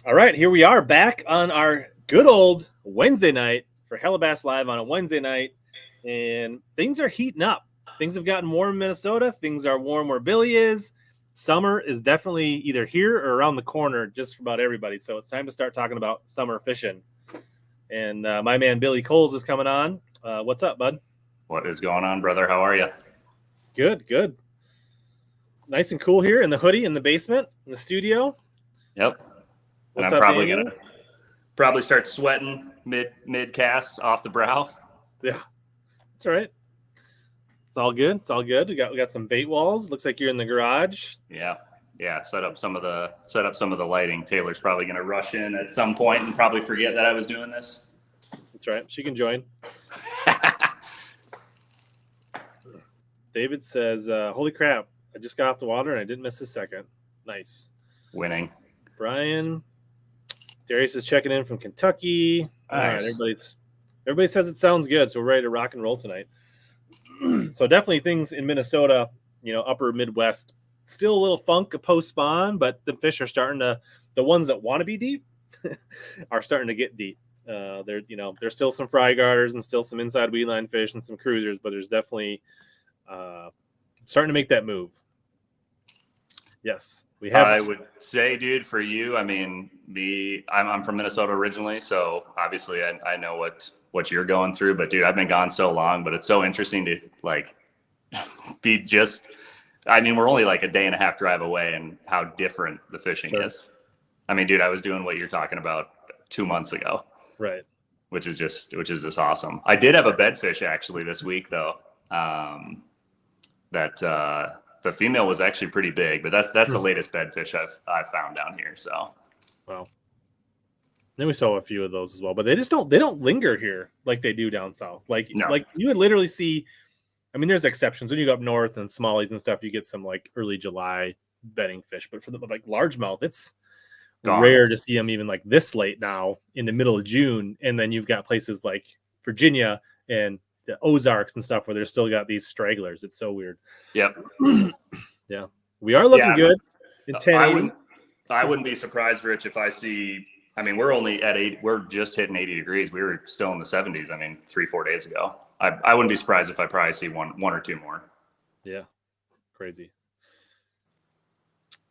All right, here we are back on our good old Wednesday night for HellaBass Live on a Wednesday night, and things are heating up. Things have gotten warm in Minnesota. Things are warm where Billy is. Summer is definitely either here or around the corner just for about everybody, so it's time to start talking about summer fishing. And my man Billy Kohls is coming on. What's up, bud? What is going on, brother? How are you? Good, good. Nice and cool here in the hoodie in the basement, in the studio. Yep. What's and I'm up, probably Daniel? gonna start sweating mid cast off the brow. Yeah, that's all right. It's all good. It's all good. We got some bait walls. Looks like you're in the garage. Yeah. Set up some of the lighting. Taylor's probably gonna rush in at some point and probably forget that I was doing this. That's right. She can join. David says, "Holy crap! I just got off the water and I didn't miss a second. Nice. Winning. Brian, Darius is checking in from Kentucky. Nice. All right, everybody says it sounds good, so we're ready to rock and roll tonight. So definitely things in Minnesota, upper Midwest, still a little funk post spawn, but the fish are starting to. The ones that want to be deep are starting to get deep. There's still some fry garters and still some inside weed line fish and some cruisers, but there's definitely starting to make that move. Yes, we have. I would say, dude, for you, I mean, I'm from Minnesota originally, so obviously I know what you're going through. But dude, I've been gone so long, but it's so interesting to be just. I mean, we're only like a day and a half drive away, and how different the fishing is. I mean, dude, I was doing what you're talking about 2 months ago, right? Which is just awesome. I did have a bedfish actually this week though. The female was actually pretty big, but that's the latest bedfish I've found down here. So, well, then we saw a few of those as well, but they don't linger here like they do down south. Like you would literally see. I mean, there's exceptions when you go up north and smallies and stuff. You get some like early July bedding fish, but for the largemouth, it's rare to see them even like this late now in the middle of June. And then you've got places like Virginia and the Ozarks and stuff where they're still got these stragglers. It's so weird. Yep. Yeah. We are looking good in 1080. I wouldn't be surprised, Rich, if I see, I mean, we're only at 8, we're just hitting 80 degrees. We were still in the 70s. I mean, 3-4 days ago. I wouldn't be surprised if I probably see one or two more. Yeah. Crazy.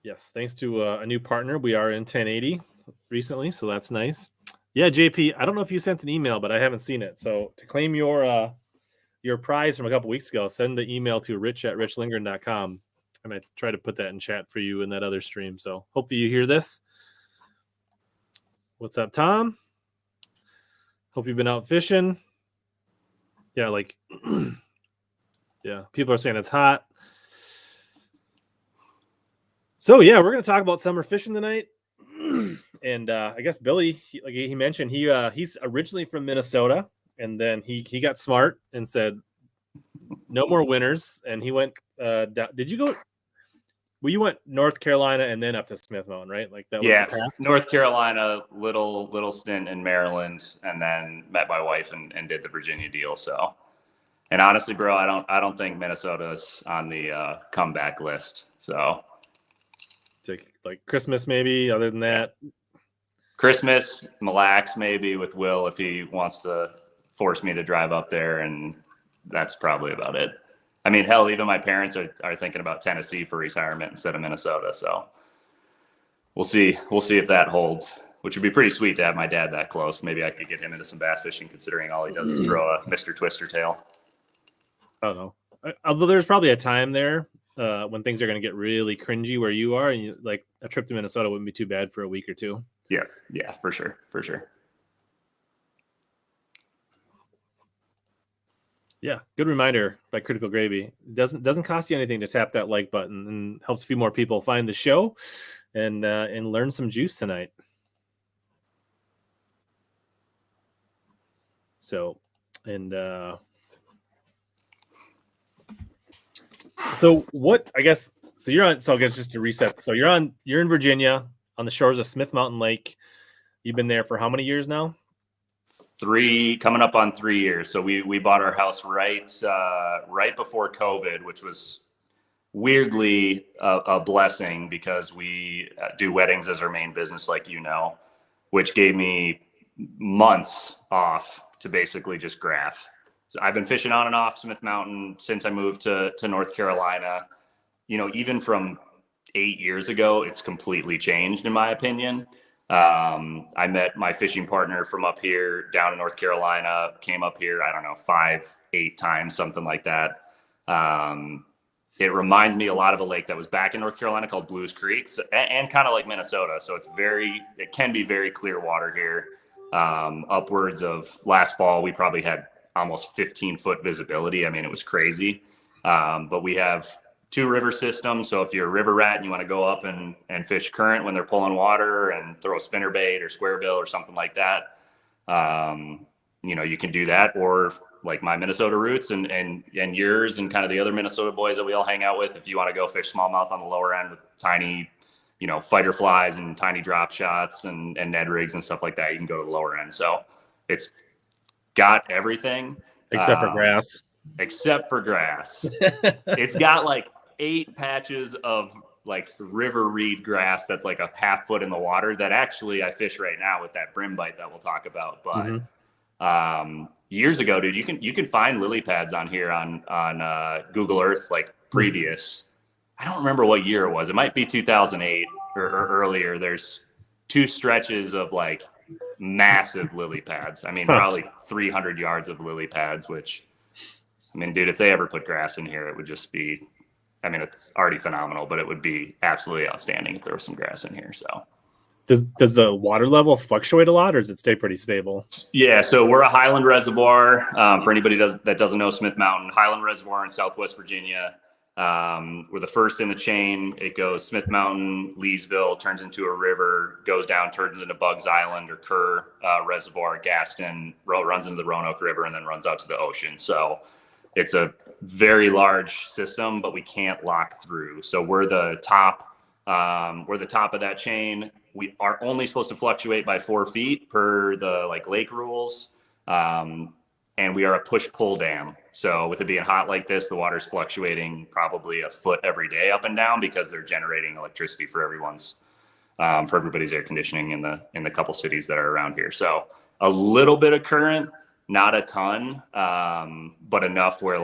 Yes. Thanks to a new partner. We are in 1080 recently. So that's nice. Yeah. JP, I don't know if you sent an email, but I haven't seen it. So to claim your prize from a couple weeks ago, send the email to rich@richlingren.com. And I try to put that in chat for you in that other stream. So hopefully you hear this. What's up, Tom? Hope you've been out fishing. Yeah, yeah, people are saying it's hot. So yeah, we're gonna talk about summer fishing tonight. And I guess Billy, like he mentioned, he's originally from Minnesota, and then he got smart and said no more winters, and he went down. Did you go? Well, you went North Carolina and then up to Smith Mountain, right? Like that was the path? North Carolina, little stint in Maryland, and then met my wife and did the Virginia deal. So, and honestly, bro, I don't think Minnesota's on the comeback list. So, like Christmas maybe. Other than that, Christmas, Mille Lacs maybe with Will if he wants to force me to drive up there, and that's probably about it. I mean, hell, even my parents are thinking about Tennessee for retirement instead of Minnesota. So we'll see. We'll see if that holds, which would be pretty sweet to have my dad that close. Maybe I could get him into some bass fishing, considering all he does is throw a Mr. Twister tail. I don't know. Although there's probably a time there when things are going to get really cringy where you are, and like a trip to Minnesota wouldn't be too bad for a week or two. Yeah, for sure. Yeah, good reminder by Critical Gravy. It doesn't cost you anything to tap that like button, and helps a few more people find the show and learn some juice tonight. So, and so what? I guess so. You're on. So I guess just to reset. So you're in Virginia on the shores of Smith Mountain Lake. You've been there for how many years now? 3, coming up on 3 years. So we bought our house right before COVID, which was weirdly a blessing because we do weddings as our main business, like, which gave me months off to basically just graph. So I've been fishing on and off Smith Mountain since I moved to North Carolina. Even from 8 years ago, it's completely changed in my opinion. I met my fishing partner from up here down in North Carolina, came up here, I don't know, 5, 8 times, something like that. It reminds me a lot of a lake that was back in North Carolina called Blues Creek, and kind of like Minnesota. So it can be very clear water here. Upwards of last fall, we probably had almost 15-foot visibility. I mean, it was crazy. But we have 2 river systems. So if you're a river rat and you want to go up and fish current when they're pulling water and throw spinnerbait or square bill or something like that, you can do that. Or like my Minnesota roots and yours and kind of the other Minnesota boys that we all hang out with, if you want to go fish smallmouth on the lower end with tiny, fighter flies and tiny drop shots and Ned rigs and stuff like that, you can go to the lower end. So it's got everything. Except for grass. Except for grass. It's got like 8 patches of like river reed grass that's like a half foot in the water that actually I fish right now with that brim bite that we'll talk about. But years ago, dude, you can find lily pads on here on Google Earth, like previous. I don't remember what year it was. It might be 2008 or earlier. There's 2 stretches of like massive lily pads. I mean, probably 300 yards of lily pads, which, I mean, dude, if they ever put grass in here, it would just be, I mean, it's already phenomenal, but it would be absolutely outstanding if there was some grass in here. So does the water level fluctuate a lot, or does it stay pretty stable? Yeah, so we're a Highland Reservoir. For anybody that doesn't know Smith Mountain, Highland Reservoir in Southwest Virginia. We're the first in the chain. It goes Smith Mountain, Leesville, turns into a river, goes down, turns into Bugs Island or Kerr Reservoir, Gaston, runs into the Roanoke River, and then runs out to the ocean. So it's a very large system, but we can't lock through. So we're the top. We're the top of that chain. We are only supposed to fluctuate by 4 feet per the lake rules. And we are a push-pull dam. So with it being hot like this, the water's fluctuating probably a foot every day up and down because they're generating electricity for everybody's air conditioning in the couple cities that are around here. So a little bit of current, not a ton, but enough where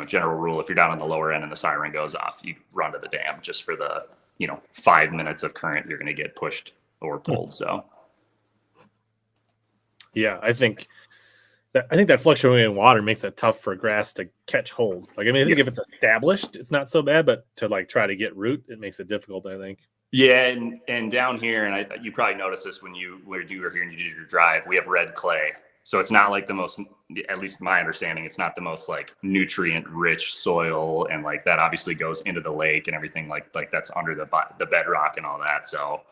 general rule, if you're down on the lower end and the siren goes off, you run to the dam just for the 5 minutes of current you're going to get pushed or pulled. So yeah, I think that fluctuating water makes it tough for grass to catch hold. I think if it's established, it's not so bad, but to try to get root, it makes it difficult, I think. Yeah, and down here, and you probably noticed this when you were here and you did your drive, we have red clay. So it's not like the most, at least my understanding, it's not the most nutrient rich soil, and that obviously goes into the lake and everything like that's under the bedrock and all that. So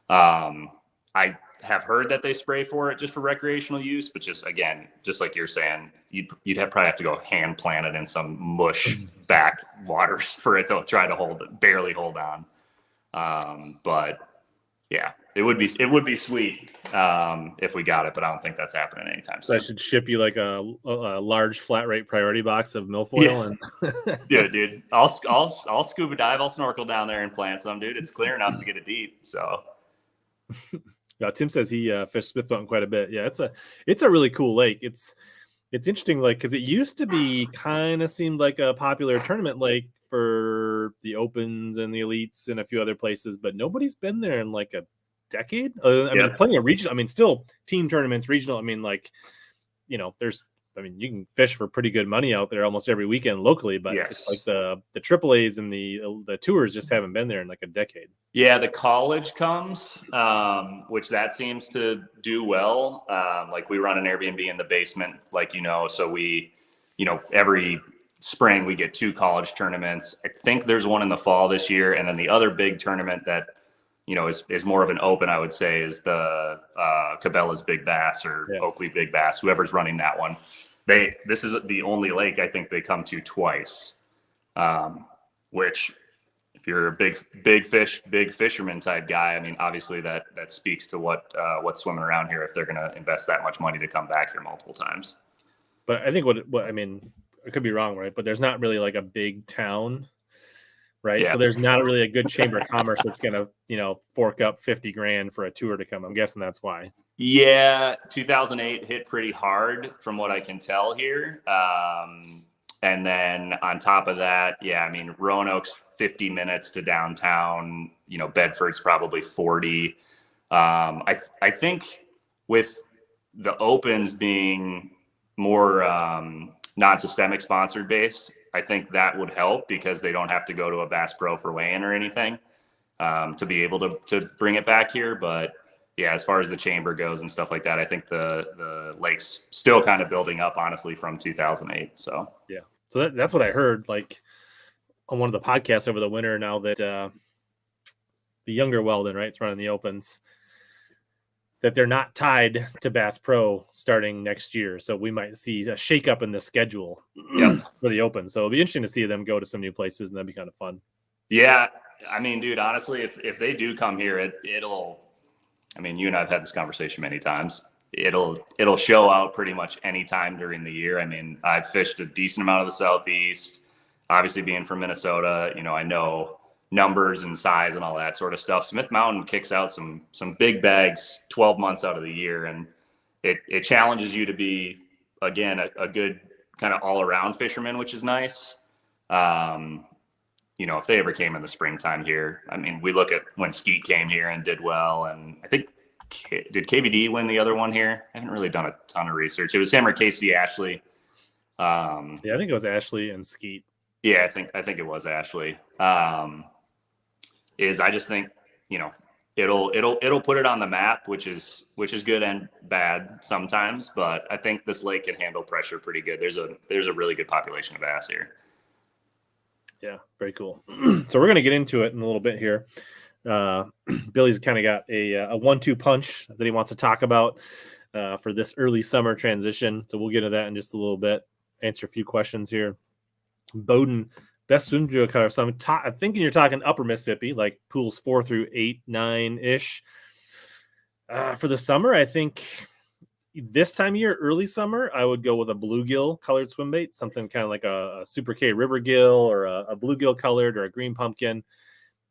I have heard that they spray for it just for recreational use, but just like you're saying, you'd probably have to go hand plant it in some mush back waters for it to try to barely hold on. But yeah, it would be sweet if we got it, but I don't think that's happening anytime soon. So I should ship you a large flat rate priority box of milfoil. And yeah, dude, I'll scuba dive, I'll snorkel down there and plant some, dude. It's clear enough to get it deep. So yeah, Tim says he fished Smith Mountain quite a bit. Yeah, it's a really cool lake. It's interesting, because it used to be kind of seemed like a popular tournament lake for the opens and the elites and a few other places, but nobody's been there in a decade. I mean, plenty of regional. Still team tournaments, regional. There's. You can fish for pretty good money out there almost every weekend locally, but it's the AAAs and the tours just haven't been there in a decade. Yeah, the college comes, which that seems to do well. We run an Airbnb in the basement, so we, every spring we get 2 college tournaments. I think there's one in the fall this year, and then the other big tournament that is more of an open, I would say, is the Cabela's Big Bass or Oakley Big Bass, whoever's running that one. This is the only lake I think they come to twice, which if you're a big fisherman type guy, obviously that speaks to what's swimming around here if they're going to invest that much money to come back here multiple times. But I think I could be wrong, right? But there's not really a big town right? Yeah. So there's not really a good chamber of commerce that's going to, fork up 50 grand for a tour to come. I'm guessing that's why. Yeah, 2008 hit pretty hard from what I can tell here. And then on top of that, yeah, I mean, Roanoke's 50 minutes to downtown, Bedford's probably 40. I think with the Opens being more non-systemic sponsored based, I think that would help because they don't have to go to a Bass Pro for weigh-in or anything to be able to bring it back here. But yeah, as far as the chamber goes and stuff like that, I think the lake's still kind of building up, honestly, from 2008. So yeah, so that's what I heard, like on one of the podcasts over the winter. Now that the younger Weldon, right, is running the Opens, that they're not tied to Bass Pro starting next year. So we might see a shakeup in the schedule for the Open. So it'll be interesting to see them go to some new places, and that'd be kind of fun. Yeah, I mean, dude, honestly, if they do come here, it'll. I mean, you and I've had this conversation many times. It'll show out pretty much any time during the year. I mean, I've fished a decent amount of the Southeast. Obviously, being from Minnesota, I know numbers and size and all that sort of stuff. Smith Mountain kicks out some big bags 12 months out of the year, and it challenges you to be, again, a good kind of all-around fisherman, which is nice. If they ever came in the springtime here, I mean, we look at when Skeet came here and did well. And I think, did KBD win the other one here? I haven't really done a ton of research. It was him or Casey Ashley. Yeah, I think it was Ashley and Skeet. Yeah, I think it was Ashley. I just think, it'll put it on the map, which is good and bad sometimes. But I think this lake can handle pressure pretty good. There's a really good population of bass here. Yeah, very cool. So we're going to get into it in a little bit here. Billy's kind of got a 1-2 punch that he wants to talk about for this early summer transition. So we'll get into that in just a little bit. Answer a few questions here. Bowden, best swim drill color. So I'm thinking you're talking upper Mississippi, like pools 4 through 8, 9-ish. For the summer, I think this time of year, early summer, I would go with a bluegill colored swim bait, something kind of like a Super K River Gill or a bluegill colored or a green pumpkin.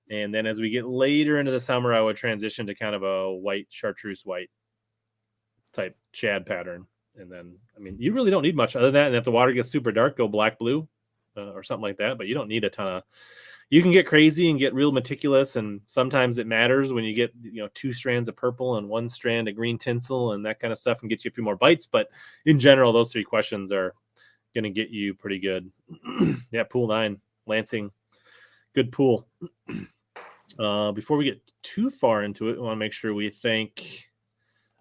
And then as we get later into the summer, I would transition to kind of a white chartreuse white type shad pattern. And then, I mean, you really don't need much other than that. And if the water gets super dark, go black blue or something like that. But you don't need a ton of. You can get crazy and get real meticulous, and sometimes it matters when you get 2 strands of purple and 1 strand of green tinsel and that kind of stuff, and get you a few more bites. But in general, those 3 questions are going to get you pretty good. Yeah, pool 9, Lansing, good pool. Before we get too far into it, we want to make sure we thank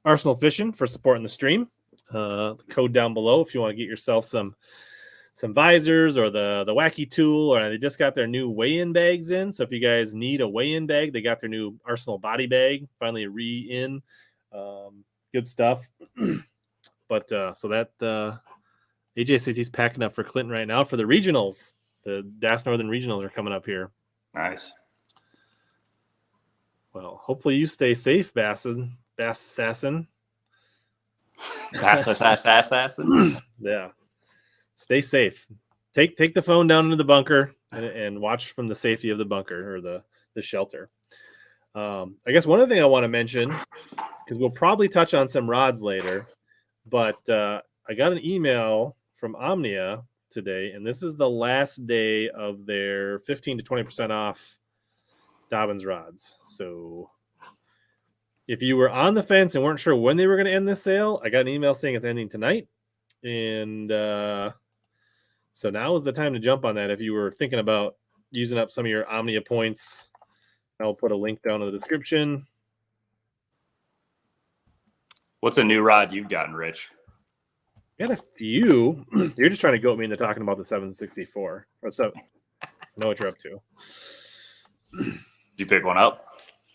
Arsenal Fishing for supporting the stream. The code down below if you want to get yourself some visors or the wacky tool, or they just got their new weigh-in bags in. So if you guys need a weigh-in bag, they got their new Arsenal body bag finally re-in. Good stuff. But so that AJ says he's packing up for Clinton right now for the regionals. The DAS Northern regionals are coming up here. Nice. Well, hopefully you stay safe, Bass Assassin. Bass Assassin. Yeah. Stay safe. Take the phone down into the bunker and watch from the safety of the bunker or the shelter. I guess one other thing I want to mention, because we'll probably touch on some rods later, but I got an email from Omnia today, and this is the last day of their 15 to 20% off Dobbins rods. So if you were on the fence and weren't sure when they were going to end this sale, I got an email saying it's ending tonight. And so now is the time to jump on that. If you were thinking about using up some of your Omnia points, I'll put a link down in the description. What's a new rod you've gotten, Rich? Got a few. You're just trying to goat me into talking about the 764. Or so. I know what you're up to. Did you pick one up?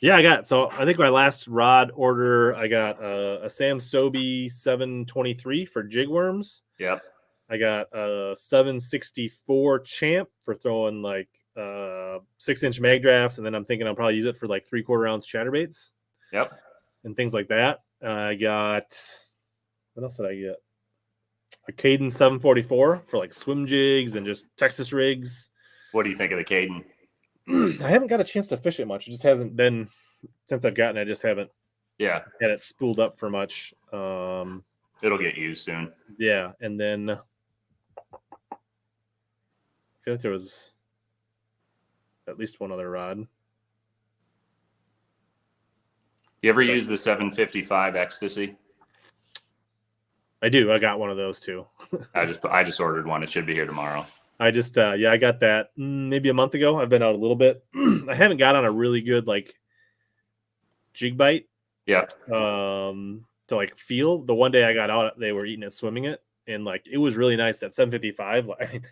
Yeah, so I think my last rod order, I got a Sam Sobey 723 for jig worms. Yep. I got a 764 Champ for throwing like 6-inch mag drafts, and then I'm thinking I'll probably use it for like 3/4 ounce chatterbaits. Yep. And things like that. I got, what else did I get? A Caden 744 for like swim jigs and just Texas rigs. What do you think of the Caden? I haven't got a chance to fish it much. It just hasn't been since I've gotten it. I just haven't had it spooled up for much. It'll get used soon. Yeah, and then I feel like there was at least one other rod. You ever use the 755 Ecstasy? I do. I got one of those too. I just ordered one. It should be here tomorrow. I just I got that maybe a month ago. I've been out a little bit. I haven't got on a really good like jig bite. Yeah. To like feel. The one day I got out, they were eating it, swimming it, and like it was really nice. That 755. Like,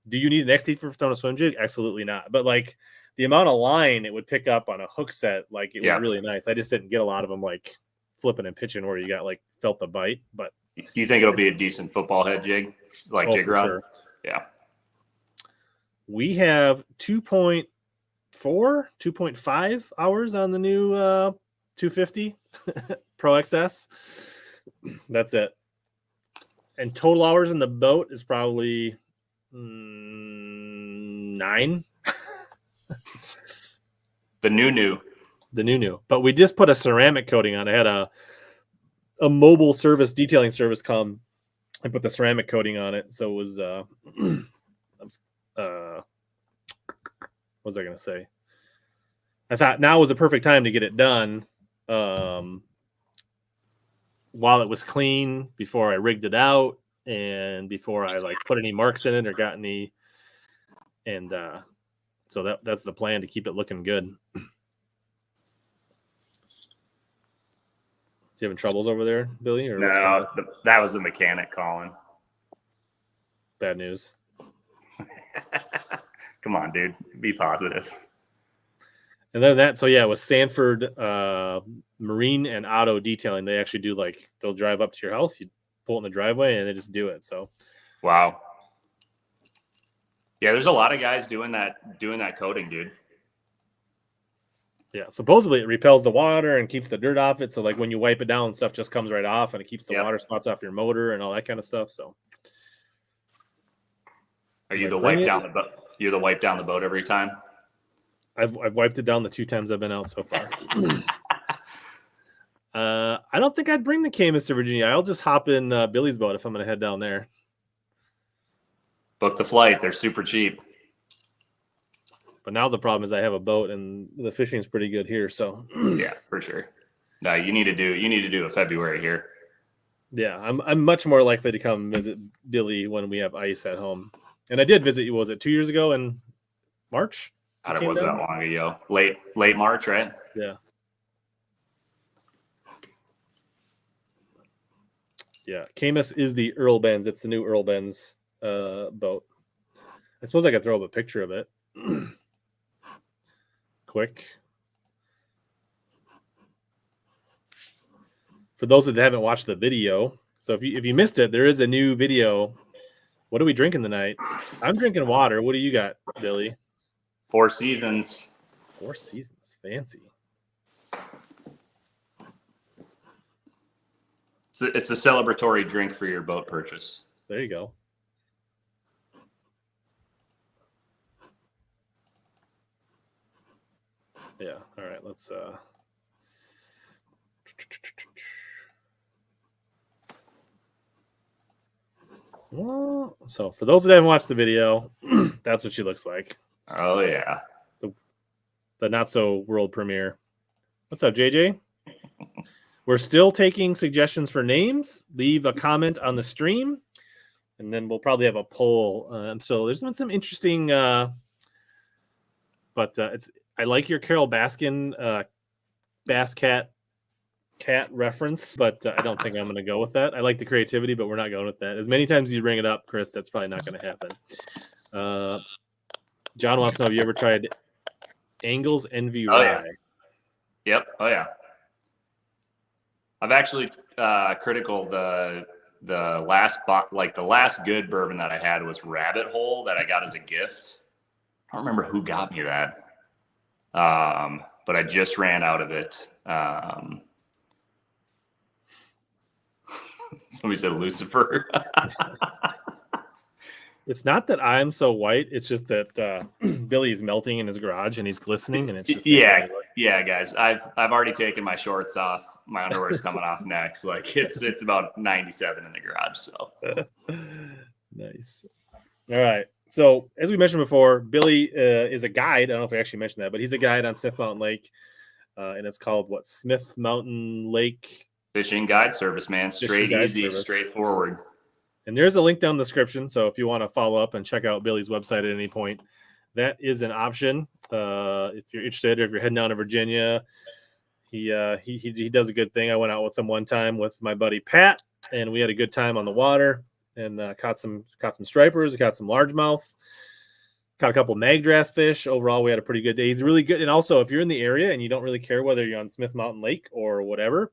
do you need an XT for throwing a swim jig? Absolutely not. But like the amount of line it would pick up on a hook set, like it was really nice. I just didn't get a lot of them like flipping and pitching where you got like felt the bite. But you think it'll be a decent football head jig, like jig rod? Sure. Yeah. We have 2.4, 2.5 hours on the new 250 Pro XS. That's it. And total hours in the boat is probably 9. The new. But we just put a ceramic coating on. I had a mobile service, detailing service come and put the ceramic coating on it. So it was what was I going to say? I thought now was the perfect time to get it done while it was clean, before I rigged it out and before I like put any marks in it or got any. And so that's the plan, to keep it looking good. You having troubles over there, Billy? Or no, that was the mechanic calling. Bad news. Come on, dude. Be positive. And then that, so yeah, with Sanford Marine and Auto Detailing, they actually do like, they'll drive up to your house, you pull it in the driveway, and they just do it. So, wow. Yeah, there's a lot of guys doing that coating, dude. Yeah, supposedly it repels the water and keeps the dirt off it. So like when you wipe it down, stuff just comes right off, and it keeps the water spots off your motor and all that kind of stuff. So, are you the wipe down the boat? You're the wipe down the boat every time? I've wiped it down the 2 times I've been out so far. I don't think I'd bring the Camus to Virginia. I'll just hop in Billy's boat if I'm going to head down there. Book the flight. They're super cheap. But now the problem is I have a boat and the fishing's pretty good here. So yeah, for sure. No, you need to do a February here. Yeah, I'm much more likely to come visit Billy when we have ice at home. And I did visit you. Was it 2 years ago in March? It wasn't that long ago. Late March, right? Yeah. Yeah, Camus is the Earl Benz. It's the new Earl Benz boat. I suppose I could throw up a picture of it. Quick. For those that haven't watched the video, so if you missed it, there is a new video. What are we drinking tonight? I'm drinking water. What do you got, Billy? Four Seasons. Four Seasons. Fancy. It's a celebratory drink for your boat purchase. There you go. Yeah. All right. Let's well, so for those that haven't watched the video, that's what she looks like. Oh yeah. The not so world premiere. What's up, JJ? We're still taking suggestions for names. Leave a comment on the stream, and then we'll probably have a poll. So there's been some interesting, but it's. I like your Carol Baskin Bass Cat reference, but I don't think I'm going to go with that. I like the creativity, but we're not going with that. As many times as you bring it up, Chris, that's probably not going to happen. John wants to know, have you ever tried Angles Envy Rye? Yeah. Yep. Oh yeah. I've actually critical the last the last good bourbon that I had was Rabbit Hole that I got as a gift. I don't remember who got me that. But I just ran out of it. Somebody said Lucifer. It's not that I'm so white. It's just that Billy's melting in his garage and he's glistening, and it's just yeah, guys. I've already taken my shorts off. My underwear's coming off next. Like it's about 97 in the garage. So nice. All right. So as we mentioned before, Billy is a guide. I don't know if I actually mentioned that, but he's a guide on Smith Mountain Lake, and it's called what? Smith Mountain Lake Fishing Guide Service, man. Straight, easy, straightforward. And there's a link down in the description. So if you want to follow up and check out Billy's website at any point, that is an option. If you're interested, or if you're heading down to Virginia, he does a good thing. I went out with him one time with my buddy Pat, and we had a good time on the water and caught some stripers, got some largemouth, caught a couple mag draft fish. Overall, we had a pretty good day. He's really good. And also, if you're in the area and you don't really care whether you're on Smith Mountain Lake or whatever,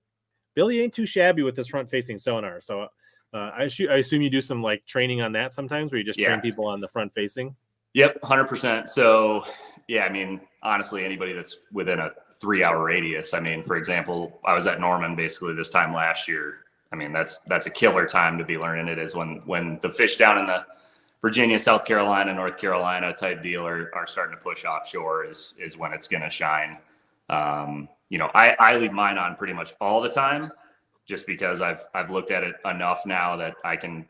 Billy ain't too shabby with this front-facing sonar. So I assume you do some like training on that sometimes, where you just train people on the front-facing. Yep, 100%. So yeah, I mean, honestly, anybody that's within a 3-hour radius. I mean, for example, I was at Norman basically this time last year. I mean, that's a killer time to be learning it, is when the fish down in the Virginia, South Carolina, North Carolina type deal are starting to push offshore is when it's going to shine. I leave mine on pretty much all the time, just because I've looked at it enough now that I can,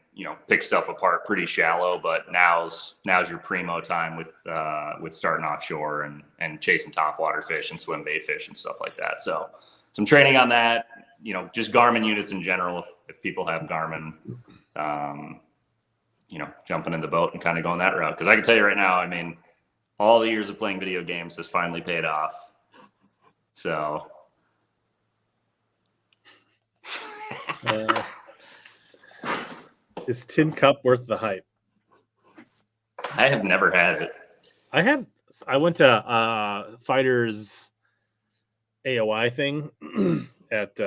pick stuff apart pretty shallow. But now's your primo time with starting offshore and chasing topwater fish and swim bait fish and stuff like that. So some training on that, just Garmin units in general. If people have Garmin, jumping in the boat and kind of going that route. Because I can tell you right now, I mean, all the years of playing video games has finally paid off. So is Tin Cup worth the hype? I have never had it. I went to Fighters AOI thing at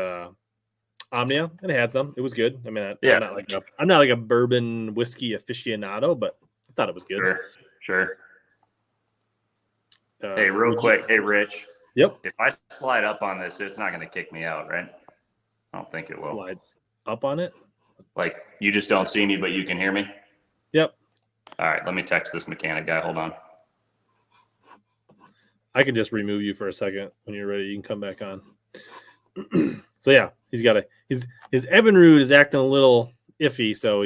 Omnia, and I had some. It was good. I mean, I'm not like a bourbon whiskey aficionado, but I thought it was good. Sure. Hey, real quick. Hey, Rich. Yep. If I slide up on this, it's not going to kick me out, right? I don't think it will. Slide up on it? Like, you just don't see me, but you can hear me? Yep. All right, let me text this mechanic guy. Hold on. I can just remove you for a second. When you're ready, you can come back on. So yeah, he's got his Evinrude is acting a little iffy, so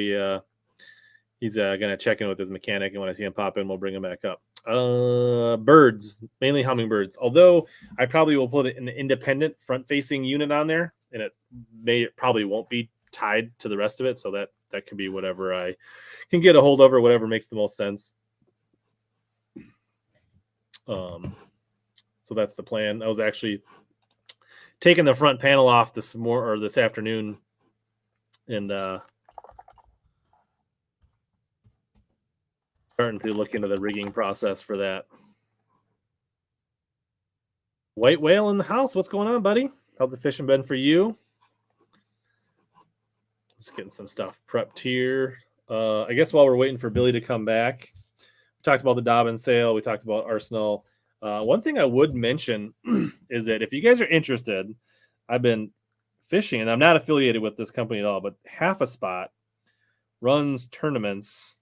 he's gonna check in with his mechanic, and when I see him pop in, we'll bring him back up. Birds, mainly hummingbirds. Although I probably will put an independent front-facing unit on there, and it probably won't be tied to the rest of it, so that can be whatever I can get a hold of or whatever makes the most sense. So that's the plan. I was actually taking the front panel off this afternoon, and starting to look into the rigging process for that. White whale in the house. What's going on, buddy? How's the fishing been for you? Just getting some stuff prepped here. I guess while we're waiting for Billy to come back, we talked about the Dobbin sale. We talked about Arsenal. One thing I would mention is that if you guys are interested, I've been fishing, and I'm not affiliated with this company at all, but Half a Spot runs tournaments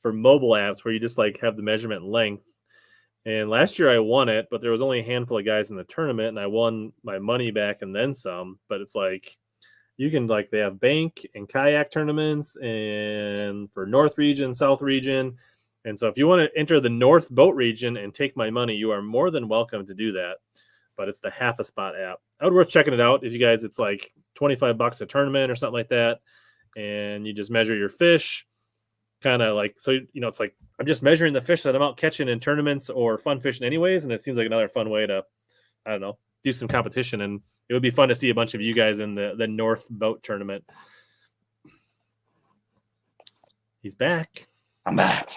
for mobile apps where you just like have the measurement and length. And last year I won it, but there was only a handful of guys in the tournament, and I won my money back and then some. But it's like you can they have bank and kayak tournaments, and for North region, South region. And so if you want to enter the North boat region and take my money, you are more than welcome to do that. But it's the Half a Spot app. I would worth checking it out. If you guys, it's like $25 a tournament or something like that. And you just measure your fish. Kind of it's like I'm just measuring the fish that I'm out catching in tournaments or fun fishing anyways. And it seems like another fun way to, I don't know, do some competition. And it would be fun to see a bunch of you guys in the North boat tournament. He's back. I'm back.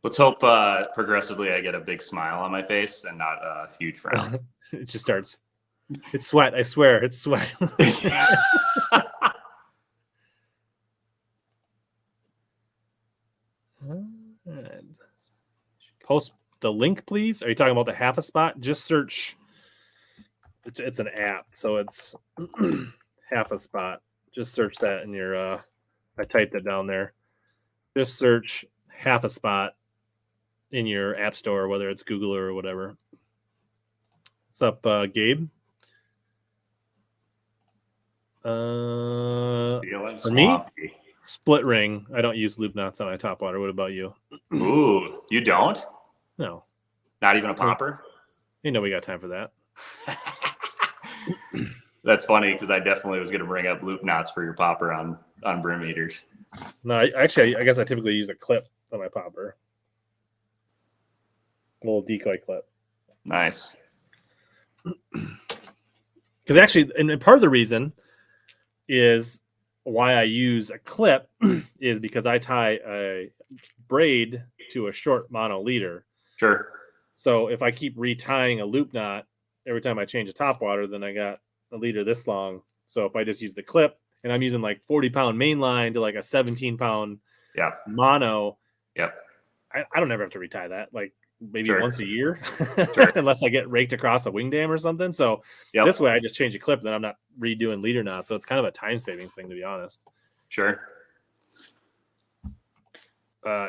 Let's hope progressively I get a big smile on my face and not a huge frown. It just starts. It's sweat. I swear. It's sweat. Post the link, please. Are you talking about the Half a Spot? Just search. It's an app, so it's Half a Spot. Just search that in your I typed it down there. Just search half a spot in your app store, whether it's Google or whatever. What's up, Gabe? For me, split ring. I don't use loop knots on my Topwater. What about you? Ooh, you don't? No. Not even a popper? You know we got time for that. That's funny because I definitely was going to bring up loop knots for your popper on Brim eaters. No, actually, I guess I typically use a clip on my popper. A little decoy clip. Nice. Because actually, and part of the reason is why I use a clip is because I tie a braid to a short mono leader. Sure. So if I keep retying a loop knot every time I change a Topwater, then I got a leader this long. So if I just use the clip and I'm using like 40-pound main line to like a 17-pound mono, I don't ever have to retie that. Like maybe once a year, unless I get raked across a wing dam or something. So this way I just change a clip, then I'm not redoing leader knots. So it's kind of a time savings thing, to be honest. Sure.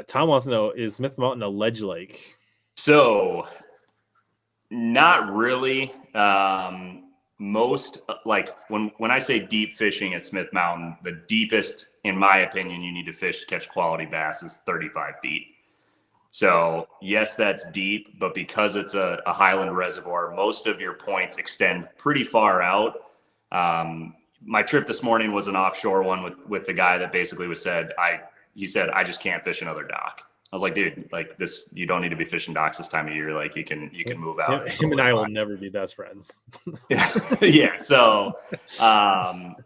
Tom wants to know, is Smith Mountain a ledge lake? So not really. Most like when I say deep fishing at Smith Mountain, the deepest, in my opinion, you need to fish to catch quality bass is 35 feet. So yes, that's deep, but because it's a highland reservoir, most of your points extend pretty far out. My trip this morning was an offshore one with the guy that basically he said, I just can't fish another dock. I was like, dude, like this, you don't need to be fishing docks this time of year. Like you can move out. Him and I will never be best friends. Yeah. So that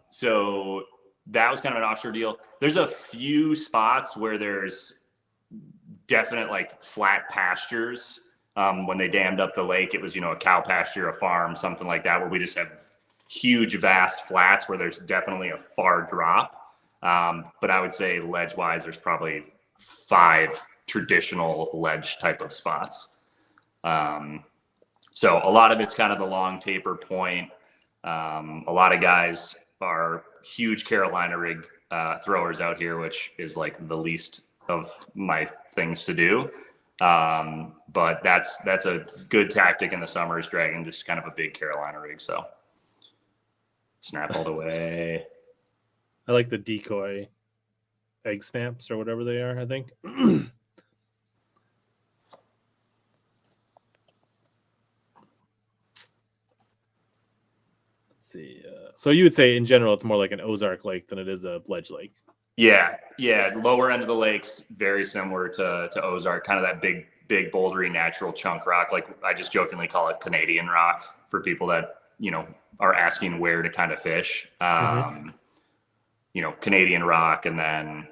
was kind of an offshore deal. There's a few spots where there's definite like flat pastures. When they dammed up the lake, it was, a cow pasture, a farm, something like that, where we just have huge, vast flats where there's definitely a far drop. But I would say ledge wise, there's probably 5 traditional ledge type of spots. So a lot of it's kind of the long taper point. A lot of guys are huge Carolina rig throwers out here, which is like the least of my things to do. But that's a good tactic in the summer, is dragging just kind of a big Carolina rig. So snap all the way. I like the decoy egg snaps or whatever they are, I think. Let's see. So you would say in general, it's more like an Ozark lake than it is a ledge lake. Yeah. Lower end of the lake's very similar to Ozark, kind of that big bouldery natural chunk rock. Like I just jokingly call it Canadian rock for people that, are asking where to kind of fish. Canadian rock. And then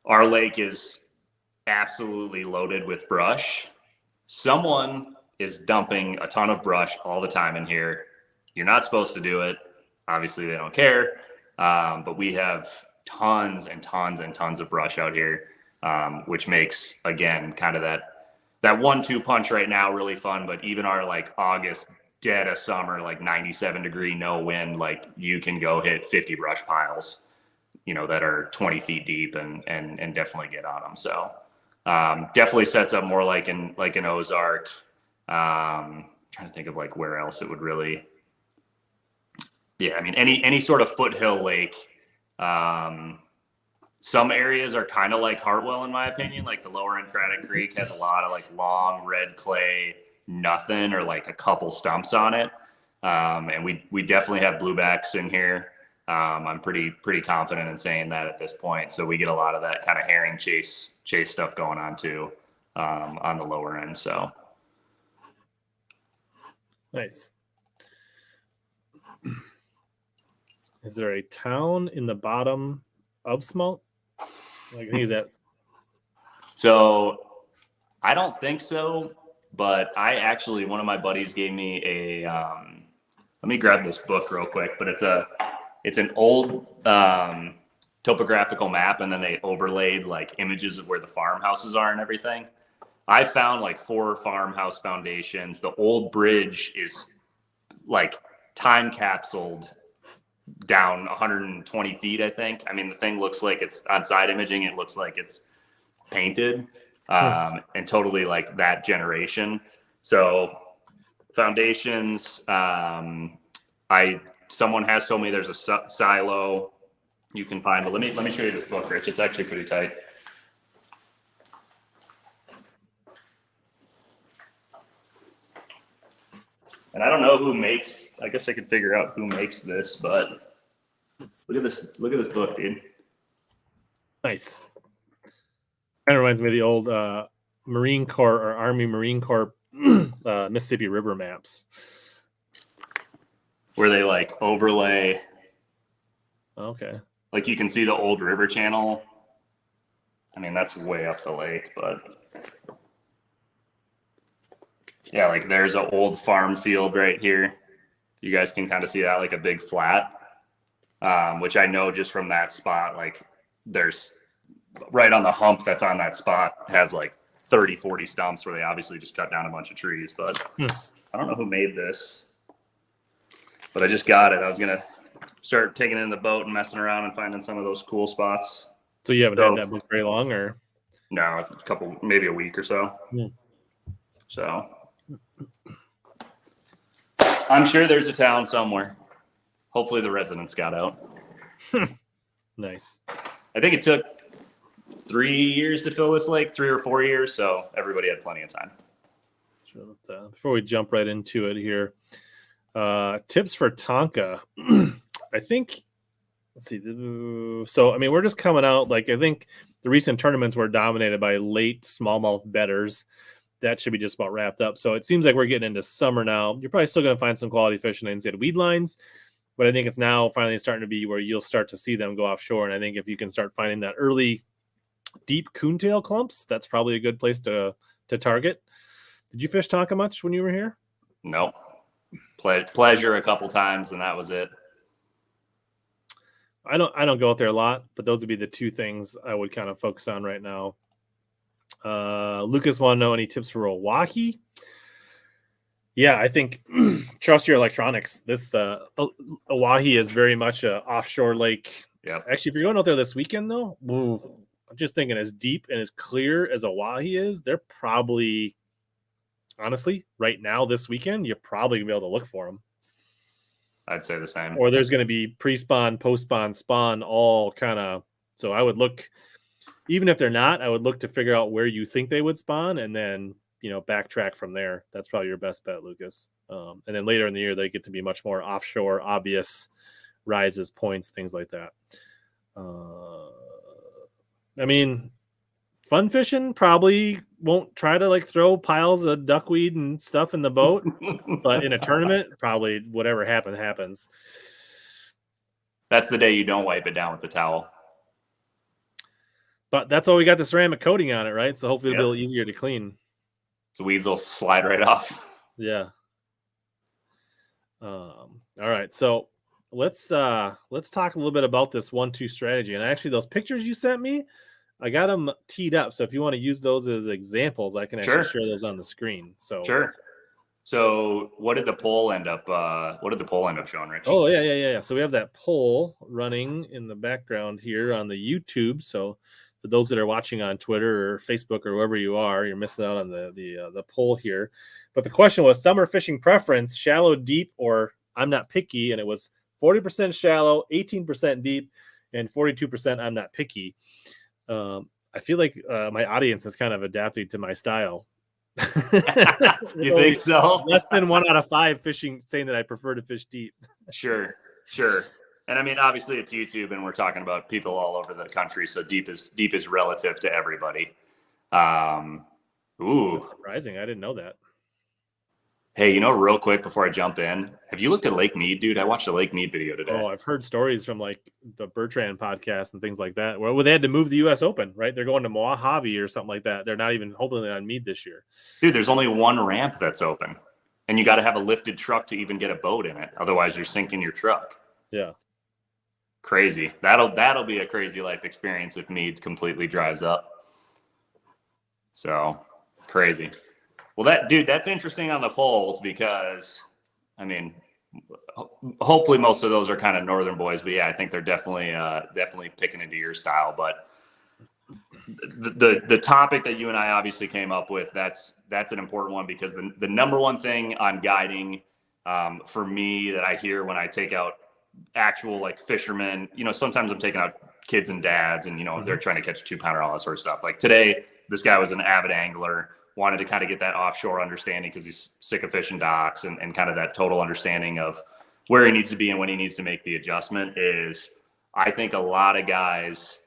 our lake is absolutely loaded with brush. Someone is dumping a ton of brush all the time in here. You're not supposed to do it. Obviously, they don't care. But we have tons and tons and tons of brush out here, which makes, again, kind of that 1-2 punch right now really fun. But even our like August dead of summer, like 97-degree, no wind, like you can go hit 50 brush piles, that are 20 feet deep and definitely get on them. So definitely sets up more like an Ozark. Trying to think of like where else it would really. Yeah, I mean any sort of foothill lake. Some areas are kind of like Hartwell, in my opinion. Like the lower end Craddock Creek has a lot of like long red clay, nothing or like a couple stumps on it. And we definitely have bluebacks in here. I'm pretty confident in saying that at this point. So we get a lot of that kind of herring chase stuff going on too, on the lower end. So nice. Is there a town in the bottom of smoke? Like, I think that. So I don't think so, but one of my buddies gave me a, let me grab this book real quick, but it's an old topographical map, and then they overlaid like images of where the farmhouses are and everything. I found like 4 farmhouse foundations. The old bridge is like time capsuled down 120 feet, I think. I mean, the thing looks like it's on side imaging. It looks like it's painted and totally like that generation. So foundations, someone has told me there's a silo you can find, but let me show you this book, Rich. It's actually pretty tight. And I don't know who makes, I guess I could figure out who makes this, but look at this book, dude. Nice. Kind of reminds me of the old Marine Corps or Army Marine Corps Mississippi River maps. Where they like overlay. Okay. Like you can see the old river channel. I mean, that's way up the lake, but yeah, like there's an old farm field right here. You guys can kind of see that, like a big flat, which I know just from that spot, like there's right on the hump that's on that spot has like 30, 40 stumps where they obviously just cut down a bunch of trees, but I don't know who made this, but I just got it. I was going to start taking it in the boat and messing around and finding some of those cool spots. So you haven't had that book very long, or? No, a couple, maybe a week or so. So I'm sure there's a town somewhere. Hopefully the residents got out. Nice. I think it took 3 years to fill this lake, 3 or 4 years. So everybody had plenty of time. Before we jump right into it here, tips for Tonka. I think, let's see. So, I mean, we're just coming out, like, I think the recent tournaments were dominated by late smallmouth bedders. That should be just about wrapped up. So it seems like we're getting into summer now. You're probably still going to find some quality fish in the inside weed lines, but I think it's now finally starting to be where you'll start to see them go offshore. And I think if you can start finding that early deep coontail clumps, that's probably a good place to target. Did you fish Tonka much when you were here? No. Pleasure a couple times, and that was it. I don't go out there a lot, but those would be the two things I would kind of focus on right now. Lucas want to know any tips for Oahe? Yeah, I think trust your electronics. This Oahe is very much a offshore lake. Yeah. Actually, if you're going out there this weekend, though, I'm just thinking as deep and as clear as Oahe is, they're probably, honestly, right now this weekend, you're probably gonna be able to look for them. I'd say the same. Or there's going to be pre-spawn, post-spawn, spawn, all kind of. So I would look, even if they're not, I would look to figure out where you think they would spawn, and then backtrack from there. That's probably your best bet, Lucas. And then later in the year, they get to be much more offshore, obvious rises, points, things like that. I mean, fun fishing probably won't try to like throw piles of duckweed and stuff in the boat, but in a tournament, probably whatever happens. That's the day you don't wipe it down with the towel. But that's why we got the ceramic coating on it, right? So hopefully it'll be a little easier to clean. So weeds will slide right off. Yeah. All right. So let's talk a little bit about this 1-2 strategy. And actually, those pictures you sent me, I got them teed up. So if you want to use those as examples, I can actually share those on the screen. So sure. So what did the poll end up showing, Rich? Oh, yeah. So we have that poll running in the background here on the YouTube. So for those that are watching on Twitter or Facebook or wherever you are, you're missing out on the poll here. But the question was summer fishing preference, shallow, deep, or I'm not picky. And it was 40% shallow, 18% deep, and 42% I'm not picky. I feel like my audience has kind of adapted to my style. You think so? Less than 1 out of 5 fishing saying that I prefer to fish deep. Sure. And I mean, obviously it's YouTube and we're talking about people all over the country. So deep is relative to everybody. That's surprising. I didn't know that. Hey, real quick before I jump in, have you looked at Lake Mead, dude? I watched a Lake Mead video today. Oh, I've heard stories from like the Bertrand podcast and things like that where they had to move the U.S. Open, right? They're going to Mojave or something like that. They're not even hoping on Mead this year. Dude, there's only one ramp that's open, and you got to have a lifted truck to even get a boat in it. Otherwise, you're sinking your truck. Yeah. Crazy. That'll be a crazy life experience if Mead completely dries up. So crazy. Well, that's interesting on the polls because, I mean, hopefully most of those are kind of northern boys, but yeah, I think they're definitely picking into your style. But the topic that you and I obviously came up with, that's an important one, because the number one thing I'm guiding for me that I hear when I take out actual like fishermen, sometimes I'm taking out kids and dads, and they're trying to catch a 2-pounder, all that sort of stuff. Like today, this guy was an avid angler, wanted to kind of get that offshore understanding because he's sick of fishing docks, and kind of that total understanding of where he needs to be and when he needs to make the adjustment. Is I think a lot of guys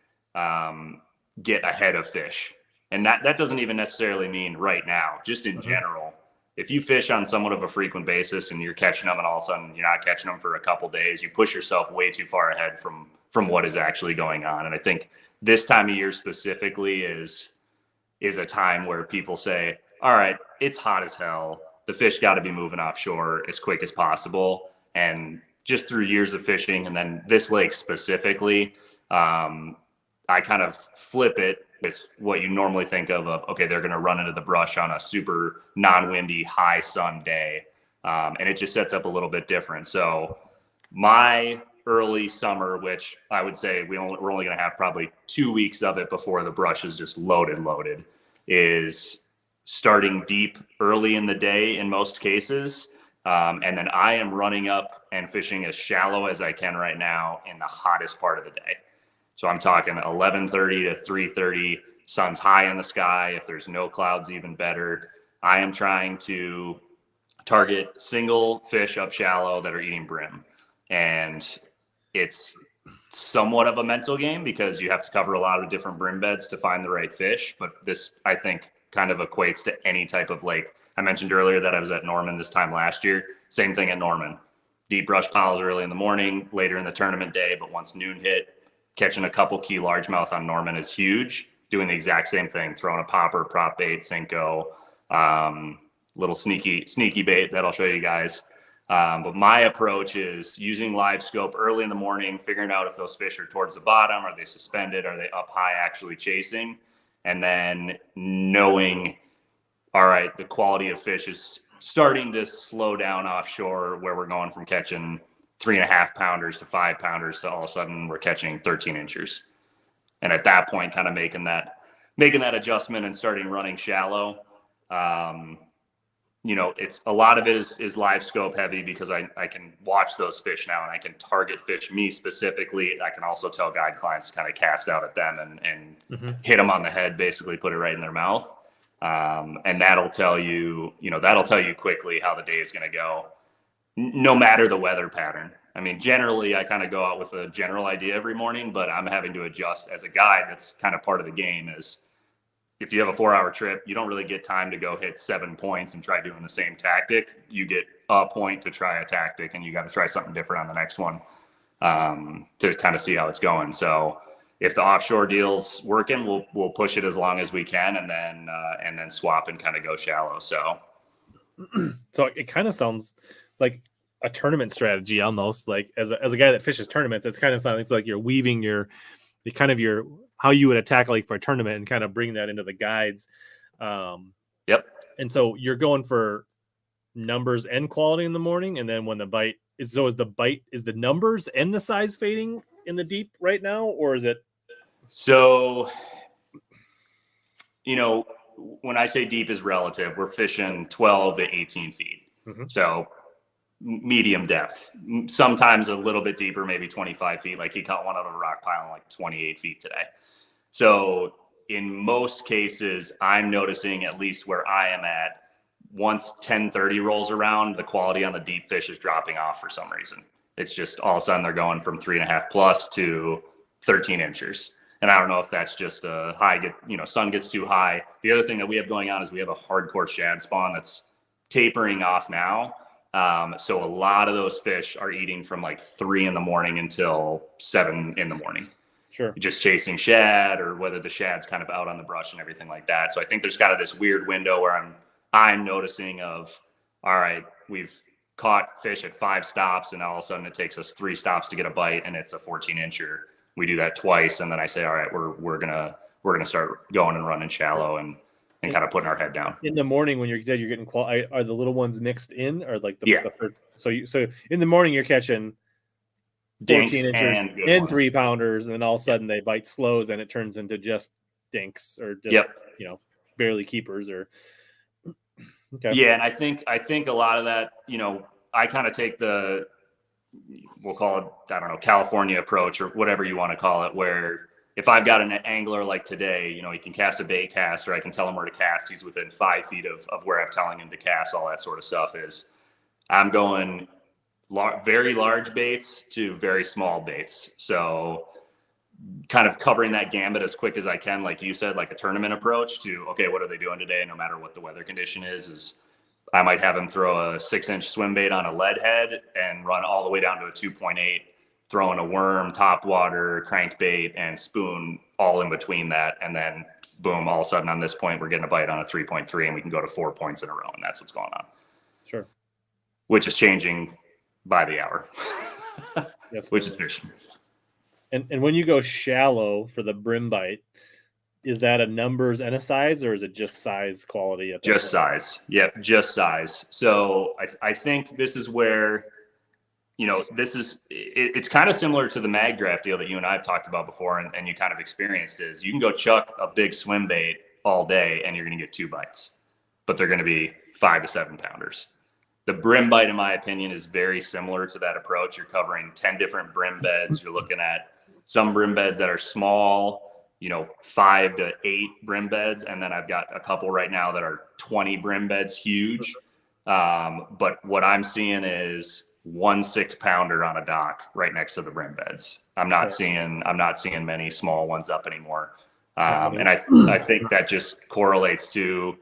get ahead of fish, and that doesn't even necessarily mean right now, just in general. If you fish on somewhat of a frequent basis and you're catching them, and all of a sudden you're not catching them for a couple days, you push yourself way too far ahead from what is actually going on. And I think this time of year specifically is a time where people say, all right, it's hot as hell, the fish got to be moving offshore as quick as possible. And just through years of fishing, and then this lake specifically, I kind of flip it with what you normally think of, okay, they're going to run into the brush on a super non-windy, high sun day. And it just sets up a little bit different. So my early summer, which I would say we're only going to have probably 2 weeks of it before the brush is just loaded, is starting deep early in the day in most cases. And then I am running up and fishing as shallow as I can right now in the hottest part of the day. So I'm talking 11:30 to 3:30, sun's high in the sky. If there's no clouds, even better. I am trying to target single fish up shallow that are eating brim. And it's somewhat of a mental game because you have to cover a lot of different brim beds to find the right fish. But this, I think, kind of equates to any type of lake. I mentioned earlier that I was at Norman this time last year. Same thing at Norman. Deep brush piles early in the morning, later in the tournament day. But once noon hit, catching a couple key largemouth on Norman is huge. Doing the exact same thing, throwing a popper, prop bait, Cinco, little sneaky bait that I'll show you guys. But my approach is using live scope early in the morning, figuring out if those fish are towards the bottom, are they suspended, are they up high actually chasing, and then knowing, all right, the quality of fish is starting to slow down offshore, where we're going from catching 3.5 pounders to 5 pounders to all of a sudden we're catching 13 inchers. And at that point, kind of making that adjustment and starting running shallow. It's a lot of it is live scope heavy because I can watch those fish now and I can target fish, me specifically. I can also tell guide clients to kind of cast out at them and hit them on the head, basically put it right in their mouth. And that'll tell you quickly how the day is going to go, no matter the weather pattern. I mean, generally I kind of go out with a general idea every morning, but I'm having to adjust as a guide. That's kind of part of the game. Is if you have a 4-hour trip, you don't really get time to go hit 7 points and try doing the same tactic. You get a point to try a tactic, and you got to try something different on the next one to kind of see how it's going. So if the offshore deal's working, we'll push it as long as we can, and then swap and kind of go shallow. So it kind of sounds like a tournament strategy almost. Like as a guy that fishes tournaments, it's kind of sounds like you're weaving your how you would attack like for a tournament and kind of bring that into the guides. Yep. And so you're going for numbers and quality in the morning, and then when the bite is the numbers and the size fading in the deep right now, or is it? So, when I say deep is relative, we're fishing 12 to 18 feet. So medium depth, sometimes a little bit deeper, maybe 25 feet. Like he caught one out of a rock pile like 28 feet today. So in most cases, I'm noticing, at least where I am at, once 10:30 rolls around, the quality on the deep fish is dropping off for some reason. It's just all of a sudden they're going from 3.5 plus to 13 inchers. And I don't know if that's just a sun gets too high. The other thing that we have going on is we have a hardcore shad spawn that's tapering off now. So a lot of those fish are eating from like 3 in the morning until 7 in the morning. Sure. Just chasing shad, or whether the shad's kind of out on the brush and everything like that. So I think there's kind of this weird window where I'm noticing of, all right, we've caught fish at 5 stops, and all of a sudden it takes us 3 stops to get a bite, and it's a 14 incher. We do that twice, and then I say, all right, we're gonna start going and running shallow and and kind of putting our head down. In the morning when you're getting are the little ones mixed in, or like the third? So in the morning you're catching 14 inchers and 3-pounders, and then all of a sudden they bite slows and it turns into just dinks or just barely keepers or and I think a lot of that, I kind of take we'll call it, I don't know, California approach or whatever you want to call it, where if I've got an angler like today, he can cast a bait cast, or I can tell him where to cast. He's within 5 feet of where I'm telling him to cast. All that sort of stuff I'm going very large baits to very small baits. So kind of covering that gambit as quick as I can, like you said, like a tournament approach to, okay, what are they doing today? No matter what the weather condition is I might have him throw a 6-inch swim bait on a lead head and run all the way down to a 2.8, throwing a worm, topwater, crankbait, and spoon all in between that. And then boom, all of a sudden on this point, we're getting a bite on a 3.3 and we can go to 4 points in a row. And that's what's going on. Sure. Which is changing by the hour, which is fishing. And when you go shallow for the brim bite, is that a numbers and a size, or is it just size quality? Just size. Yep, just size. So I think this is where, it's kind of similar to the mag draft deal that you and I have talked about before and you kind of experienced is you can go chuck a big swim bait all day and you're going to get 2 bites, but they're going to be 5 to 7 pounders. The brim bite, in my opinion, is very similar to that approach. You're covering 10 different brim beds. You're looking at some brim beds that are small, 5 to 8 brim beds. And then I've got a couple right now that are 20 brim beds, huge. But what I'm seeing is 1 6-pounder on a dock right next to the brim beds. I'm not seeing many small ones up anymore. And I think that just correlates to,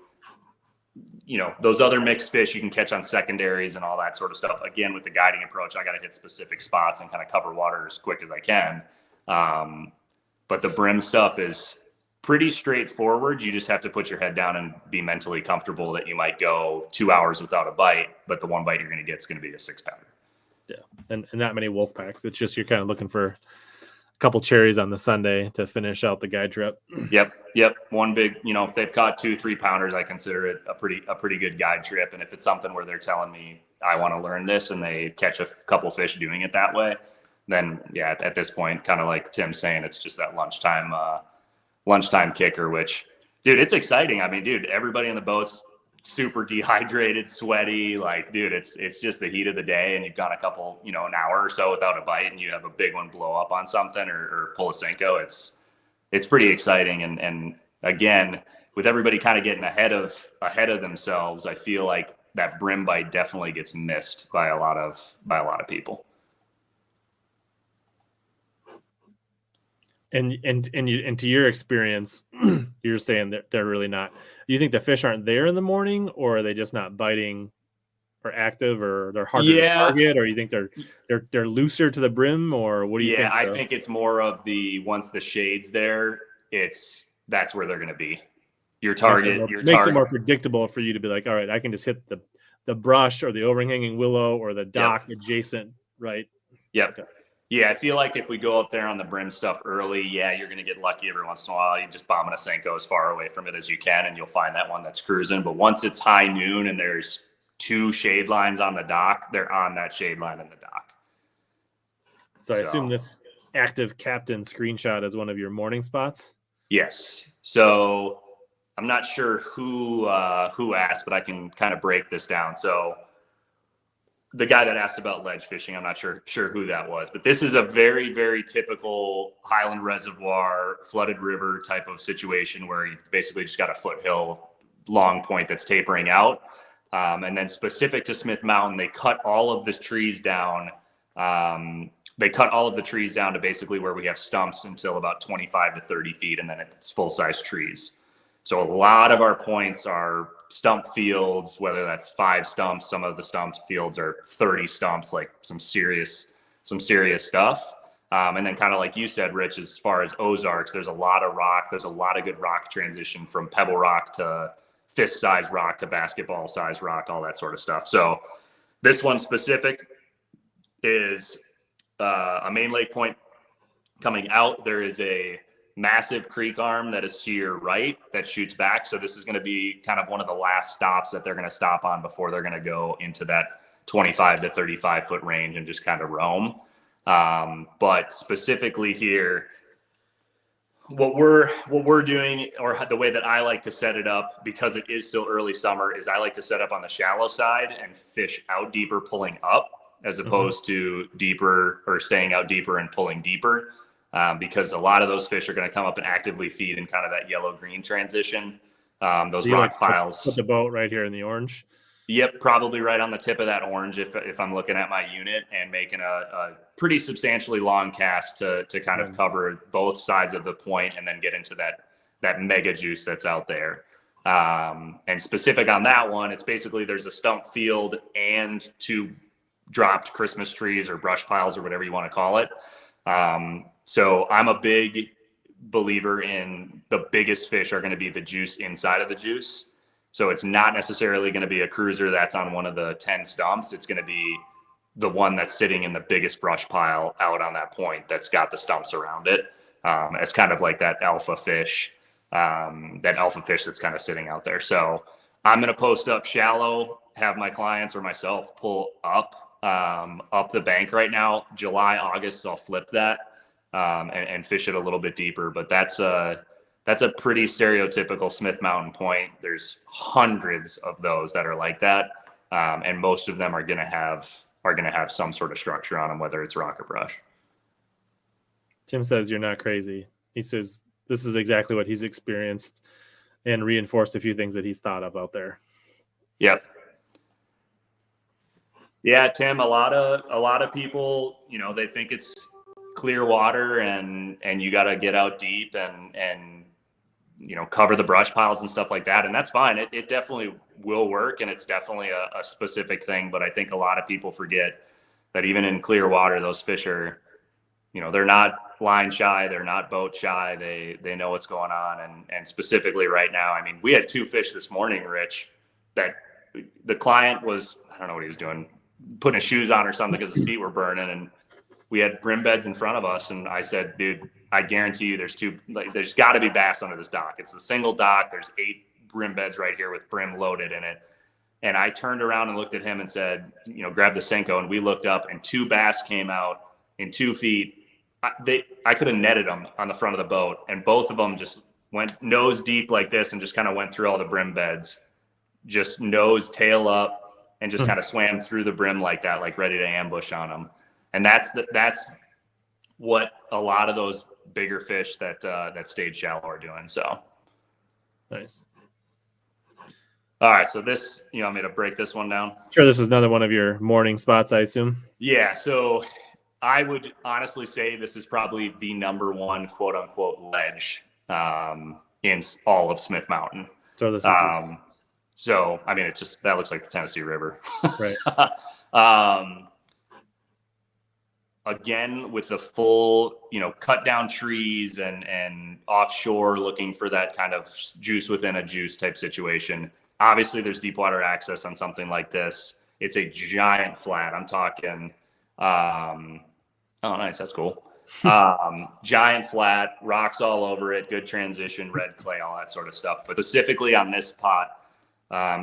those other mixed fish you can catch on secondaries and all that sort of stuff. Again, with the guiding approach, I got to hit specific spots and kind of cover water as quick as I can. But the brim stuff is pretty straightforward. You just have to put your head down and be mentally comfortable that you might go 2 hours without a bite, but the one bite you're going to get is going to be a 6-pounder. Yeah. And not many wolf packs. It's just, you're kind of looking for a couple cherries on the Sunday to finish out the guide trip. Yep. One big, if they've caught 2 3-pounders, I consider it a pretty good guide trip. And if it's something where they're telling me I want to learn this and they catch a couple fish doing it that way, then at this point, kind of like Tim's saying, it's just that lunchtime kicker, which, dude, it's exciting. I mean, dude, everybody in the boat's super dehydrated, sweaty. Like, dude, it's just the heat of the day, and you've got a couple, an hour or so without a bite, and you have a big one blow up on something or pull a Senko. It's pretty exciting. And again, with everybody kind of getting ahead of themselves, I feel like that brim bite definitely gets missed by a lot of people. And to your experience, you're saying that they're really not. Do you think the fish aren't there in the morning, or are they just not biting or active, or they're harder to target, or you think they're looser to the brim, or what do you think? I think it's more of once the shade's there, that's where they're going to be. Your target makes it more predictable for you to be like, all right, I can just hit the brush or the overhanging willow or the dock adjacent, right? Yep. Okay. Yeah, I feel like if we go up there on the brim stuff early, you're going to get lucky every once in a while. You just bombing a Senko as far away from it as you can, and you'll find that one that's cruising. But once it's high noon and there's 2 shade lines on the dock, they're on that shade line in the dock. So I assume this active captain screenshot is one of your morning spots? Yes. So I'm not sure who asked, but I can kind of break this down. So the guy that asked about ledge fishing, I'm not sure who that was, but this is a very, very typical Highland Reservoir, flooded river type of situation where you've basically just got a foothill long point that's tapering out. And then specific to Smith Mountain, they cut all of the trees down. They cut all of the trees down to basically where we have stumps until about 25 to 30 feet, and then it's full-size trees. So a lot of our points are stump fields, whether that's 5 stumps. Some of the stump fields are 30 stumps, like some serious stuff. And then kind of like you said, Rich, as far as Ozarks, there's a lot of rock. There's a lot of good rock transition from pebble rock to fist-size rock to basketball-size rock, all that sort of stuff. So this one specific is a main lake point coming out. There is a massive creek arm that is to your right that shoots back. So this is going to be kind of one of the last stops that they're going to stop on before they're going to go into that 25 to 35 foot range and just kind of roam. But specifically here, what we're doing, or the way that I like to set it up, because it is still early summer, is I like to set up on the shallow side and fish out deeper, pulling up, as opposed to deeper or staying out deeper and pulling deeper. Because a lot of those fish are going to come up and actively feed in kind of that yellow-green transition. Those rock piles. Put the boat right here in the orange. Yep, probably right on the tip of that orange if I'm looking at my unit and making a pretty substantially long cast to kind of cover both sides of the point and then get into that mega juice that's out there. And specific on that one, it's basically there's a stump field and 2 dropped Christmas trees or brush piles or whatever you want to call it. So I'm a big believer in the biggest fish are going to be the juice inside of the juice. So it's not necessarily going to be a cruiser that's on one of the 10 stumps. It's going to be the one that's sitting in the biggest brush pile out on that point that's got the stumps around it, as kind of like that alpha fish that's kind of sitting out there. So I'm going to post up shallow, have my clients or myself pull up the bank right now. July, August, I'll flip that and fish it a little bit deeper. But that's a pretty stereotypical Smith Mountain point. There's hundreds of those that are like that, and most of them are going to have some sort of structure on them, whether it's rock or brush. Tim says you're not crazy. He says this is exactly what he's experienced and reinforced a few things that he's thought of out there. Yep. Yeah, Tim, a lot of people, they think it's clear water and you got to get out deep and cover the brush piles and stuff like that. And that's fine. It definitely will work. And it's definitely a specific thing. But I think a lot of people forget that even in clear water, those fish are, they're not line shy. They're not boat shy. They know what's going on. And specifically right now, I mean, we had 2 fish this morning, Rich, that the client was, I don't know what he was doing, putting his shoes on or something because his feet were burning. And we had brim beds in front of us. And I said, dude, I guarantee you there's got to be bass under this dock. It's a single dock. There's 8 brim beds right here with brim loaded in it. And I turned around and looked at him and said, grab the Senko. And we looked up and 2 bass came out in 2 feet. I could have netted them on the front of the boat. And both of them just went nose deep like this and just kind of went through all the brim beds, just nose, tail up, and just kind of swam through the brim like that, like ready to ambush on them. And that's what a lot of those bigger fish that stayed shallow are doing. So nice. All right. So this, you want me to break this one down? Sure. This is another one of your morning spots, I assume. Yeah. So I would honestly say this is probably the number one quote unquote ledge in all of Smith Mountain. So this is so I mean, that looks like the Tennessee River. Right. Again, with the full, cut down trees and offshore looking for that kind of juice within a juice type situation. Obviously, there's deep water access on something like this. It's a giant flat. I'm talking, oh, nice. That's cool. Giant flat, rocks all over it, good transition, red clay, all that sort of stuff. But specifically on this spot,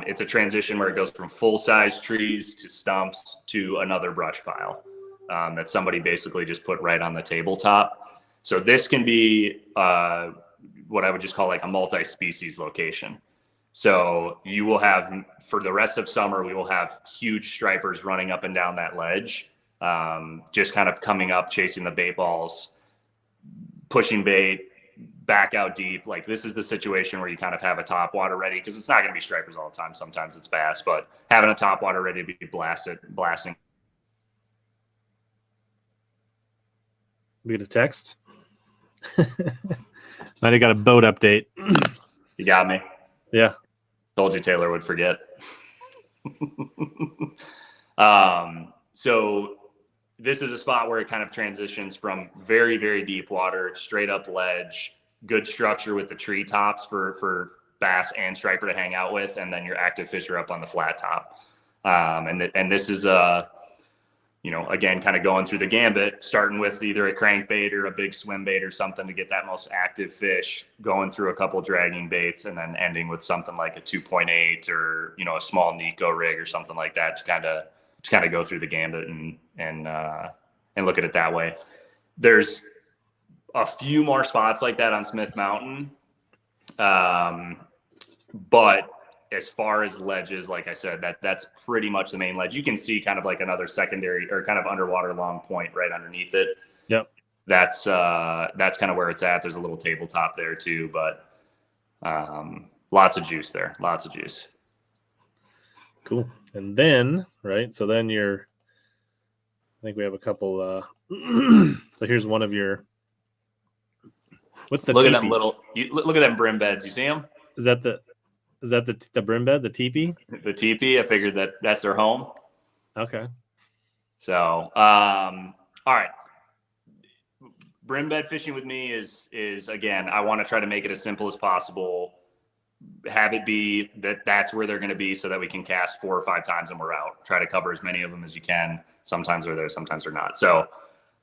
it's a transition where it goes from full-size trees to stumps to another brush pile. That somebody basically just put right on the tabletop. So this can be what I would just call like a multi-species location. So you will have, for the rest of summer, we will have huge stripers running up and down that ledge, just kind of coming up, chasing the bait balls, pushing bait, back out deep. Like this is the situation where you kind of have a topwater ready, because it's not going to be stripers all the time. Sometimes it's bass, but having a topwater ready to be blasting. We get a text. Might have got a boat update. You got me. Yeah. Told you Taylor would forget. So this is a spot where it kind of transitions from very, very deep water, straight up ledge, good structure with the tree tops for bass and striper to hang out with, and then your active fish are up on the flat top. And this is again, kind of going through the gambit, starting with either a crankbait or a big swim bait or something to get that most active fish, going through a couple dragging baits, and then ending with something like a 2.8 or, a small Nico rig or something like that to kind of go through the gambit and look at it that way. There's a few more spots like that on Smith Mountain. But as far as ledges, like I said, that's pretty much the main ledge. You can see kind of like another secondary or kind of underwater long point right underneath it. Yep. That's kind of where it's at. There's a little tabletop there too, but lots of juice there. Lots of juice. Cool. And then, right, so then I think we have a couple, so here's one of your, what's the look teepee? At them look at them brim beds. You see them? Is that the brim bed, the teepee? The teepee. I figured that's their home. Okay. So, all right. Brim bed fishing with me is again, I want to try to make it as simple as possible. Have it be that's where they're going to be so that we can cast 4 or 5 times and we're out. Try to cover as many of them as you can. Sometimes they're there, sometimes they're not. So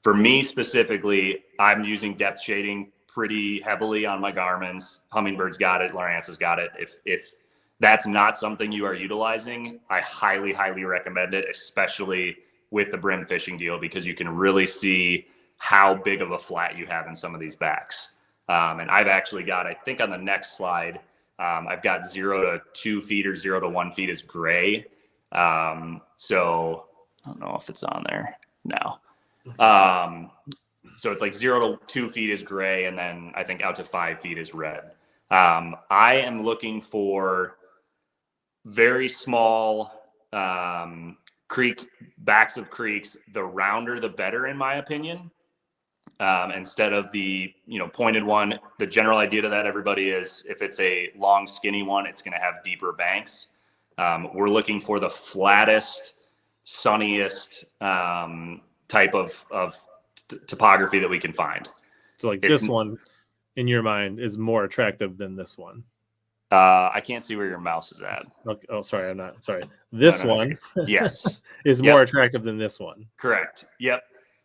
for me specifically, I'm using depth shading pretty heavily on my Garmin's. Hummingbird's got it. Lowrance has got it. If that's not something you are utilizing, I highly, highly recommend it, especially with the brim fishing deal, because you can really see how big of a flat you have in some of these backs. And I've actually got, I think on the next slide, I've got 0 to 2 feet or 0 to 1 feet is gray. So I don't know if it's on there now. So it's like 0 to 2 feet is gray. And then I think out to 5 feet is red. I am looking for very small, backs of creeks. The rounder, the better, in my opinion. Instead of the, pointed one. The general idea to that, everybody, is if it's a long, skinny one, it's going to have deeper banks. We're looking for the flattest, sunniest type of topography that we can find. So like this one, in your mind, is more attractive than this one. I can't see where your mouse is at. Okay. Oh, sorry. I'm not. Sorry. This one, yes, is more attractive than this one. Correct. Yep.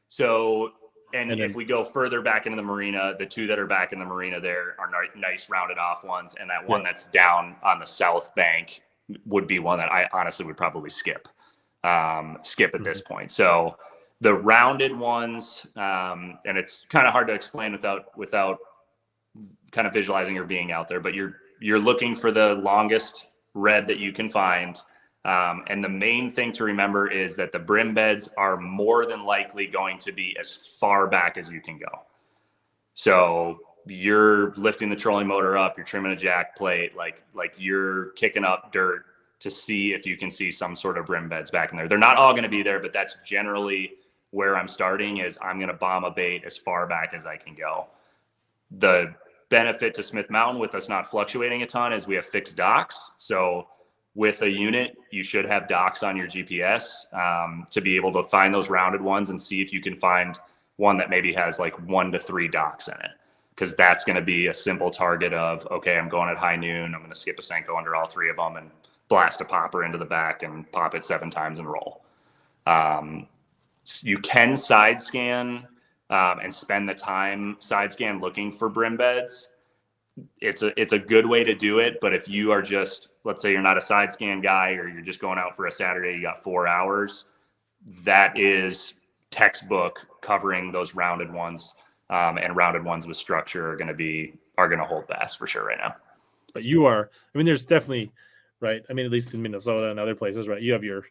So, and if we go further back into the marina, the 2 that are back in the marina there are nice rounded off ones. And that one that's down on the south bank would be one that I honestly would probably skip at this point. So the rounded ones, and it's kind of hard to explain without kind of visualizing or being out there, but you're looking for the longest red that you can find. And the main thing to remember is that the brim beds are more than likely going to be as far back as you can go. So you're lifting the trolling motor up, you're trimming a jack plate, like you're kicking up dirt to see if you can see some sort of brim beds back in there. They're not all going to be there, but that's generally where I'm starting. Is I'm going to bomb a bait as far back as I can go. The benefit to Smith Mountain with us not fluctuating a ton is we have fixed docks. So with a unit, you should have docks on your GPS to be able to find those rounded ones and see if you can find one that maybe has like 1 to 3 docks in it. Because that's going to be a simple target of, okay, I'm going at high noon. I'm going to skip a Senko under all 3 of them and blast a popper into the back and pop it 7 times and roll. You can side scan and spend the time side scan looking for brim beds. It's a good way to do it. But if you are just, let's say you're not a side scan guy, or you're just going out for a Saturday, you got 4 hours, that is textbook covering those rounded ones. And rounded ones with structure are going to hold bass for sure right now. But there's definitely, right. I mean, at least in Minnesota and other places, right. You have your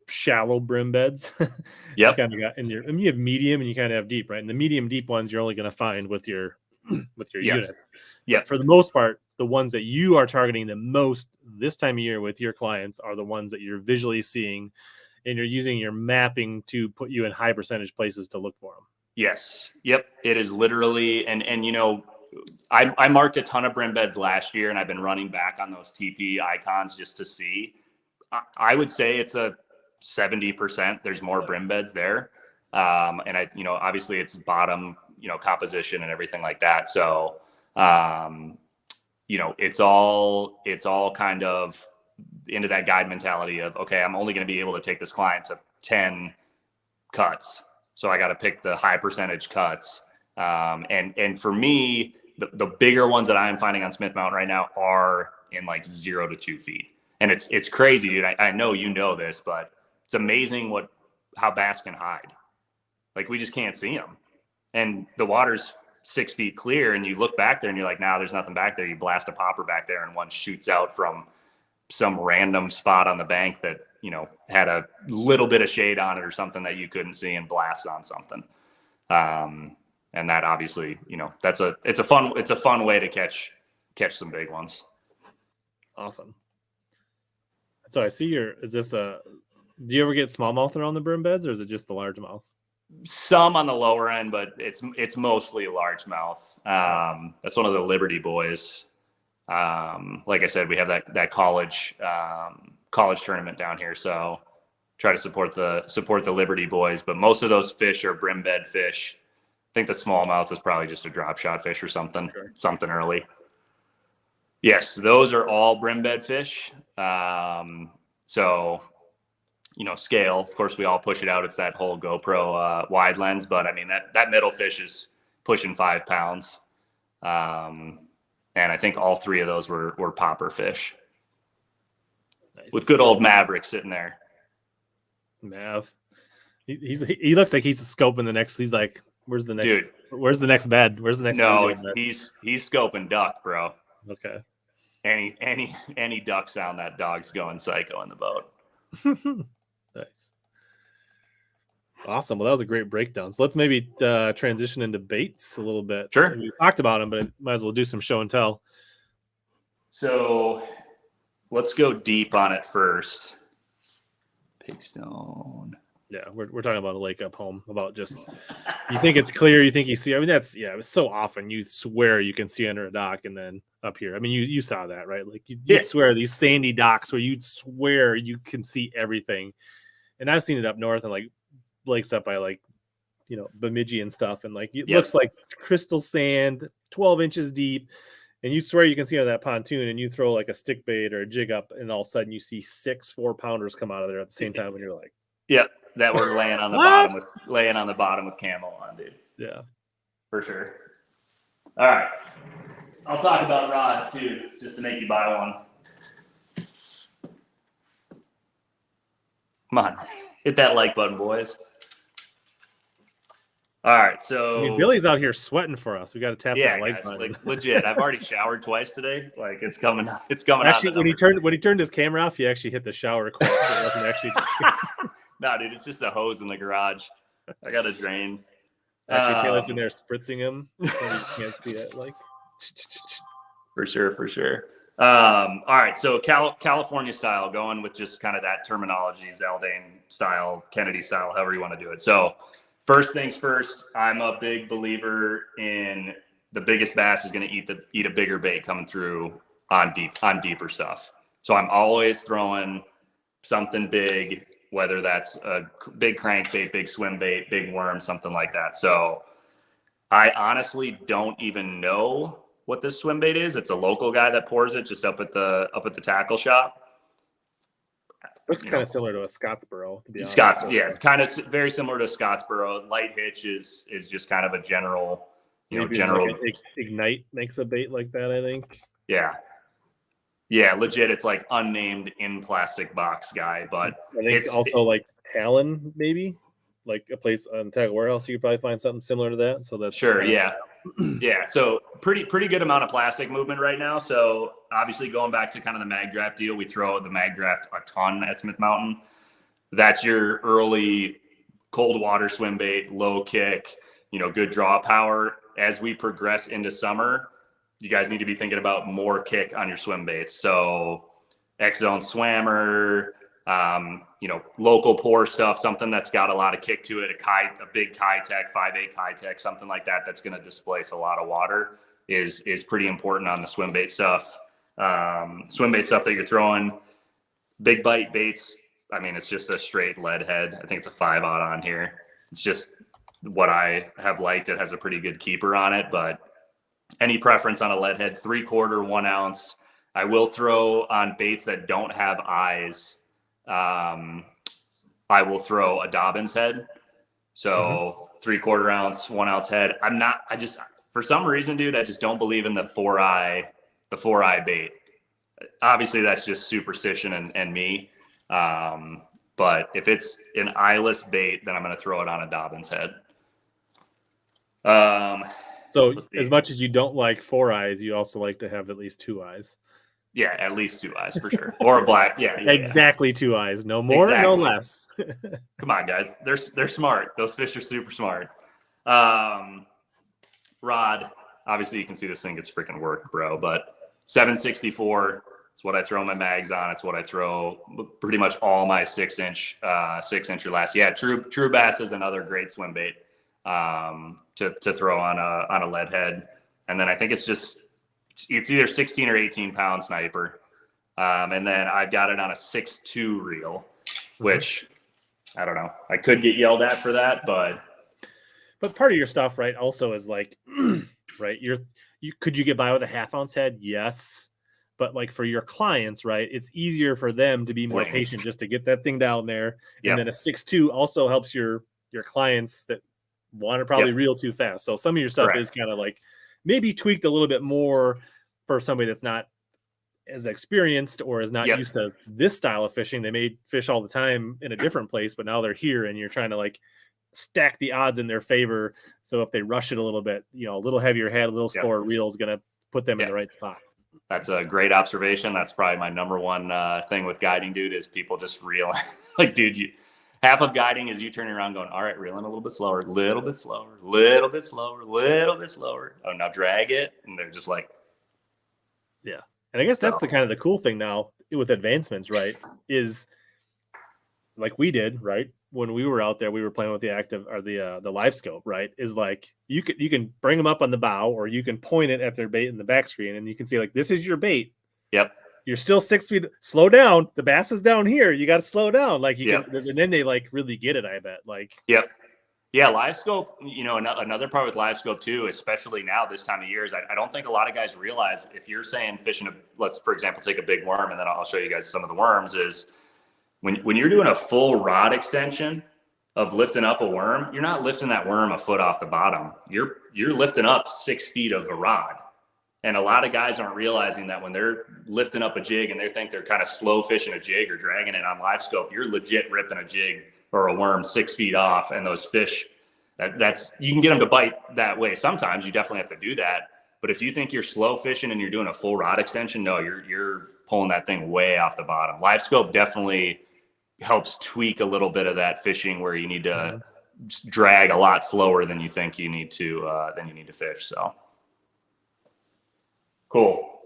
shallow brim beds. Yep. You kind of got you have medium and you kind of have deep, right? And the medium deep ones you're only going to find with your units. Yeah. For the most part, the ones that you are targeting the most this time of year with your clients are the ones that you're visually seeing, and you're using your mapping to put you in high percentage places to look for them. Yes. Yep. It is literally, and I marked a ton of brim beds last year, and I've been running back on those TP icons just to see. I would say it's a 70%. There's more brim beds there. And obviously it's bottom, composition and everything like that. So, it's all kind of into that guide mentality of, okay, I'm only going to be able to take this client to 10 cuts. So I got to pick the high percentage cuts. And for me, the bigger ones that I'm finding on Smith Mountain right now are in like 0 to 2 feet. And it's crazy, dude. I know you know this, but it's amazing how bass can hide. Like we just can't see them. And the water's 6 feet clear, and you look back there and you're like, nah, there's nothing back there. You blast a popper back there, and one shoots out from some random spot on the bank that, had a little bit of shade on it or something that you couldn't see, and blasts on something. And that obviously, it's a fun way to catch some big ones. Awesome. So I see do you ever get smallmouth around the brim beds, or is it just the largemouth? Some on the lower end, but it's mostly largemouth. That's one of the Liberty boys. Like I said, we have that college tournament down here, so try to support the Liberty boys. But most of those fish are brim bed fish. I think the smallmouth is probably just a drop shot fish or something, something early. Yes, those are all brim bed fish. So, scale, of course, we all push it out. It's that whole GoPro wide lens, but I mean, that middle fish is pushing 5 pounds. And I think all 3 of those were popper fish. Nice. With good old Maverick sitting there. Mav. He looks like he's scoping the next. He's like, where's the next? Dude, where's the next bed? Where's the next? No, he's scoping duck, bro. Okay. Any duck sound, that dog's going psycho in the boat. Nice. Awesome. Well, that was a great breakdown. So let's maybe transition into baits a little bit. Sure. We talked about them, but might as well do some show and tell. So let's go deep on it first. Pigstone. Yeah, we're talking about a lake up home. About just, you think it's clear, you think you see. I mean, it's so often you swear you can see under a dock, and then up here. I mean, you saw that, right? Like you swear these sandy docks where you'd swear you can see everything. And I've seen it up north and like lakes up by like, Bemidji and stuff, and like it looks like crystal sand, 12 inches deep. And you swear you can see on that pontoon, and you throw like a stick bait or a jig up, and all of a sudden you see 6 4-pounders come out of there at the same time, when you're like, that we're laying on the bottom with camo on, dude. Yeah, for sure. All right, I'll talk about rods too, just to make you buy one. Come on, hit that like button, boys. All right, so Billy's out here sweating for us. We got to tap that like button. Like legit. I've already showered twice today. Like it's coming. Actually, when he turned his camera off, he actually hit the shower quick. It wasn't actually. No, dude, it's just a hose in the garage. I got a drain. Actually, Taylor's in there spritzing him, so you can't see it. Like, for sure. All right, so California style, going with just kind of that terminology, Zaldane style, Kennedy style, however you want to do it. So first things first, I'm a big believer in the biggest bass is going to eat a bigger bait coming through on deeper stuff. So I'm always throwing something big, whether that's a big crankbait, big swim bait, big worm, something like that. So I honestly don't even know what this swim bait is. It's a local guy that pours it just up at the tackle shop. It's kind of similar to a Scottsboro, to be honest. Kind of very similar to Scottsboro. Light hitch is just kind of a general, like Ignite makes a bait like that, I think. Yeah, legit. It's like unnamed in plastic box guy, but I think like Talon, maybe like a place on Tag Warehouse. You could probably find something similar to that. So that's sure. Yeah. So pretty good amount of plastic movement right now. So obviously going back to kind of the mag draft deal, we throw the mag draft a ton at Smith Mountain. That's your early cold water swim bait, low kick, good draw power. As we progress into summer, you guys need to be thinking about more kick on your swim baits. So X-Zone Swammer, local pour stuff, something that's got a lot of kick to it, a big Kitech, 5/8 Kitech, something like that, that's going to displace a lot of water is pretty important on the swim bait stuff. Swim bait stuff that you're throwing, big bite baits. I mean, it's just a straight lead head. I think it's a 5/0 on here. It's just what I have liked. It has a pretty good keeper on it, but any preference on a lead head, 3/4, 1 ounce. I will throw on baits that don't have eyes. I will throw a Dobbins head. So 3/4 ounce, 1 ounce head. For some reason, dude, I just don't believe in the 4-eye bait. Obviously that's just superstition and me. But if it's an eyeless bait, then I'm going to throw it on a Dobbin's head. So as much as you don't like 4 eyes, you also like to have at least 2 eyes. Yeah, at least 2 eyes for sure. Or a black. Yeah. Exactly 2 eyes. No more, no less. Come on, guys. They're smart. Those fish are super smart. Rod, obviously you can see this thing gets freaking worked, bro. But 764. It's what I throw my mags on. It's what I throw pretty much all my 6-inch or less. Yeah, True Bass is another great swim bait to throw on a lead head. And then I think it's either 16 or 18 pound sniper. And then I've got it on a 6.2 reel, which I don't know. I could get yelled at for that, but part of your stuff, right, also is like, right, could you get by with a 1/2 ounce head? Yes. But like for your clients, right, it's easier for them to be more patient just to get that thing down there. And then a 6.2 also helps your clients that want to probably reel too fast. So some of your stuff is kind of like maybe tweaked a little bit more for somebody that's not as experienced or is not used to this style of fishing. They may fish all the time in a different place, but now they're here and you're trying to like stack the odds in their favor. So if they rush it a little bit, a little heavier head, a little slower reel is going to put them in the right spot. That's a great observation. That's probably my number one thing with guiding, dude, is people just reel. Like, dude, half of guiding is you turning around going, all right, reeling a little bit slower, little bit slower, little bit slower, little bit slower. Oh, now drag it. And they're just like. Yeah. And I guess that's the kind of the cool thing now with advancements, right? Is like we did, right? When we were out there, we were playing with the active or the live scope, right? Is like you can bring them up on the bow or you can point it at their bait in the back screen and you can see like this is your bait. Yep. You're still 6 feet. Slow down. The bass is down here. You got to slow down. Like you can, and then they like really get it. I bet. Like. Yep. Yeah, live scope. Another part with live scope too, especially now this time of year, is I don't think a lot of guys realize if you're saying fishing. Let's for example take a big worm, and then I'll show you guys some of the worms. Is when you're doing a full rod extension of lifting up a worm, you're not lifting that worm a foot off the bottom. You're lifting up 6 feet of a rod. And a lot of guys aren't realizing that when they're lifting up a jig and they think they're kind of slow fishing a jig or dragging it on live scope, you're legit ripping a jig or a worm 6 feet off. And those fish, that's you can get them to bite that way. Sometimes you definitely have to do that. But if you think you're slow fishing and you're doing a full rod extension, no, you're pulling that thing way off the bottom. Live scope definitely helps tweak a little bit of that fishing where you need to drag a lot slower than you think you need to fish. So cool.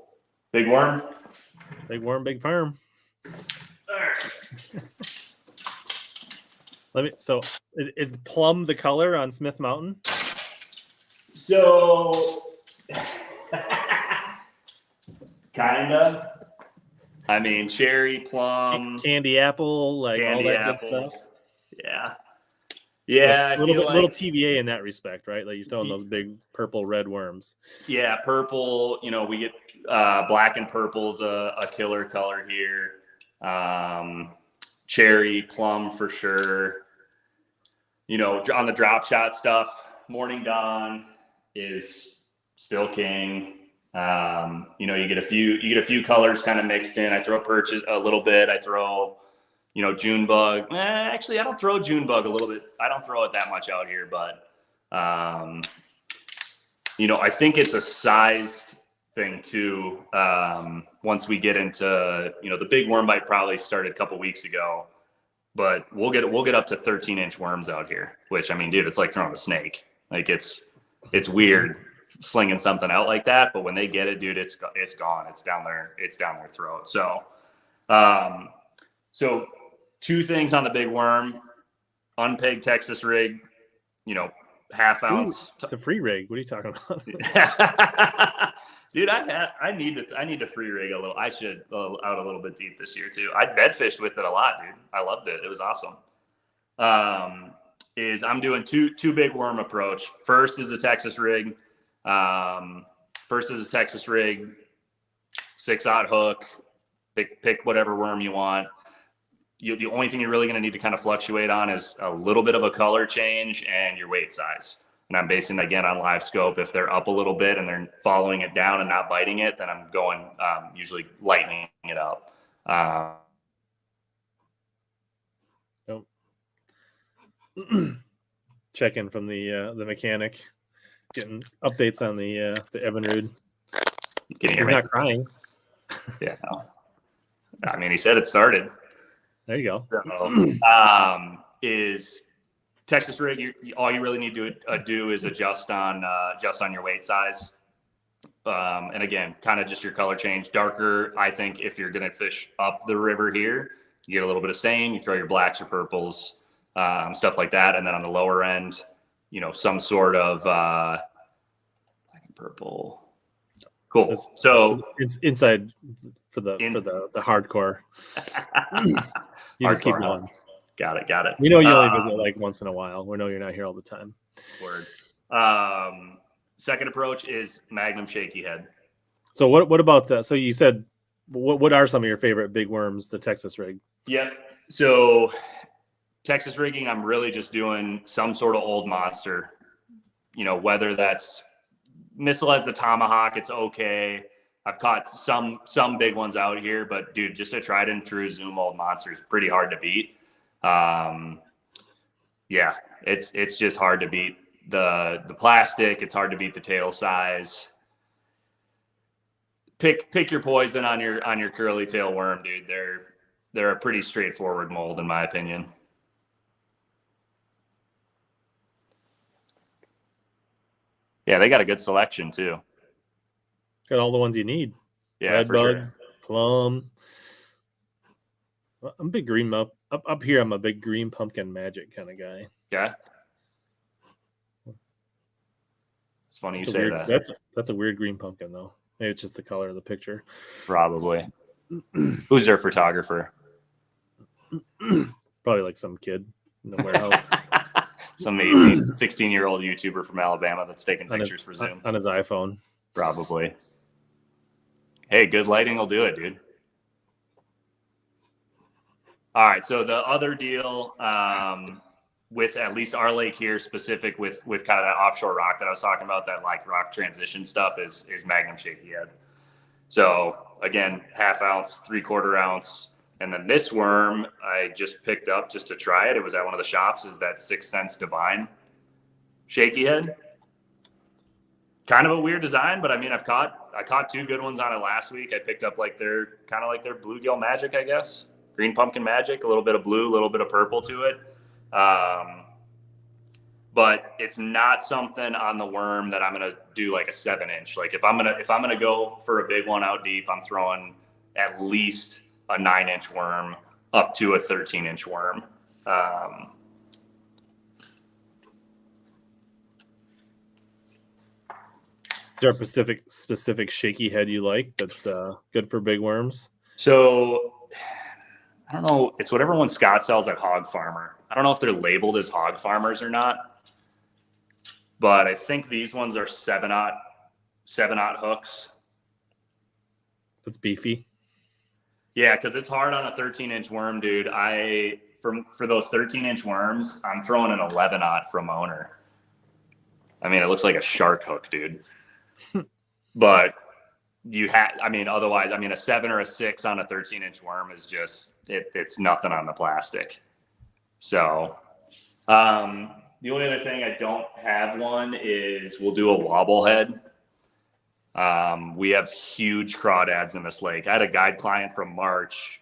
Big worm. Big worm, big firm. All right. So is plum the color on Smith Mountain? So kinda. I mean, cherry, plum, candy apple, like candy all that apple. good stuff. Yeah. So little TVA in that respect, right? Like you're throwing those big purple red worms. Yeah, purple. We get black and purple's a killer color here. Cherry, plum for sure. On the drop shot stuff, Morning Dawn is still king. You get a few colors kind of mixed in. I throw perch a little bit. I throw, June bug. Actually, I don't throw June bug a little bit. I don't throw it that much out here, but I think it's a sized thing too. Once we get into, the big worm bite probably started a couple weeks ago, but we'll get up to 13-inch worms out here, which I mean, dude, it's like throwing a snake. Like it's weird slinging something out like that, but when they get it, dude, it's gone. It's down their throat. So, so 2 things on the big worm: unpegged Texas rig, 1/2 ounce. It's a free rig. What are you talking about? Dude, I need to free rig a little. I should out a little bit deep this year too. I bed fished with it a lot, dude. I loved it. It was awesome. I'm doing two big worm approach. First is a Texas rig. 6/0 hook. Pick whatever worm you want. the only thing you're really going to need to kind of fluctuate on is a little bit of a color change and your weight size. And I'm basing it again on live scope. If they're up a little bit and they're following it down and not biting it, then I'm going usually lightening it up. Nope. Check in from the mechanic, getting updates on the Evinrude. He's not crying. Yeah. No. I mean, he said it started. There you go. So, is Texas rig? All you really need to do is adjust on your weight size, and again, kind of just your color change. Darker, I think, if you're going to fish up the river here, you get a little bit of stain. You throw your blacks or purples, stuff like that, and then on the lower end, some sort of black and purple. Cool. So it's inside for the hardcore. You just keep going. Got it. We know you only visit like once in a while. We know you're not here all the time. Word. Second approach is Magnum shaky head. So what about that? So you said what are some of your favorite big worms? The Texas rig. Yep. So Texas rigging, I'm really just doing some sort of old monster. Whether that's missile as the tomahawk, it's okay. I've caught some big ones out here, but dude, just a tried and true Zoom old monster is pretty hard to beat. Yeah, it's just hard to beat the plastic. It's hard to beat the tail size. Pick your poison on your curly tail worm, dude. They're a pretty straightforward mold in my opinion. Yeah, they got a good selection too. Got all the ones you need. Yeah, Red for bug, sure. Plum. I'm a big green up here. I'm a big green pumpkin magic kind of guy. Yeah. It's funny you say that. That's a weird green pumpkin though. Maybe it's just the color of the picture. Probably. Who's their photographer? Probably like some kid in the warehouse. Some 16-year-old YouTuber from Alabama that's taking pictures for Zoom. On his iPhone. Probably. Hey, good lighting will do it, dude. All right, so the other deal with at least our lake here, specific with kind of that offshore rock that I was talking about, that like rock transition stuff is Magnum shaky head. So again, 1/2 ounce, 3/4 ounce. And then this worm I just picked up just to try it. It was at one of the shops, is that 6 Cents Divine shaky head. Kind of a weird design, but I mean, I caught 2 good ones on it last week. I picked up like their bluegill magic, I guess. Green pumpkin magic, a little bit of blue, a little bit of purple to it. But it's not something on the worm that I'm going to do like a 7-inch. Like if I'm going to go for a big one out deep, I'm throwing at least a 9-inch worm up to a 13-inch worm. Is there a specific shaky head you like that's good for big worms? So I don't know. It's whatever one Scott sells at Hog Farmer. I don't know if they're labeled as Hog Farmers or not, but I think these ones are 7/0 hooks. That's beefy. Yeah, because it's hard on a 13-inch worm, dude. For those 13-inch worms, I'm throwing an 11/0 from owner. I mean, it looks like a shark hook, dude. But otherwise, a 7 or a 6 on a 13-inch worm is just it's nothing on the plastic. So the only other thing I don't have one is we'll do a wobble head. We have huge crawdads in this lake. I had a guide client from March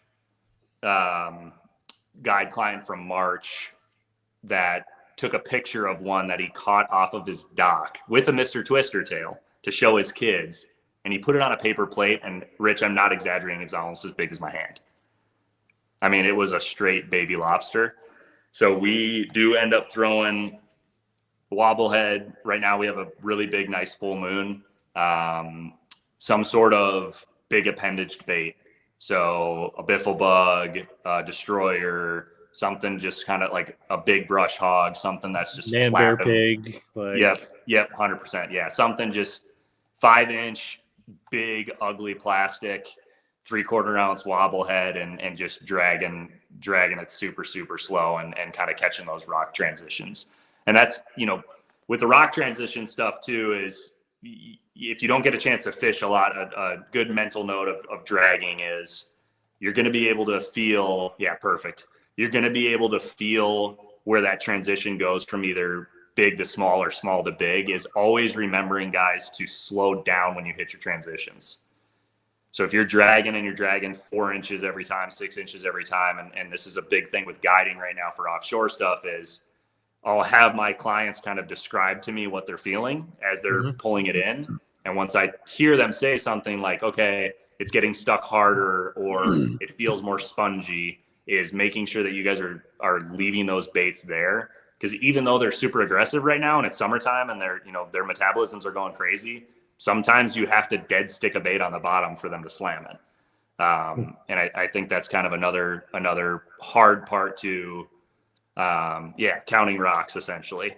that took a picture of one that he caught off of his dock with a Mr. Twister tail to show his kids. And he put it on a paper plate. And Rich, I'm not exaggerating, it was almost as big as my hand. I mean, it was a straight baby lobster. So we do end up throwing wobblehead. Right now we have a really big, nice full moon. Some sort of big appendaged bait. So a biffle bug, a destroyer, something just kind of like a big brush hog, something that's just bear pig. Yep, 100%. Yeah, something just 5-inch, big, ugly plastic. 3/4 ounce wobble head and just dragging it super, super slow and kind of catching those rock transitions. And that's, with the rock transition stuff too, is if you don't get a chance to fish a lot, a good mental note of dragging is you're going to be able to feel, perfect. You're going to be able to feel where that transition goes from either big to small or small to big. Is always remembering, guys, to slow down when you hit your transitions. So if you're dragging 4 inches every time, 6 inches every time, and this is a big thing with guiding right now for offshore stuff, is I'll have my clients kind of describe to me what they're feeling as they're pulling it in. And once I hear them say something like, okay, it's getting stuck harder or it feels more spongy, is making sure that you guys are leaving those baits there. Because even though they're super aggressive right now and it's summertime and their metabolisms are going crazy, sometimes you have to dead stick a bait on the bottom for them to slam it. And I think that's kind of another hard part to, counting rocks, essentially.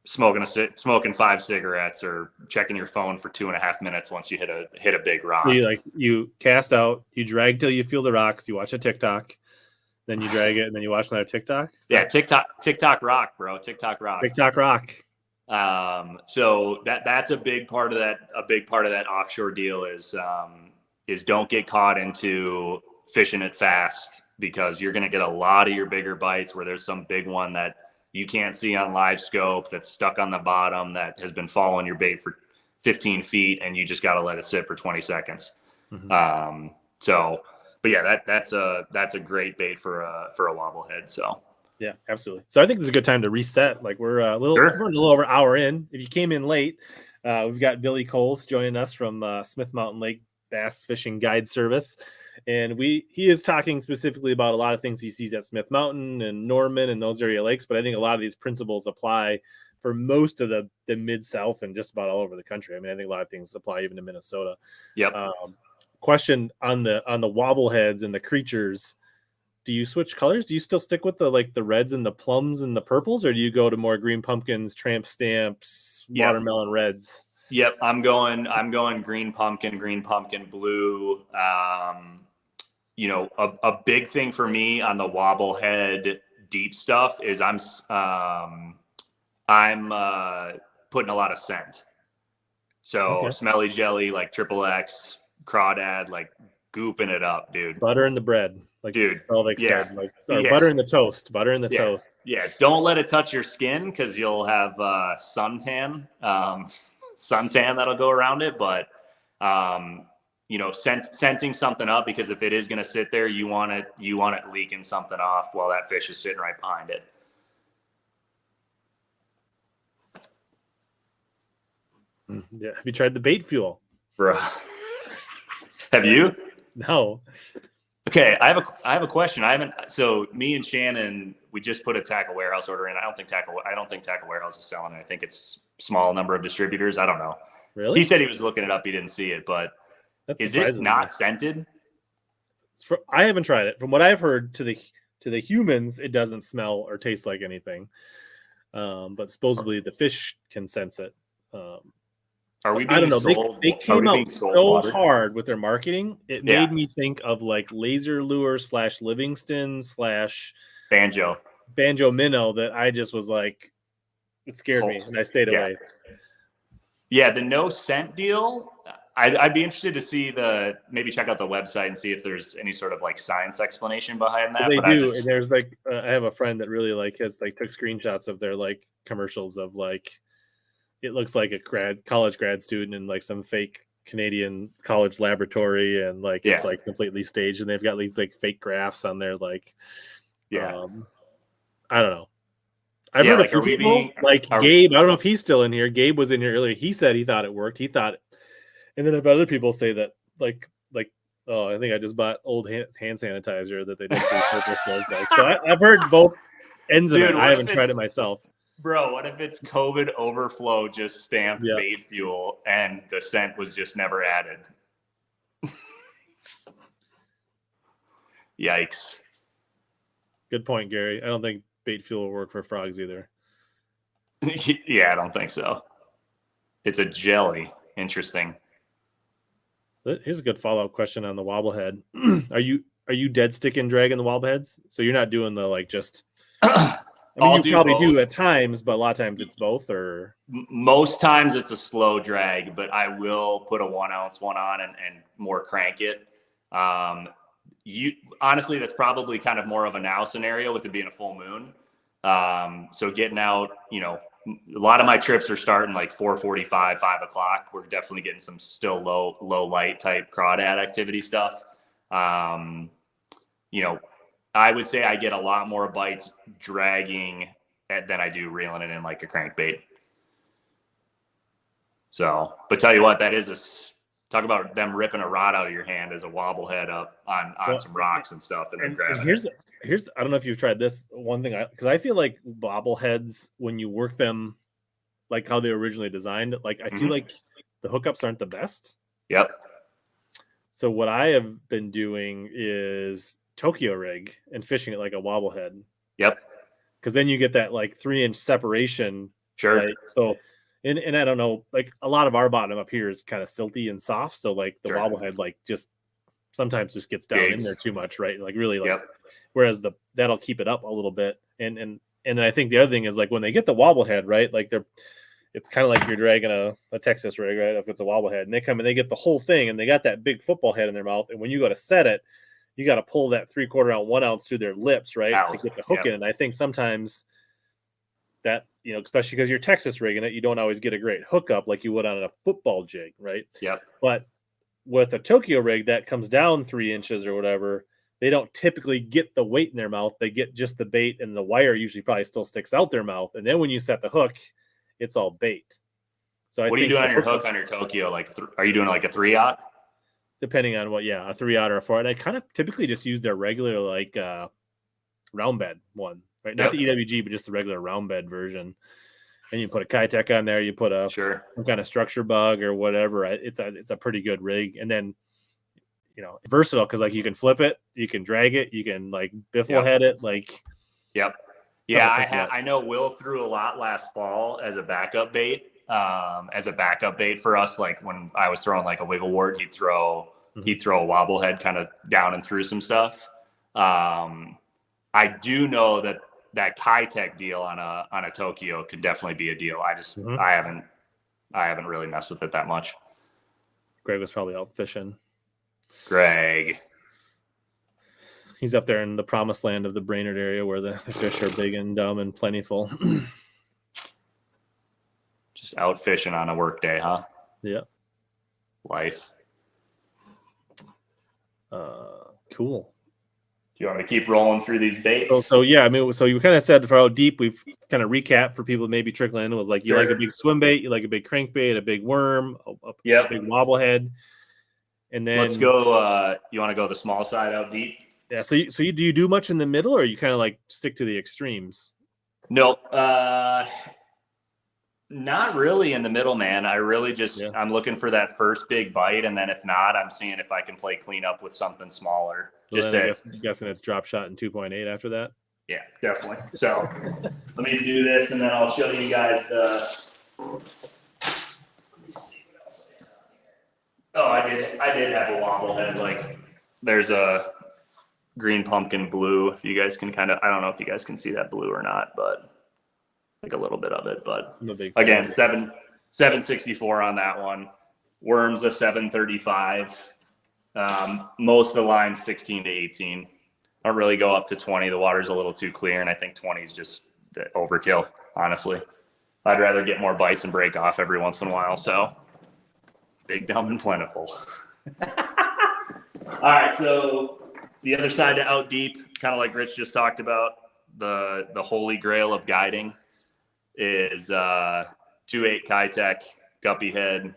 Smoking 5 cigarettes or checking your phone for 2.5 minutes once you hit a big rock. You cast out, you drag till you feel the rocks, you watch a TikTok, then you drag it, and then you watch another TikTok. TikTok rock, bro. TikTok rock. So that's a big part of that. A big part of that offshore deal is don't get caught into fishing it fast, because you're going to get a lot of your bigger bites where there's some big one that you can't see on live scope that's stuck on the bottom that has been following your bait for 15 feet, and you just got to let it sit for 20 seconds. But yeah, that's a great bait for a wobble head. So. Yeah, absolutely. So I think this is a good time to reset. Like we're a little over an hour in. If you came in late, we've got Billy Kohls joining us from Smith Mountain Lake Bass Fishing Guide Service, and he is talking specifically about a lot of things he sees at Smith Mountain and Norman and those area lakes. But I think a lot of these principles apply for most of the Mid-South and just about all over the country. I mean, I think a lot of things apply even to Minnesota. Yep. Question on the wobble heads and the creatures. Do you switch colors? Do you still stick with the reds and the plums and the purples, or do you go to more green pumpkins, tramp stamps, watermelon reds? Yep, I'm going green pumpkin, blue. A big thing for me on the wobble head deep stuff is I'm putting a lot of scent. So smelly jelly, like XXX, crawdad, like gooping it up, dude. Butter in the bread. Like dude, said, butter in the toast. Toast. Yeah, don't let it touch your skin because you'll have suntan that'll go around it. But scenting something up, because if it is going to sit there, you want it leaking something off while that fish is sitting right behind it. Yeah. Have you tried the bait fuel, bro? Have you? No. Okay, I have a question. So me and Shannon, we just put a Tackle Warehouse order in. I don't think Tackle Warehouse is selling it. I think it's small number of distributors. I don't know. Really? He said he was looking it up. He didn't see it, but is it not scented? I haven't tried it. From what I've heard, to the humans, it doesn't smell or taste like anything. But supposedly the fish can sense it. Are we being sold? They came out so hard with their marketing. It made me think of like laser lure / Livingston / banjo minnow, that I just was like, it scared me and I stayed away. Yeah, the no scent deal. I'd be interested to see maybe check out the website and see if there's any sort of like science explanation behind that. Well, they do. And there's like, I have a friend that really took screenshots of their like commercials of like, it looks like a college grad student in like some fake Canadian college laboratory, and like it's like completely staged, and they've got these like fake graphs on there. Like, I don't know. I've heard a few people Gabe. I don't know if he's still in here. Gabe was in here earlier. He said he thought it worked. And then if other people say that like I think I just bought old hand sanitizer that they did purpose. So I've heard both ends of it. I haven't tried it myself. Bro, what if it's COVID overflow just stamped bait fuel and the scent was just never added? Yikes. Good point, Gary. I don't think bait fuel will work for frogs either. Yeah, I don't think so. It's a jelly. Interesting. Here's a good follow-up question on the wobblehead. Are you dead sticking dragging the wobbleheads? So you're not doing the like just. I mean, you probably do at times, but a lot of times it's both. Or most times it's a slow drag, but I will put a 1 ounce one on and more crank it. You honestly, that's probably kind of more of a now scenario with it being a full moon. So getting out, a lot of my trips are starting like 4:45, 5 o'clock. We're definitely getting some still low light type crawdad activity stuff. I would say I get a lot more bites dragging than I do reeling it in like a crankbait. So, but tell you what, that is talk about them ripping a rod out of your hand as a wobblehead up on some rocks and stuff, and then grabbing it. Here's I don't know if you've tried this one thing, because I feel like bobbleheads, when you work them like how they were originally designed, like I feel like the hookups aren't the best. Yep. So what I have been doing is Tokyo rig and fishing it like a wobblehead. Yep. Because then you get that like 3-inch separation. Sure. Right? So and I don't know, like a lot of our bottom up here is kind of silty and soft. So like the wobblehead like just sometimes just gets down in there too much, right? Like really like whereas that'll keep it up a little bit. And I think the other thing is like when they get the wobblehead, right? Like it's kind of like you're dragging a Texas rig, right? If it's a wobblehead, and they come and they get the whole thing, and they got that big football head in their mouth. And when you go to set it, you got to pull that 3/4 ounce, 1 ounce through their lips, right, to get the hook in. And I think sometimes that especially because you're Texas rigging it, you don't always get a great hookup like you would on a football jig, right? Yep. But with a Tokyo rig that comes down 3 inches or whatever, they don't typically get the weight in their mouth. They get just the bait, and the wire usually probably still sticks out their mouth. And then when you set the hook, it's all bait. So what are you doing on your hook on your Tokyo? Like, are you doing like a 3/0? Depending on what, a 3/0 or a 4. And I kind of typically just use their regular like round bed one, right? Not the EWG, but just the regular round bed version. And you put a Kitech on there. You put some kind of structure bug or whatever. It's a pretty good rig. And then versatile because like you can flip it, you can drag it, you can like biffle head it, like. Yep. Yeah, I know Will threw a lot last fall as a backup bait. For us, like when I was throwing like a wiggle wart, he'd throw a wobblehead kind of down and through some stuff. I do know that Kitech deal on a Tokyo could definitely be a deal. I haven't really messed with it that much. Greg was probably out fishing. Greg. He's up there in the promised land of the Brainerd area where the fish are big and dumb and plentiful. Just out fishing on a work day, huh? Yeah. Life. Cool. Do you want me to keep rolling through these baits? So yeah, I mean, so you kind of said for how deep we've kind of recapped for people maybe trickling in. It was like you like a big swim bait, you like a big crankbait, a big worm, a big wobblehead. And then let's go. You want to go the small side out deep? Yeah. So do you do much in the middle, or you kind of like stick to the extremes? Nope. Not really in the middle, man. I really just I'm looking for that first big bite, and then if not, I'm seeing if I can play cleanup with something smaller. I'm guessing it's drop shot in 2.8 after that. Yeah, definitely. So let me do this, and then I'll show you guys the. Let me see what else I have on here. Oh, I did have a wobblehead. Like there's a green pumpkin blue. If you guys can I don't know if you guys can see that blue or not, but like a little bit of it. But again, 764 on that one. Worms a 735. Most of the lines 16 to 18. I don't really go up to 20. The water's a little too clear, and I think 20 is just overkill, honestly. I'd rather get more bites and break off every once in a while. So big, dumb, and plentiful. All right, so the other side to out deep, kind of like Rich just talked about, the holy grail of guiding is 2.8 Kitech guppy head.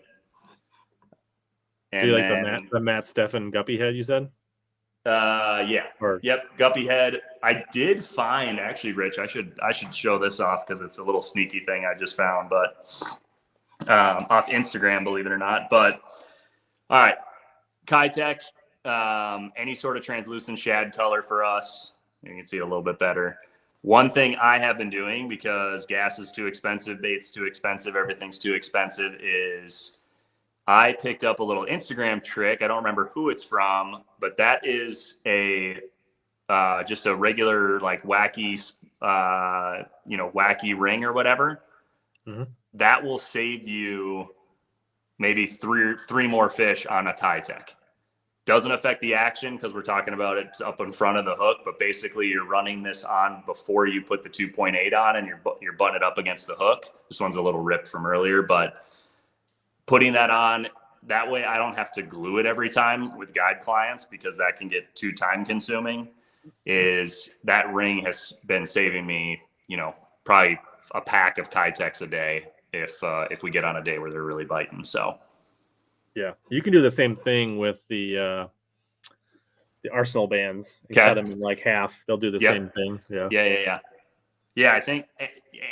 And do you like the Matt Steffen guppy head you said? Yeah. Yep, guppy head. I did find, actually, Rich, I should show this off because it's a little sneaky thing I just found, but off Instagram, believe it or not. But all right, Kitech, any sort of translucent shad color for us. You can see it a little bit better. One thing I have been doing, because gas is too expensive, bait's too expensive, everything's too expensive, is I picked up a little Instagram trick. I don't remember who it's from, but that is just a regular like wacky, wacky ring or whatever. Mm-hmm. That will save you maybe three more fish on a Kitech. Doesn't affect the action because we're talking about it up in front of the hook, but basically you're running this on before you put the 2.8 on, and you're butting it up against the hook. This one's a little ripped from earlier, but putting that on, that way I don't have to glue it every time with guide clients because that can get too time consuming. Is that ring has been saving me, probably a pack of Kitechs a day if we get on a day where they're really biting. So yeah, you can do the same thing with the Arsenal bands and cut them in like half. They'll do the same thing. Yeah, I think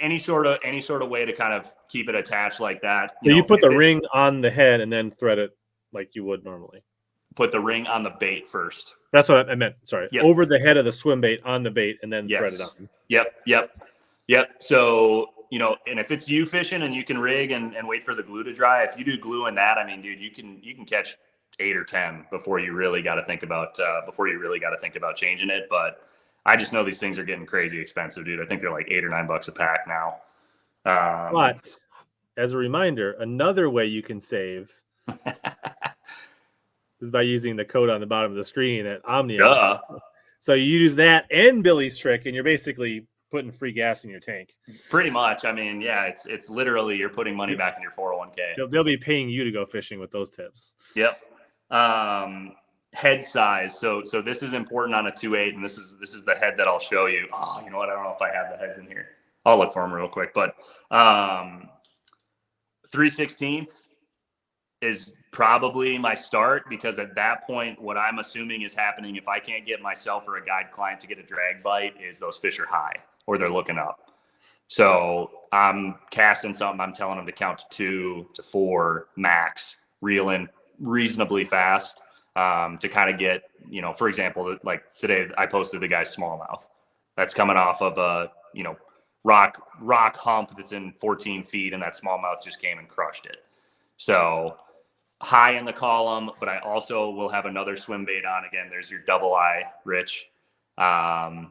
any sort of way to kind of keep it attached like that. You put the ring on the head and then thread it like you would normally. Put the ring on the bait first. That's what I meant. Sorry. Yep. Over the head of the swim bait on the bait and then thread it on. Yep. So, and if it's you fishing and you can rig and wait for the glue to dry, if you do glue in that, I mean, dude, you can catch 8 or 10 before you really got to think about changing it. But I just know these things are getting crazy expensive, dude. I think they're like $8 or $9 a pack now. But as a reminder, another way you can save is by using the code on the bottom of the screen at Omnia. Duh. So you use that and Billy's trick, and you're basically putting free gas in your tank. Pretty much. I mean, yeah, it's literally you're putting money back in your 401k. They'll be paying you to go fishing with those tips. Yep. Head size. So this is important on a 2.8, and this is the head that I'll show you. Oh, you know what? I don't know if I have the heads in here. I'll look for them real quick. But 3/16 is probably my start, because at that point, what I'm assuming is happening if I can't get myself or a guide client to get a drag bite is those fish are high or they're looking up. So I'm casting something. I'm telling them to count to 2 to 4 max, reel in reasonably fast to kind of get, for example, like today I posted the guy's smallmouth that's coming off of a, rock hump that's in 14 feet, and that smallmouth just came and crushed it. So high in the column, but I also will have another swim bait on. Again, there's your double eye, Rich. I've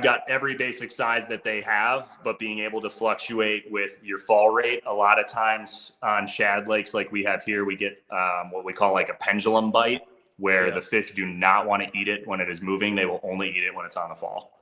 got every basic size that they have, but being able to fluctuate with your fall rate. A lot of times on shad lakes like we have here, we get what we call like a pendulum bite, where the fish do not want to eat it when it is moving. They will only eat it when it's on the fall.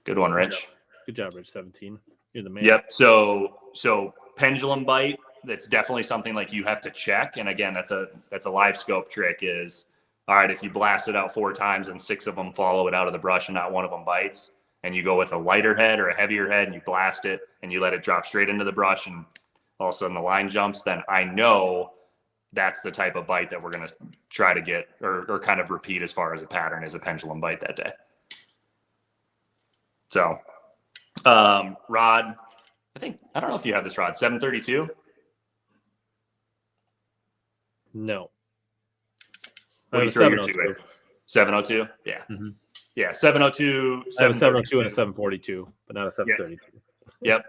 Good one, Rich. Good job, Rich. 17. You're the man. Yep. So pendulum bite, that's definitely something like you have to check. And again, that's a live scope trick is, all right, if you blast it out 4 times and 6 of them follow it out of the brush and not one of them bites, and you go with a lighter head or a heavier head and you blast it and you let it drop straight into the brush and all of a sudden the line jumps, then I know that's the type of bite that we're going to try to get or kind of repeat as far as a pattern as a pendulum bite that day. So rod, I don't know if you have this rod, 732. No. What do you throw your 2.8? 702? Yeah. Mm-hmm. Yeah, 702. I have a 702 and a 742, but not a 732. Yep.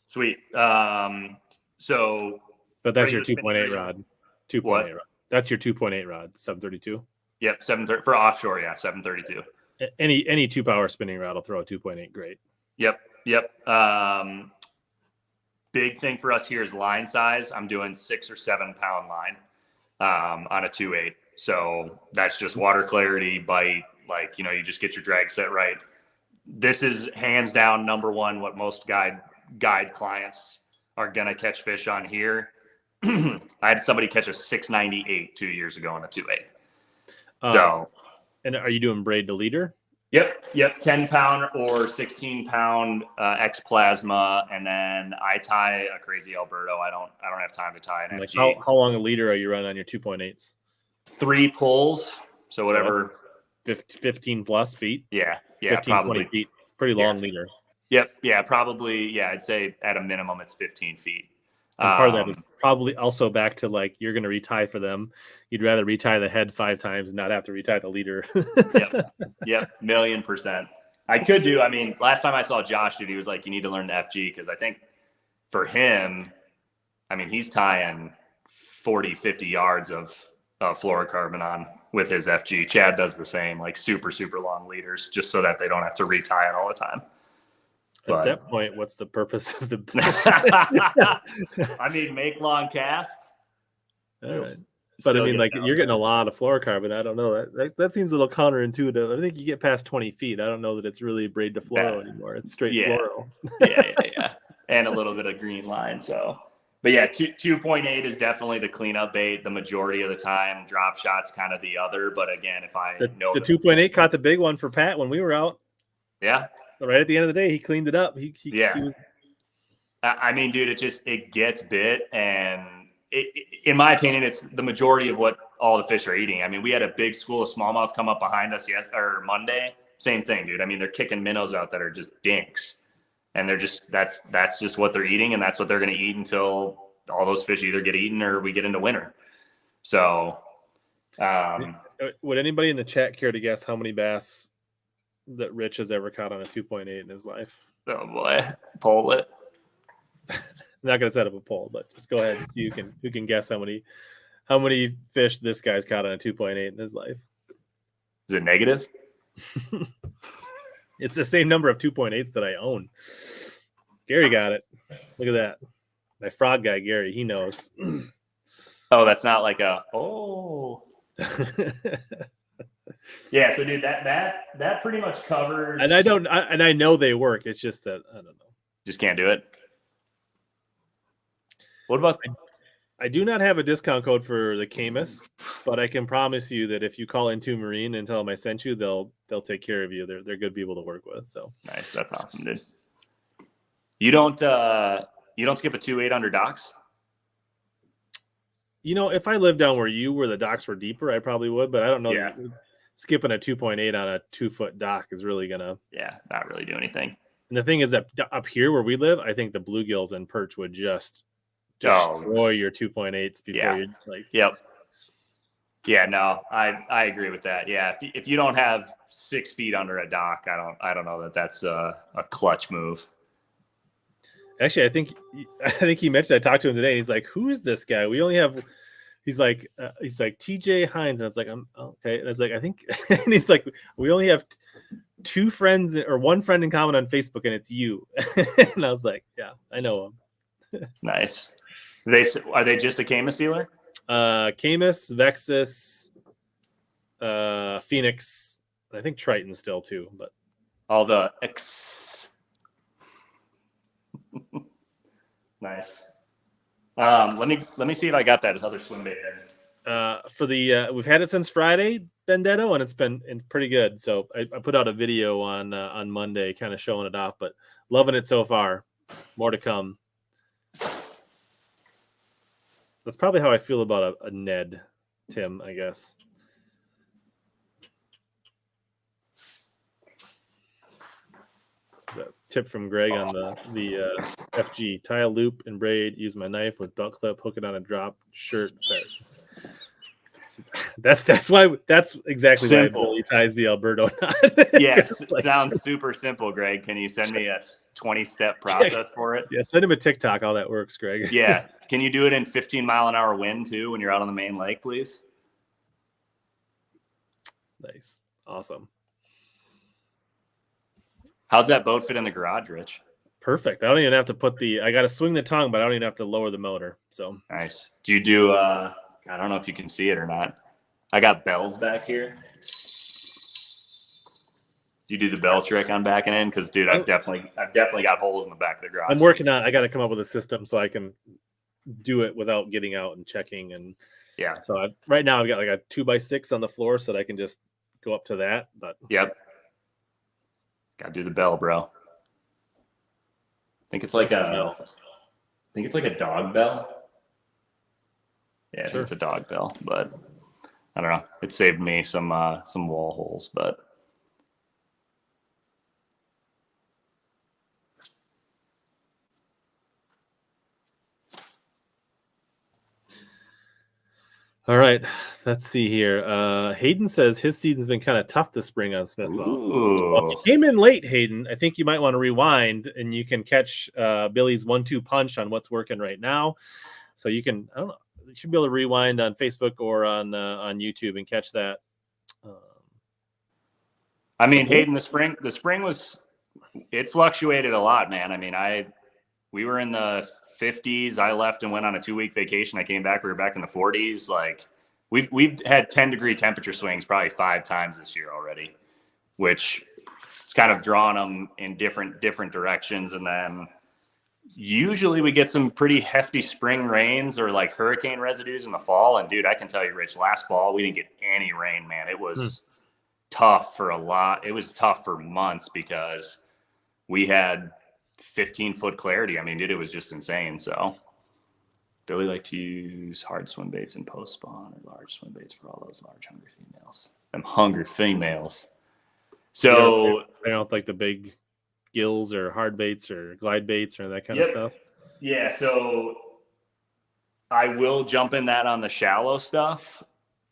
Sweet. So. But that's your 2.8 rod. 2.8 what? rod. That's your 2.8 rod, 732. Yep, 730 for offshore. Yeah, 732. Any 2-power spinning rod will throw a 2.8 great. Yep. Big thing for us here is line size. I'm doing 6 or 7 pound line on a 2.8. So that's just water clarity, bite, like, you just get your drag set right. This is hands down number one what most guide clients are going to catch fish on here. I had somebody catch a 698 2 years ago on a 2.8. So, and are you doing braid to leader? Yep. 10 pound or 16 pound X plasma, and then I tie a crazy Alberto. I don't have time to tie an FG. How long a leader are you running on your 2.8s? 3 pulls, so whatever. 15 plus feet. Yeah, 15, probably 20 feet. Pretty long leader. Yep, probably. Yeah, I'd say at a minimum it's 15 feet. And part of that is probably also back to like you're going to retie for them. You'd rather retie the head 5 times and not have to retie the leader. Yep, 1,000,000%. I could do. I mean, last time I saw Josh, dude, he was like, "You need to learn the FG," because I think for him, I mean, he's tying 40, 50 yards of fluorocarbon on with his FG. Chad does the same, like super, super long leaders, just so that they don't have to retie it all the time. At that point, what's the purpose of the? I mean, make long casts. All right. But I mean, like you're getting a lot of fluorocarbon. I don't know. That seems a little counterintuitive. I think you get past 20 feet. I don't know that it's really braid to fluoro anymore. It's straight fluoro. yeah. And a little bit of green line. So, but yeah, 2.8 is definitely the cleanup bait the majority of the time. Drop shot's kind of the other. But again, if I know the 2.8 caught the big one for Pat when we were out. Yeah. Right at the end of the day, he cleaned it up. He was... I mean, dude, it gets bit, and in my opinion, it's the majority of what all the fish are eating. I mean, we had a big school of smallmouth come up behind us Monday. Same thing, dude. I mean, they're kicking minnows out that are just dinks, and they're just that's just what they're eating, and that's what they're going to eat until all those fish either get eaten or we get into winter. So, would anybody in the chat care to guess how many bass that Rich has ever caught on a 2.8 in his life? Oh boy, poll it. I'm not going to set up a poll, but just go ahead and see who can guess how many fish this guy's caught on a 2.8 in his life. Is it negative? It's the same number of 2.8s that I own. Gary got it. Look at that. My frog guy, Gary, he knows. Oh, that's not like Yeah, so dude, that pretty much covers. And I know they work. It's just that I don't know. Just can't do it. What about? I do not have a discount code for the Camus, but I can promise you that if you call Into Marine and tell them I sent you, they'll take care of you. They're good people to work with. So nice, that's awesome, dude. You don't skip a 2.8 under docks? You know, if I lived down where the docks were deeper, I probably would, but I don't know. Yeah. Skipping a 2.8 on a 2-foot dock is really gonna not really do anything. And the thing is that up here where we live, I think the bluegills and perch would just destroy your 2.8s before you like. Yep. Yeah, no, I agree with that. Yeah, if you don't have 6 feet under a dock, I don't know that that's a clutch move. Actually, I think he mentioned, I talked to him today. He's like, "Who is this guy? We only have." He's like TJ Hines, and I was like, "I'm okay." And I was like, "I think," and he's like, "We only have 2 friends or 1 friend in common on Facebook, and it's you." And I was like, "Yeah, I know him." Nice. Are they just a Camus dealer? Camus, Vexus, Phoenix, I think Triton still too, but all the Nice. Let me see if I got that other swim bait there. For the we've had it since Friday, Benedetto, and it's pretty good. So I put out a video on Monday, kind of showing it off, but loving it so far. More to come. That's probably how I feel about a Ned, Tim, I guess. That's a tip from Greg on the FG. Tie a loop and braid. Use my knife with belt clip. Hook it on a drop shirt. That's exactly simple. Why Billy ties the Alberto knot. Yes, it sounds super simple, Greg. Can you send me a 20-step process for it? Yeah, send him a TikTok how that works, Greg. Yeah. Can you do it in 15-mile-an-hour wind too when you're out on the main lake, please? Nice. Awesome. How's that boat fit in the garage, Rich? Perfect. I don't even have to I got to swing the tongue, but I don't even have to lower the motor. So nice. Do you do, I don't know if you can see it or not. I got bells back here. Do you do the bell trick on backing in? Because, dude, I've definitely got holes in the back of the garage. I'm working on. I got to come up with a system so I can do it without getting out and checking. And yeah. So right now I've got like a 2x6 on the floor so that I can just go up to that. But yep. Got to do the bell, bro. I think it's like a dog bell. Yeah, sure. It's a dog bell, but I don't know. It saved me some wall holes, but. All right, let's see here. Hayden says his season's been kind of tough this spring on Smith. Well, if you came in late, Hayden, I think you might want to rewind and you can catch Billy's 1-2 punch on what's working right now. So you can, I don't know, you should be able to rewind on Facebook or on YouTube and catch that. I mean, Hayden, the spring was, it fluctuated a lot, man. I mean, we were in the 50s. I left and went on a 2-week vacation. I came back. We were back in the 40s. Like we've had 10-degree temperature swings probably 5 times this year already, which it's kind of drawn them in different directions. And then usually we get some pretty hefty spring rains or like hurricane residues in the fall. And dude, I can tell you, Rich, last fall we didn't get any rain, man. It was tough for a lot. It was tough for months because we had 15-foot clarity. I mean, dude, it was just insane. So Billy liked to use hard swim baits in post spawn or large swim baits for all those large hungry females. Them hungry females. So they don't like the big gills or hard baits or glide baits or that kind of stuff. Yeah. So I will jump in that on the shallow stuff.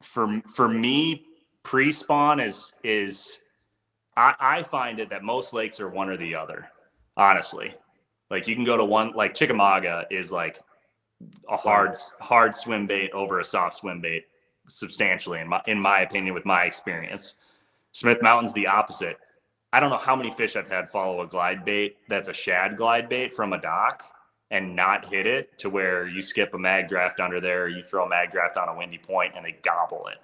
For me, pre-spawn is I find it that most lakes are one or the other. Honestly, like you can go to one, like Chickamauga is like a hard swim bait over a soft swim bait substantially in my opinion, with my experience. Smith Mountain's the opposite. I don't know how many fish I've had follow a glide bait that's a shad glide bait from a dock and not hit it to where you skip a mag draft under there, or you throw a mag draft on a windy point and they gobble it.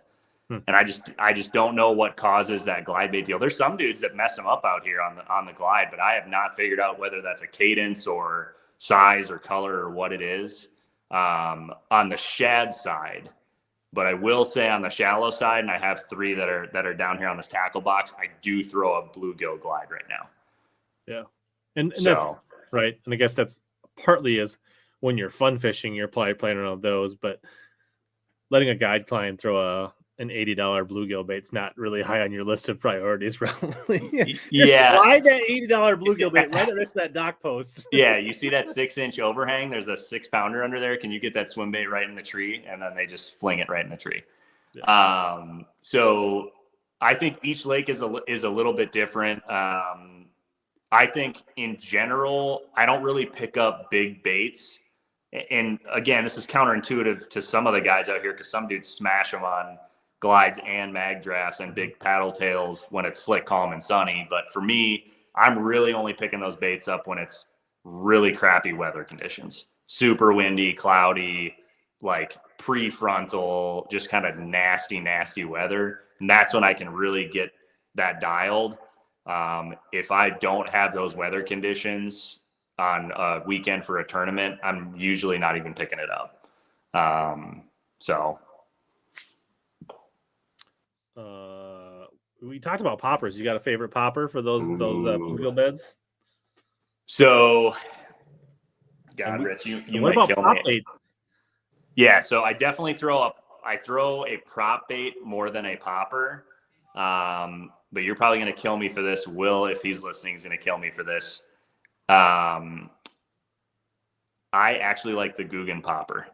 And I just don't know what causes that glide bait deal. There's some dudes that mess them up out here on the glide, but I have not figured out whether that's a cadence or size or color or what it is on the shad side. But I will say on the shallow side, and I have 3 that are down here on this tackle box, I do throw a bluegill glide right now. Yeah, and that's right. And I guess that's partly is when you're fun fishing, you're probably playing around those, but letting a guide client throw an $80 bluegill bait's not really high on your list of priorities, probably. Yeah. Slide that $80 bluegill bait right next to that dock post. Yeah, you see that 6-inch overhang? There's a 6-pounder under there. Can you get that swim bait right in the tree? And then they just fling it right in the tree. Yeah. So I think each lake is a little bit different. I think in general, I don't really pick up big baits. And again, this is counterintuitive to some of the guys out here because some dudes smash them on glides and mag drafts and big paddle tails when it's slick, calm, and sunny. But for me, I'm really only picking those baits up when it's really crappy weather conditions, super windy, cloudy, like prefrontal, just kind of nasty weather. And that's when I can really get that dialed. If I don't have those weather conditions on a weekend for a tournament, I'm usually not even picking it up. We talked about poppers. You got a favorite popper for those bluegill beds? So, God, Rich, you might kill me. Yeah, so I definitely throw a prop bait more than a popper. But you're probably going to kill me for this. Will, if he's listening, is going to kill me for this. I actually like the Guggen popper.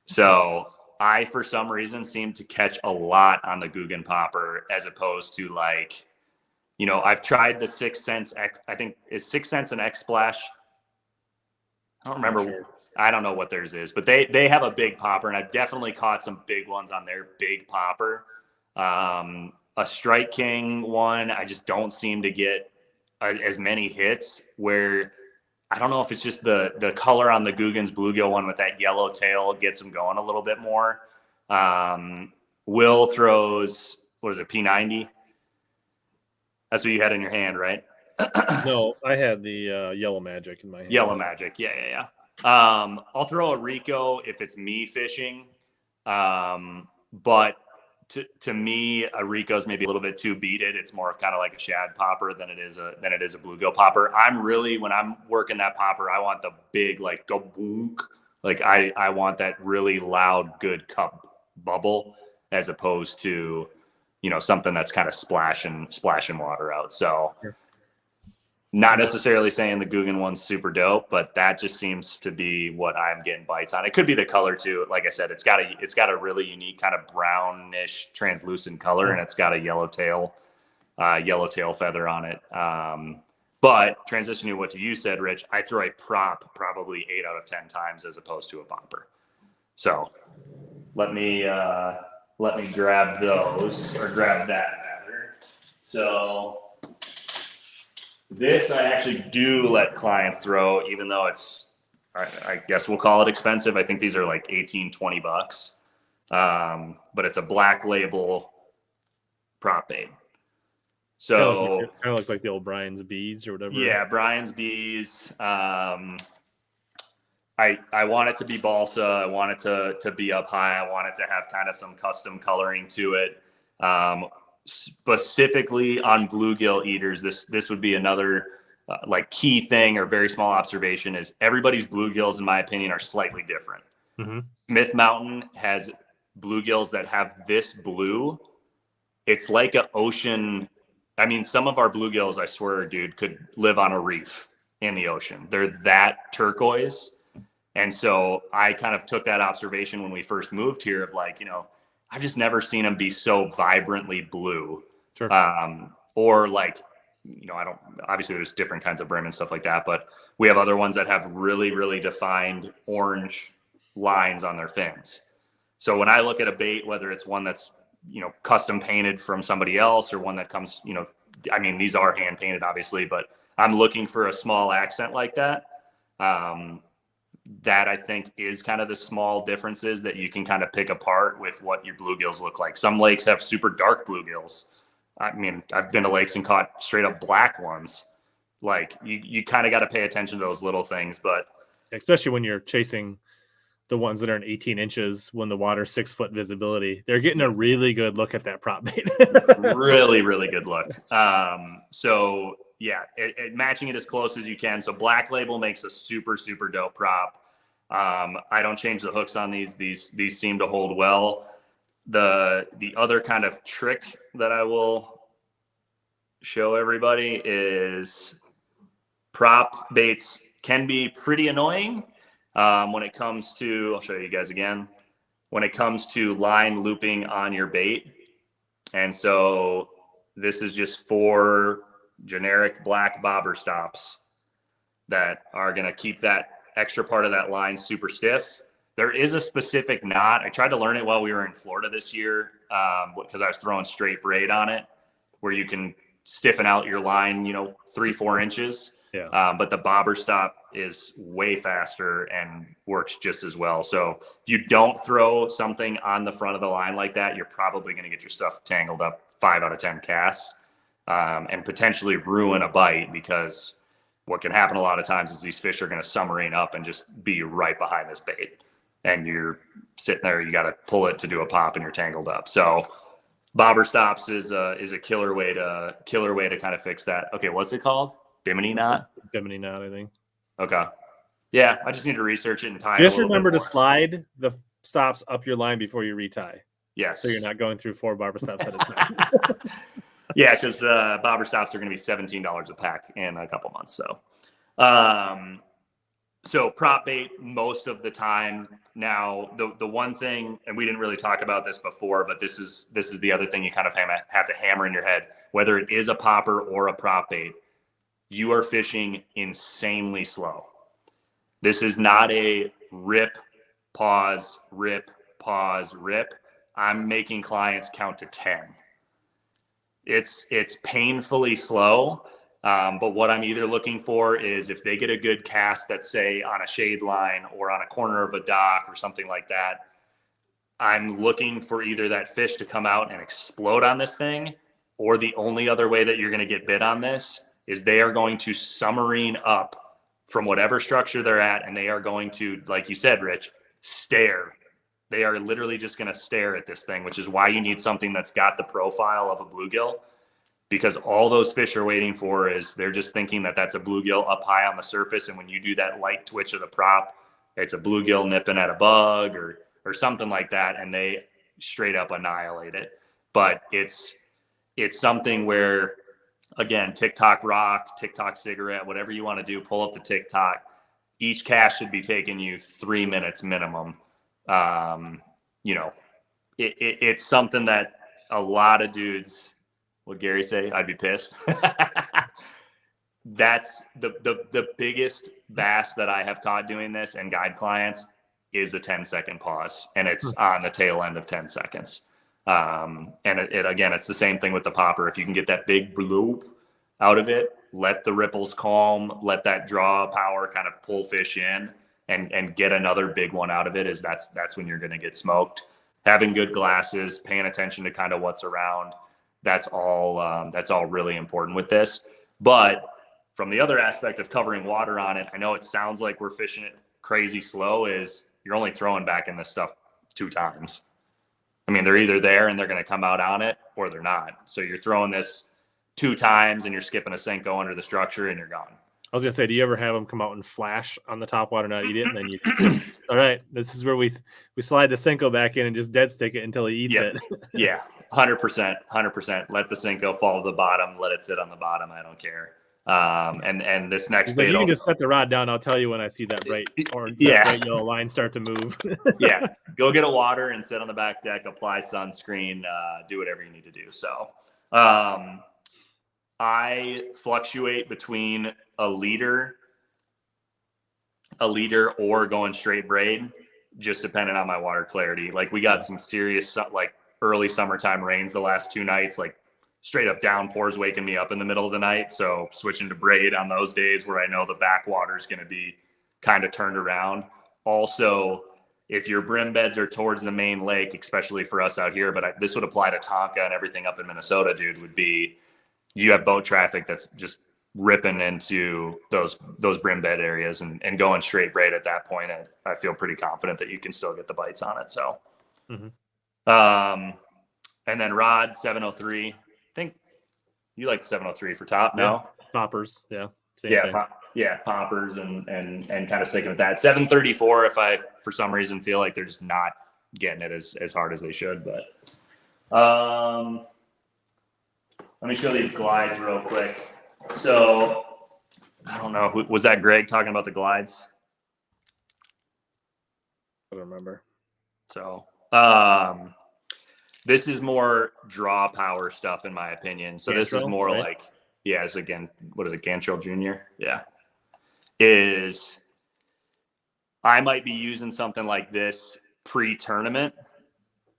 So I, for some reason, seem to catch a lot on the Guggen popper as opposed to like, I've tried the 6 Sense X. I think is 6 Sense an X Splash. I don't remember. Sure. I don't know what theirs is, but they have a big popper, and I've definitely caught some big ones on their big popper. A Strike King one, I just don't seem to get as many hits. Where I don't know if it's just the color on the Guggen's bluegill one with that yellow tail gets them going a little bit more. Will throws, what is it, P90? That's what you had in your hand, right? No, I had the Yellow Magic in my hand. Yellow Magic, yeah. I'll throw a Rico if it's me fishing, but to me, a Rico's maybe a little bit too beaded. It's more of kind of like a shad popper than it is a bluegill popper. When I'm working that popper, I want the big, like, go boonk. Like I want that really loud, good cup bubble as opposed to, something that's kind of splashing water out. So Not necessarily saying the Guggen one's super dope, but that just seems to be what I'm getting bites on. It could be the color too. Like I said, it's got a really unique kind of brownish translucent color, and it's got a yellow tail feather on it. But transitioning to what you said, Rich, I throw a prop probably 8 out of 10 times as opposed to a popper. So let me grab those, or grab that rather. So this I actually do let clients throw, even though it's, I guess we'll call it expensive. I think these are like 18, 20 bucks. But it's a black label prop bait. So it kind of looks like the old Brian's Bees or whatever. Yeah, Brian's Bees. I want it to be balsa. I want it to be up high. I want it to have kind of some custom coloring to it. Specifically on bluegill eaters, this would be another like key thing or very small observation is everybody's bluegills, in my opinion, are slightly different. Mm-hmm. Smith Mountain has bluegills that have this blue. It's like an ocean. I mean, some of our bluegills, I swear, dude, could live on a reef in the ocean. They're that turquoise. And so I kind of took that observation when we first moved here of like, I've just never seen them be so vibrantly blue. Sure. Or like, obviously there's different kinds of brim and stuff like that, but we have other ones that have really, really defined orange lines on their fins. So when I look at a bait, whether it's one that's, custom painted from somebody else or one that comes, these are hand painted obviously, but I'm looking for a small accent like that. That I think is kind of the small differences that you can kind of pick apart with what your bluegills look like. Some lakes have super dark bluegills. I mean, I've been to lakes and caught straight up black ones. Like you kind of got to pay attention to those little things, but especially when you're chasing the ones that are in 18 inches when the water's 6 foot visibility, they're getting a really good look at that prop bait. Really, really good look. So yeah, matching it as close as you can. So Black Label makes a super, super dope prop. I don't change the hooks on these. These seem to hold well. The other kind of trick that I will show everybody is prop baits can be pretty annoying. When it comes to, I'll show you guys again, when it comes to line looping on your bait. And so this is just 4 generic black bobber stops that are going to keep that extra part of that line super stiff. There is a specific knot. I tried to learn it while we were in Florida this year because I was throwing straight braid on it where you can stiffen out your line, 3-4 inches. Yeah. But the bobber stop is way faster and works just as well. So if you don't throw something on the front of the line like that, you're probably going to get your stuff tangled up 5 out of 10 casts and potentially ruin a bite, because what can happen a lot of times is these fish are going to submarine up and just be right behind this bait. And you're sitting there, you got to pull it to do a pop and you're tangled up. So bobber stops is a killer way to kind of fix that. Okay. What's it called? Bimini knot? Bimini knot, I think. Okay. Yeah, I just need to research it and tie it. Just remember to slide the stops up your line before you retie. Yes. So you're not going through 4 bobber stops at a time. Yeah, because bobber stops are going to be $17 a pack in a couple months. So prop bait most of the time. Now, the one thing, and we didn't really talk about this before, but this is the other thing you kind of have to hammer in your head, whether it is a popper or a prop bait. You are fishing insanely slow. This is not a rip, pause, rip, pause, rip. I'm making clients count to 10. It's painfully slow. But what I'm either looking for is if they get a good cast that's, say, on a shade line or on a corner of a dock or something like that, I'm looking for either that fish to come out and explode on this thing, or the only other way that you're going to get bit on this is they are going to submarine up from whatever structure they're at, and they are going to, like you said, Rich, stare. They are literally just going to stare at this thing, which is why you need something that's got the profile of a bluegill, because all those fish are waiting for is they're just thinking that that's a bluegill up high on the surface, and when you do that light twitch of the prop, it's a bluegill nipping at a bug or something like that, and they straight up annihilate it. But it's something where again, TikTok rock, TikTok cigarette, whatever you want to do, pull up the TikTok. Each cast should be taking you 3 minutes minimum. You know, it's something that a lot of dudes, what Gary say? I'd be pissed. That's the biggest bass that I have caught doing this and guide clients is a 10-second pause, and it's on the tail end of 10 seconds. And it again, it's the same thing with the popper. If you can get that big bloop out of it, let the ripples calm, let that draw power kind of pull fish in, and get another big one out of it. That's when you're going to get smoked. Having good glasses, paying attention to kind of what's around. That's all really important with this. But from the other aspect of covering water on it, I know it sounds like we're fishing it crazy slow. Is you're only throwing back in this stuff 2 times. I mean, they're either there and they're going to come out on it, or they're not. So you're throwing this 2 times and you're skipping a Senko under the structure and you're gone. I was gonna say, do you ever have them come out and flash on the Topwater, not eat it, and then you just, all right, this is where we slide the Senko back in and just dead stick it until he eats it. Yeah, 100%. Let the Senko fall to the bottom, let it sit on the bottom. I don't care. And this next bait, you can just set the rod down. I'll tell you when I see that bright orange, bright yellow line start to move. Yeah, go get a water and sit on the back deck, apply sunscreen, do whatever you need to do. So I fluctuate between a leader or going straight braid, just depending on my water clarity. Like we got some serious, like early summertime rains the last 2 nights, like straight up downpours waking me up in the middle of the night. So switching to braid on those days where I know the backwater is going to be kind of turned around. Also, if your brim beds are towards the main lake, especially for us out here, but this would apply to Tonka and everything up in Minnesota, dude, would be you have boat traffic that's just ripping into those brim bed areas and going straight braid at that point. I feel pretty confident that you can still get the bites on it. So, and then rod 703. I think you like 703 for top. No poppers. Yeah. Same thing. Poppers and kind of sticking with that. 734 if I for some reason feel like they're just not getting it as hard as they should. But let me show these glides real quick. So I don't know, was that Greg talking about the glides? I don't remember. So this is more draw power stuff in my opinion. So Gantrell, this is more right? Like, it's again, what is it, Gantrell Jr.? Yeah. I might be using something like this pre-tournament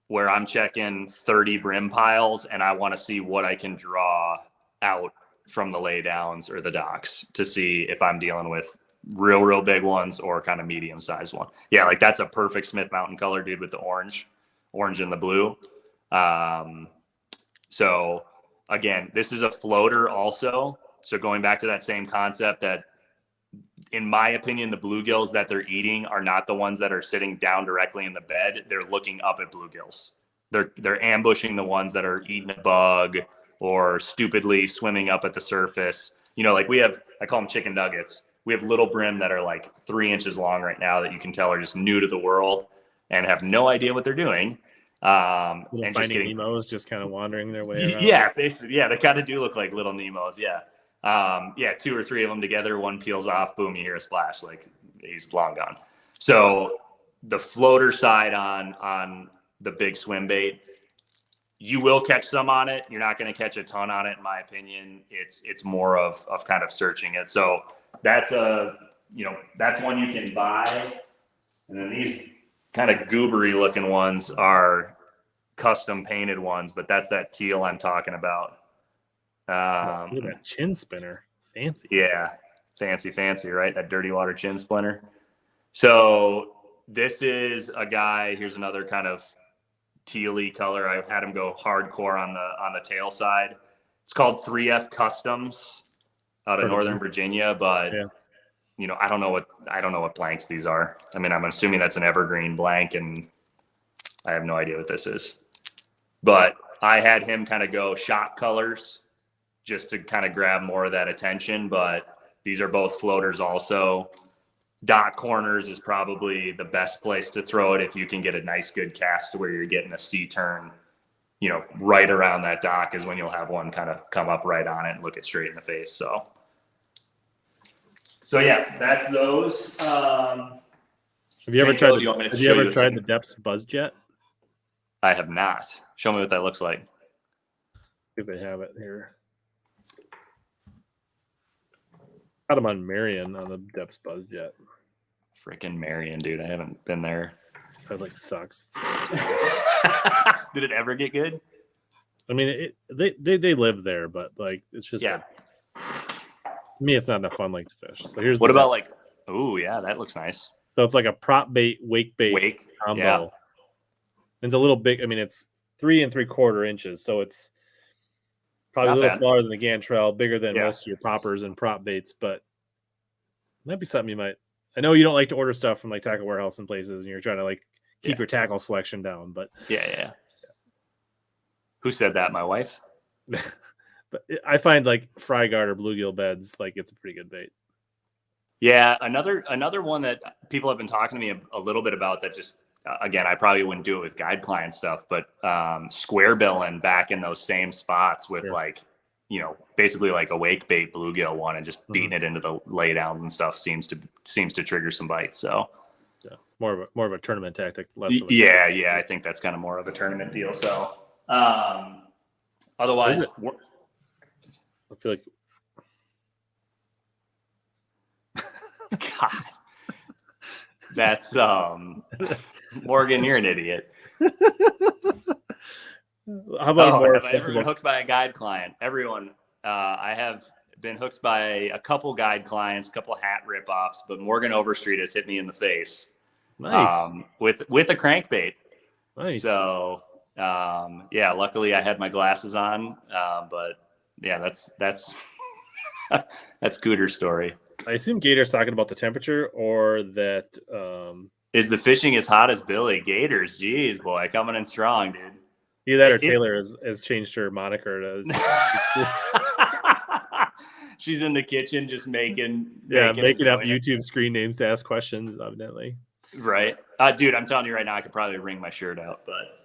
where I'm checking 30 brim piles and I want to see what I can draw out from the laydowns or the docks to see if I'm dealing with real big ones or kind of medium-sized one. Yeah, like that's a perfect Smith Mountain color, dude, with the orange and the blue. So again, this is a floater also. So going back to that same concept that in my opinion, the bluegills that they're eating are not the ones that are sitting down directly in the bed. They're looking up at bluegills. They're ambushing the ones that are eating a bug or stupidly swimming up at the surface. You know, like I call them chicken nuggets. We have little brim that are like 3 inches long right now that you can tell are just new to the world and have no idea what they're doing. And finding Nemos just kind of wandering their way around. Yeah, basically. Yeah, they kind of do look like little Nemos. Yeah. 2 or 3 of them together, one peels off, boom, you hear a splash, like he's long gone. So the floater side on the big swim bait, you will catch some on it. You're not going to catch a ton on it, in my opinion. It's more of kind of searching it. So that's that's one you can buy. And then these kind of goobery looking ones are custom painted ones, but that's that teal I'm talking about. Look at that chin spinner. Fancy. Yeah. Fancy, right? That dirty water chin splinter. So this is a guy, here's another kind of tealy color. I had him go hardcore on the tail side. It's called 3F Customs out of Northern Virginia, but I don't know what blanks these are. I mean, I'm assuming that's an evergreen blank and I have no idea what this is. But I had him kind of go shot colors just to kind of grab more of that attention. But these are both floaters also. Dock corners is probably the best place to throw it if you can get a nice good cast to where you're getting a C turn right around that dock is when you'll have one kind of come up right on it and look it straight in the face. So yeah, that's those. Have you ever tried the Depths Buzz Jet? I have not. Show me what that looks like. If they have it here. Got them on Marion on the Depths Buzz Jet. Freaking Marion, dude. I haven't been there. That like sucks. Did it ever get good? I mean, they live there, but like it's just to me, it's not enough fun like to fish. So here's what about like, oh yeah, that looks nice. So it's like a prop bait, wake bait combo. Yeah. It's a little big. I mean, it's 3 3/4 inches, so it's probably not a little smaller than the Gantrel, bigger than most of your poppers and prop baits, but it might be something you might. I know you don't like to order stuff from like Tackle Warehouse and places, and you're trying to like keep your tackle selection down, but yeah. Who said that? My wife. But I find like fry guard or bluegill beds, like it's a pretty good bait. Yeah, another one that people have been talking to me a little bit about that just again, I probably wouldn't do it with guide client stuff, but square billing back in those same spots with like, basically like a wake bait bluegill one and just beating it into the laydowns and stuff seems to trigger some bites. So yeah, more of a tournament tactic. Yeah, I think that's kind of more of a tournament deal. So otherwise, I feel like God, that's Morgan, you're an idiot. How about have I ever been hooked by a guide client? Everyone, I have been hooked by a couple guide clients, a couple hat ripoffs, but Morgan Overstreet has hit me in the face. Nice. With a crankbait. Nice. So luckily I had my glasses on, but yeah, that's that's Cooter's story. I assume Gator's talking about the temperature, or that is the fishing as hot as Billy? Gators, geez, boy, coming in strong, dude. Either that or Taylor has changed her moniker to. She's in the kitchen just making up YouTube screen names to ask questions, evidently. Right, dude. I'm telling you right now, I could probably wring my shirt out, but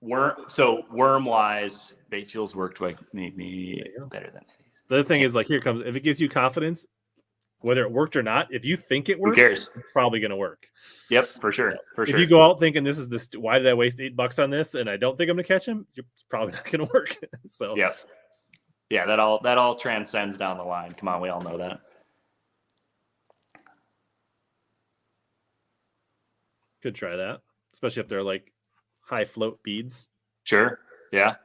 worm wise, bait fuels worked like made me better than these. The other thing is like, here comes, if it gives you confidence, whether it worked or not, if you think it works, who cares? It's probably going to work. Yep, for sure. If you go out thinking why did I waste $8 on this and I don't think I'm going to catch him, you're probably not going to work. So yeah, that all transcends down the line. Come on, we all know that. Could try that, especially if they're like high float beads. Sure. Yeah.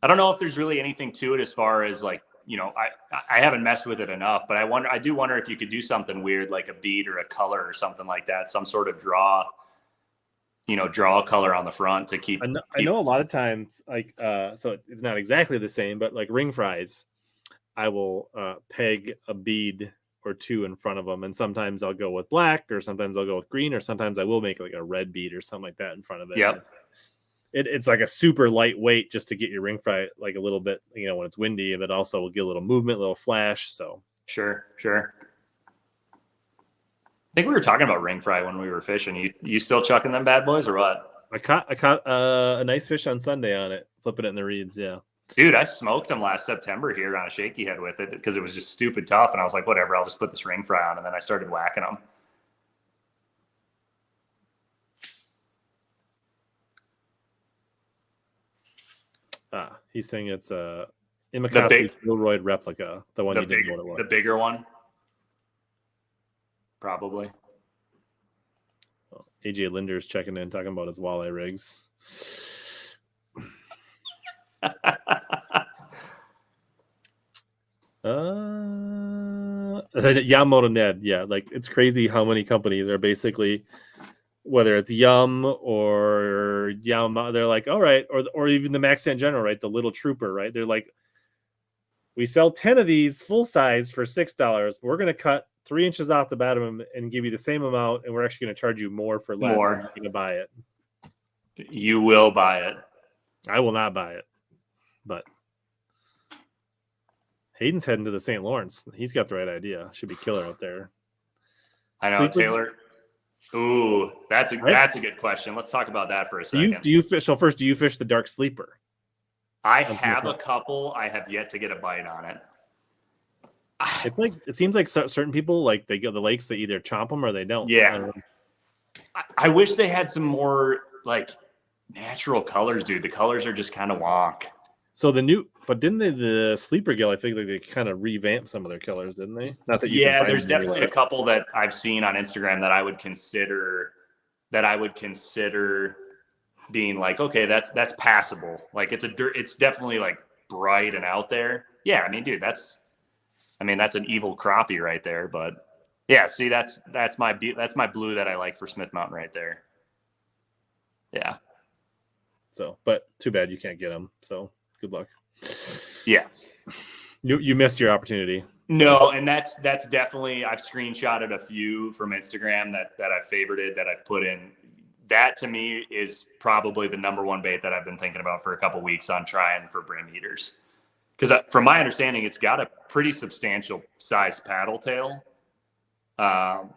I don't know if there's really anything to it as far as like, I haven't messed with it enough, but I do wonder if you could do something weird like a bead or a color or something like that, some sort of draw a color on the front to keep. I know a lot of times, like, so it's not exactly the same, but like ring fries, I will peg a bead or two in front of them, and sometimes I'll go with black, or sometimes I'll go with green, or sometimes I will make like a red bead or something like that in front of it. Yep. It's like a super lightweight just to get your ring fry like a little bit, when it's windy, but also will get a little movement, a little flash. So sure. I think we were talking about ring fry when we were fishing. You still chucking them bad boys or what? I caught a nice fish on Sunday on it, flipping it in the reeds. Yeah. Dude, I smoked them last September here on a shaky head with it because it was just stupid tough. And I was like, whatever, I'll just put this ring fry on. And then I started whacking them. He's saying it's a Imakatsu Gilroyd replica, the one you didn't know what it was. The bigger one? Probably. Well, AJ Linder's checking in, talking about his walleye rigs. Yamamoto Ned, yeah, like it's crazy how many companies are basically, whether it's Yum or Yamamoto, they're like, all right, or even the Maxxan General, right, the little trooper, right, they're like, we sell 10 of these full size for $6. We're going to cut 3 inches off the bottom and give you the same amount, and we're actually going to charge you more for less. You're going to buy it. You will buy it. I will not buy it, but Hayden's heading to the St. Lawrence. He's got the right idea. Should be killer out there. I know, Taylor. Ooh, that's a good question. Let's talk about that for a second. Do you fish? So first, do you fish the dark sleeper? I have a couple. I have yet to get a bite on it. It's like it seems like certain people like they go to the lakes, they either chomp them or they don't. Yeah, I wish they had some more like natural colors, dude. The colors are just kind of wonk. So but didn't the sleeper gill? I think like they kind of revamped some of their colors, didn't they? Not that there's definitely a couple that I've seen on Instagram that I would consider being like, okay, that's passable. Like it's definitely like bright and out there. Yeah, I mean, dude, that's an evil crappie right there. But yeah, see, that's my blue that I like for Smith Mountain right there. Yeah. So, but too bad you can't get them. So good luck. Yeah. You missed your opportunity. No, and that's definitely, I've screenshotted a few from Instagram that I've favorited, that I've put in. That to me is probably the number one bait that I've been thinking about for a couple weeks on trying for brim eaters. Because from my understanding, it's got a pretty substantial sized paddle tail. And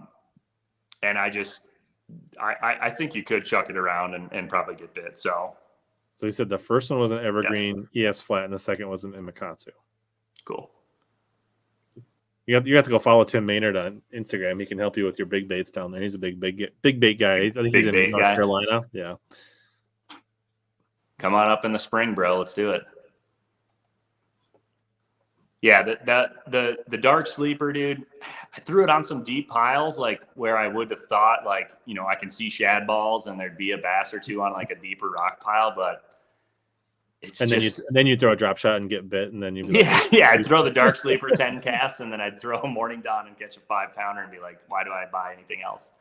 I think you could chuck it around and probably get bit. So he said the first one was an evergreen ES flat and the second was an Imakatsu. Cool. You have to go follow Tim Maynard on Instagram. He can help you with your big baits down there. He's a big bait guy. I think he's in North Carolina. Yeah. Come on up in the spring, bro. Let's do it. Yeah, the dark sleeper, dude. I threw it on some deep piles, like where I would have thought, like, you know, I can see shad balls and there'd be a bass or two on like a deeper rock pile, but it's then you throw a drop shot and get bit, and then I'd throw the dark sleeper 10 casts, and then I'd throw a morning dawn and catch a 5-pounder and be like, why do I buy anything else?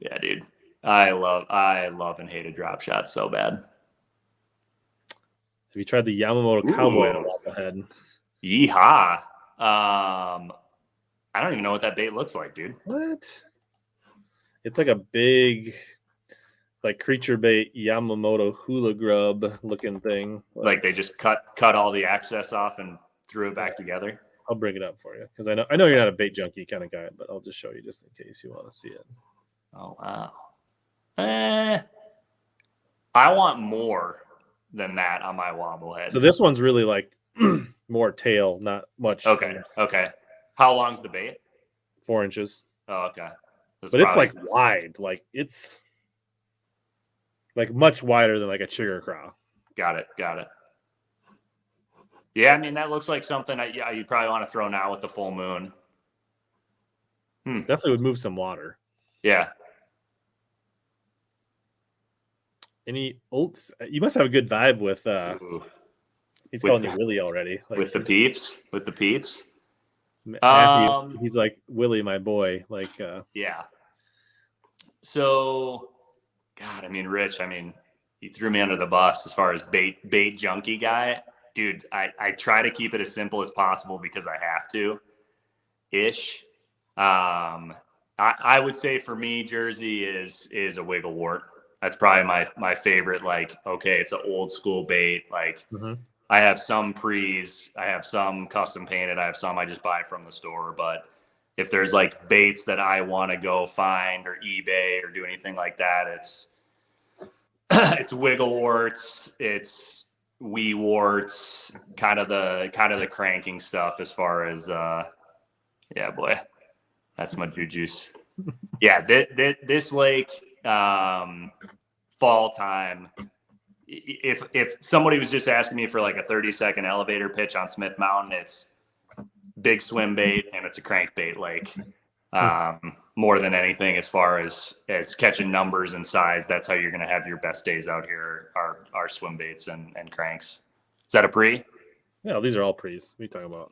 Yeah, dude, I love and hate a drop shot so bad. Have you tried the Yamamoto Cowboy head? Yeehaw! I don't even know what that bait looks like, dude. What? It's like a big, like creature bait Yamamoto hula grub looking thing. Like they just cut all the access off and threw it back together. I'll bring it up for you because I know you're not a bait junkie kind of guy, but I'll just show you just in case you want to see it. Oh wow! I want more than that on my wobblehead. So this one's really like more tail, not much. Okay. How long's the bait? 4 inches. Oh, okay. But it's like wide, like it's like much wider than like a chigger craw. Got it. Yeah, I mean that looks like something you'd probably want to throw now with the full moon. Definitely would move some water. Yeah. You must have a good vibe with he's calling you Willie already. Like with the peeps. Matthew, he's like Willie, my boy. Like yeah. So God, I mean, Rich, you threw me under the bus as far as bait junkie guy. Dude, I try to keep it as simple as possible because I have to ish. I would say for me, Jersey is a wiggle wart. That's probably my favorite. Like, okay, it's an old school bait. Like I have some pre's, I have some custom painted, I have some I just buy from the store. But if there's like baits that I want to go find or eBay or do anything like that, it's wiggle warts, it's wee warts, kind of the cranking stuff as far as yeah, boy, that's my juice. Yeah, this lake, fall time. If somebody was just asking me for like a 30-second elevator pitch on Smith Mountain, it's big swim bait and it's a crankbait lake. More than anything, as far as catching numbers and size, that's how you're going to have your best days out here. Are swim baits and cranks. Is that a pre? Yeah, these are all pre's. What are you talking about?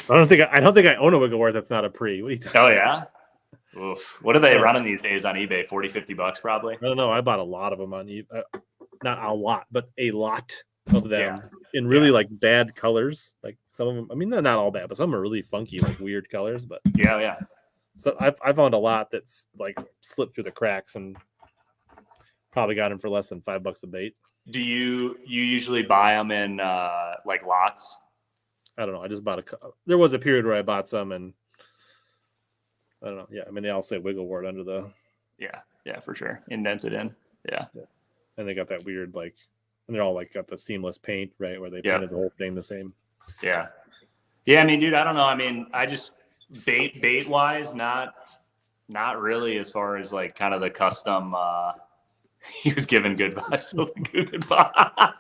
I don't think I own a wiggle wart that's not a pre. What are you talking about? Yeah. Oof. What are they running these days on eBay? $40-$50 probably. I don't know. I bought a lot of them on eBay. Not a lot, but a lot of them in really like bad colors. Like some of them, I mean, they're not all bad, but some are really funky, like weird colors. But yeah. So I found a lot that's like slipped through the cracks and probably got them for less than $5 a bait. Do you usually buy them in like lots? I don't know. I just bought there was a period where I bought some and I don't know. Yeah, I mean, they all say wiggle wart under the. Yeah, for sure. Indented in. Yeah. And they got that weird, like, and they're all like got the seamless paint, right? Where they painted the whole thing the same. Yeah. Yeah. I mean, dude, I don't know. I mean, I just bait wise, not really as far as like kind of the custom, he was giving good vibes to the good vibe.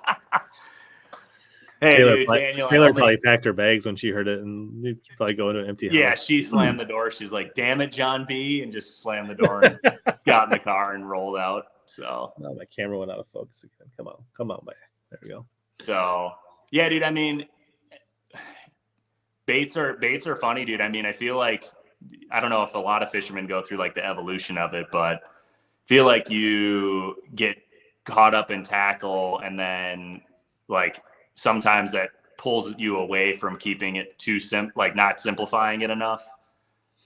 Hey, dude, Daniel. Taylor probably packed her bags when she heard it, and you'd probably go into an empty house. Yeah, she slammed the door. She's like, "Damn it, John B," and just slammed the door and got in the car and rolled out. So no, my camera went out of focus again. Come on, man. There we go. So yeah, dude. I mean, baits are funny, dude. I mean, I feel like I don't know if a lot of fishermen go through like the evolution of it, but I feel like you get caught up in tackle, and then like sometimes that pulls you away from keeping it too like not simplifying it enough.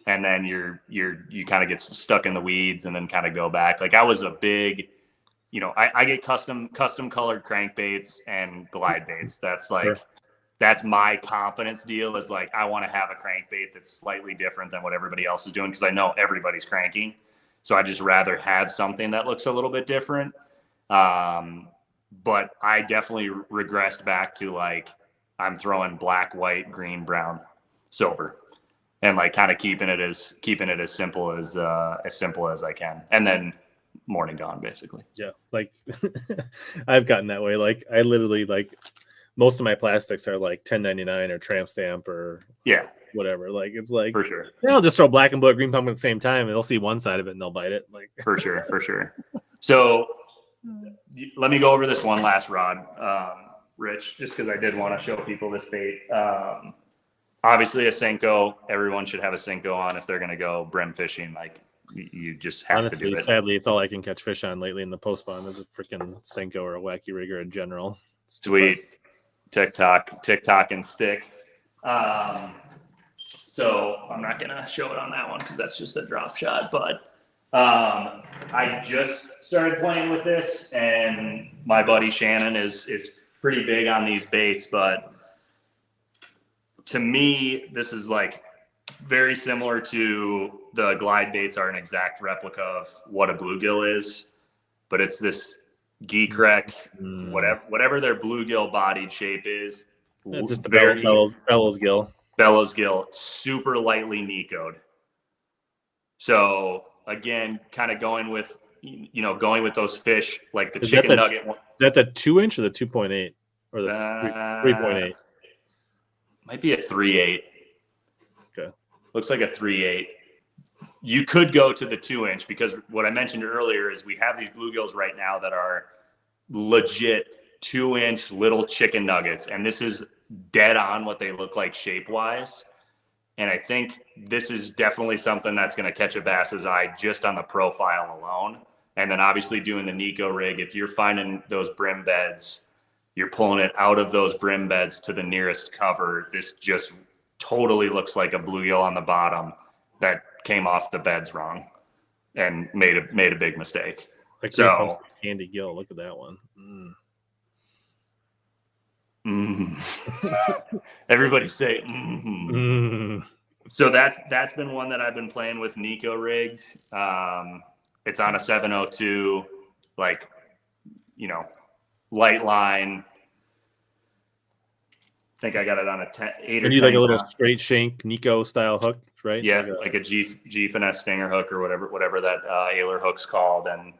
And then you kind of get stuck in the weeds and then kind of go back. Like I was a big, I get custom colored crankbaits and glide baits. That's like, that's my confidence deal is like, I want to have a crankbait that's slightly different than what everybody else is doing. Cause I know everybody's cranking. So I just rather have something that looks a little bit different. But I definitely regressed back to like, I'm throwing black, white, green, brown, silver, and like kind of keeping it as simple as I can. And then morning dawn, basically. Yeah. Like I've gotten that way. Like I literally like most of my plastics are like 10.99 or tramp stamp or whatever. Like it's like for sure. I'll just throw black and blue green pumpkin at the same time and they'll see one side of it and they'll bite it. Like for sure. So let me go over this one last rod, Rich, just because I did want to show people this bait. Obviously a Senko, everyone should have a Senko on if they're going to go brim fishing. Like you just have to do it. Sadly, it's all I can catch fish on lately in the post spawn is a freaking Senko or a wacky rigger in general. Sweet. TikTok and stick. So I'm not going to show it on that one because that's just a drop shot, but I just started playing with this and my buddy Shannon is pretty big on these baits, but to me, this is like very similar to the glide baits are an exact replica of what a bluegill is, but it's this geek wreck, whatever their bluegill bodied shape is. It's just the bellows gill, super lightly Nico'd. So again, kind of going with those fish like the chicken nugget one. Is that the 2-inch or the 2.8 or the 3.8? Might be a 3.8. Okay. Looks like a 3.8. You could go to the 2-inch because what I mentioned earlier is we have these bluegills right now that are legit 2-inch little chicken nuggets. And this is dead on what they look like shape wise. And I think this is definitely something that's going to catch a bass's eye just on the profile alone. And then obviously doing the Nico rig, if you're finding those brim beds, you're pulling it out of those brim beds to the nearest cover. This just totally looks like a bluegill on the bottom that came off the beds wrong and made a big mistake. Like so, candy gill. Look at that one. Everybody say So that's been one that I've been playing with Nico rigged. It's on a 702, like, light line. I think I got it on a 8 or 10. You like a little straight shank Nico style hook, right? Yeah, like a G finesse stinger hook or whatever that Ailer hook's called, and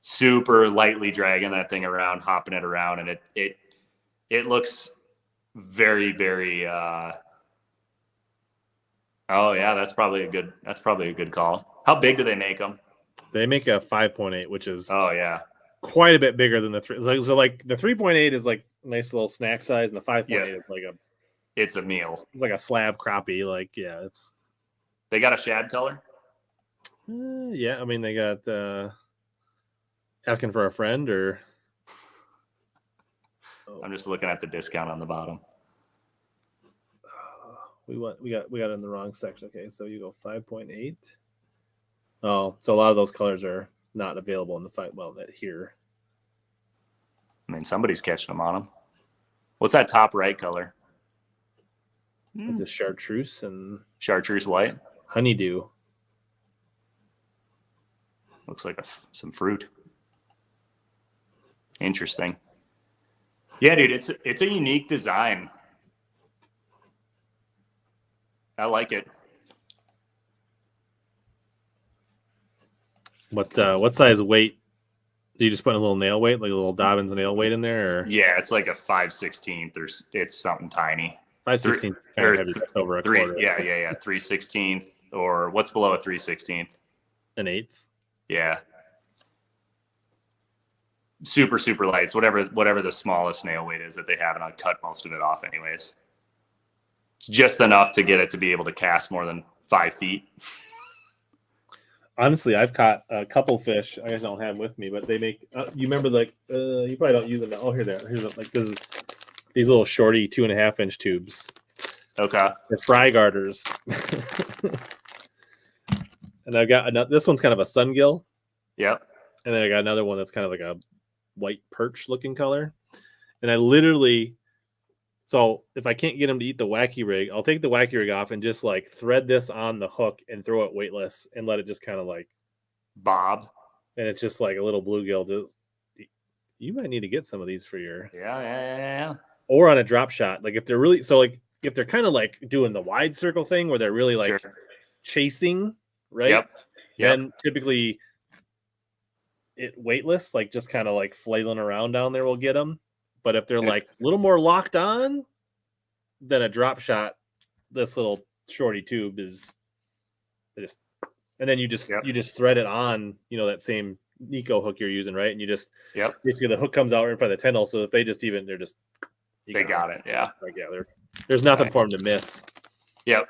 super lightly dragging that thing around, hopping it around, and it looks very, very. Oh yeah, that's probably a good call. How big do they make them? They make a 5.8, which is quite a bit bigger than the 3. So like the 3.8 is like a nice little snack size, and the 5.8 is like it's a meal. It's like a slab crappie. Like it's. They got a shad color. Yeah, I mean they got asking for a friend or. I'm just looking at the discount on the bottom. We got it in the wrong section. Okay, so you go 5.8. Oh, so a lot of those colors are not available in the fight. Well, that here. I mean, somebody's catching them on them. What's that top right color? The chartreuse and chartreuse white. Honeydew. Looks like some fruit. Interesting. Yeah, dude, it's a unique design. I like it. What size weight? Do you just put a little nail weight, like a little Dobbins nail weight in there? Or? Yeah, it's like a 5/16. It's something tiny. 5/16 kind of heavy, over a quarter. Yeah. 3/16, or what's below a 3/16? An eighth. Yeah. Super light. It's whatever the smallest nail weight is that they have, and I'll cut most of it off anyways. It's just enough to get it to be able to cast more than 5 feet. Honestly, I've caught a couple fish. I guess I don't have them with me, but they make. You remember you probably don't use them now. Oh, here's like this is these little shorty 2.5-inch tubes. Okay. They're fry garters. And I've got this one's kind of a sungill. Yep. And then I got another one that's kind of like a white perch looking color. And I literally, so if I can't get them to eat the wacky rig, I'll take the wacky rig off and just like thread this on the hook and throw it weightless and let it just kind of like bob. And it's just like a little bluegill. You might need to get some of these for your yeah. Or on a drop shot. Like if they're really if they're kind of like doing the wide circle thing where they're really like chasing, right? Yep. Then typically it weightless, like just kind of like flailing around down there will get them. But if they're like a little more locked on, then a drop shot, this little shorty tube is just, and then you just thread it on, that same Nico hook you're using, right? And you just basically the hook comes out right in front of the tendril. So if they just they got it, yeah. Like there's nothing for them to miss. Yep.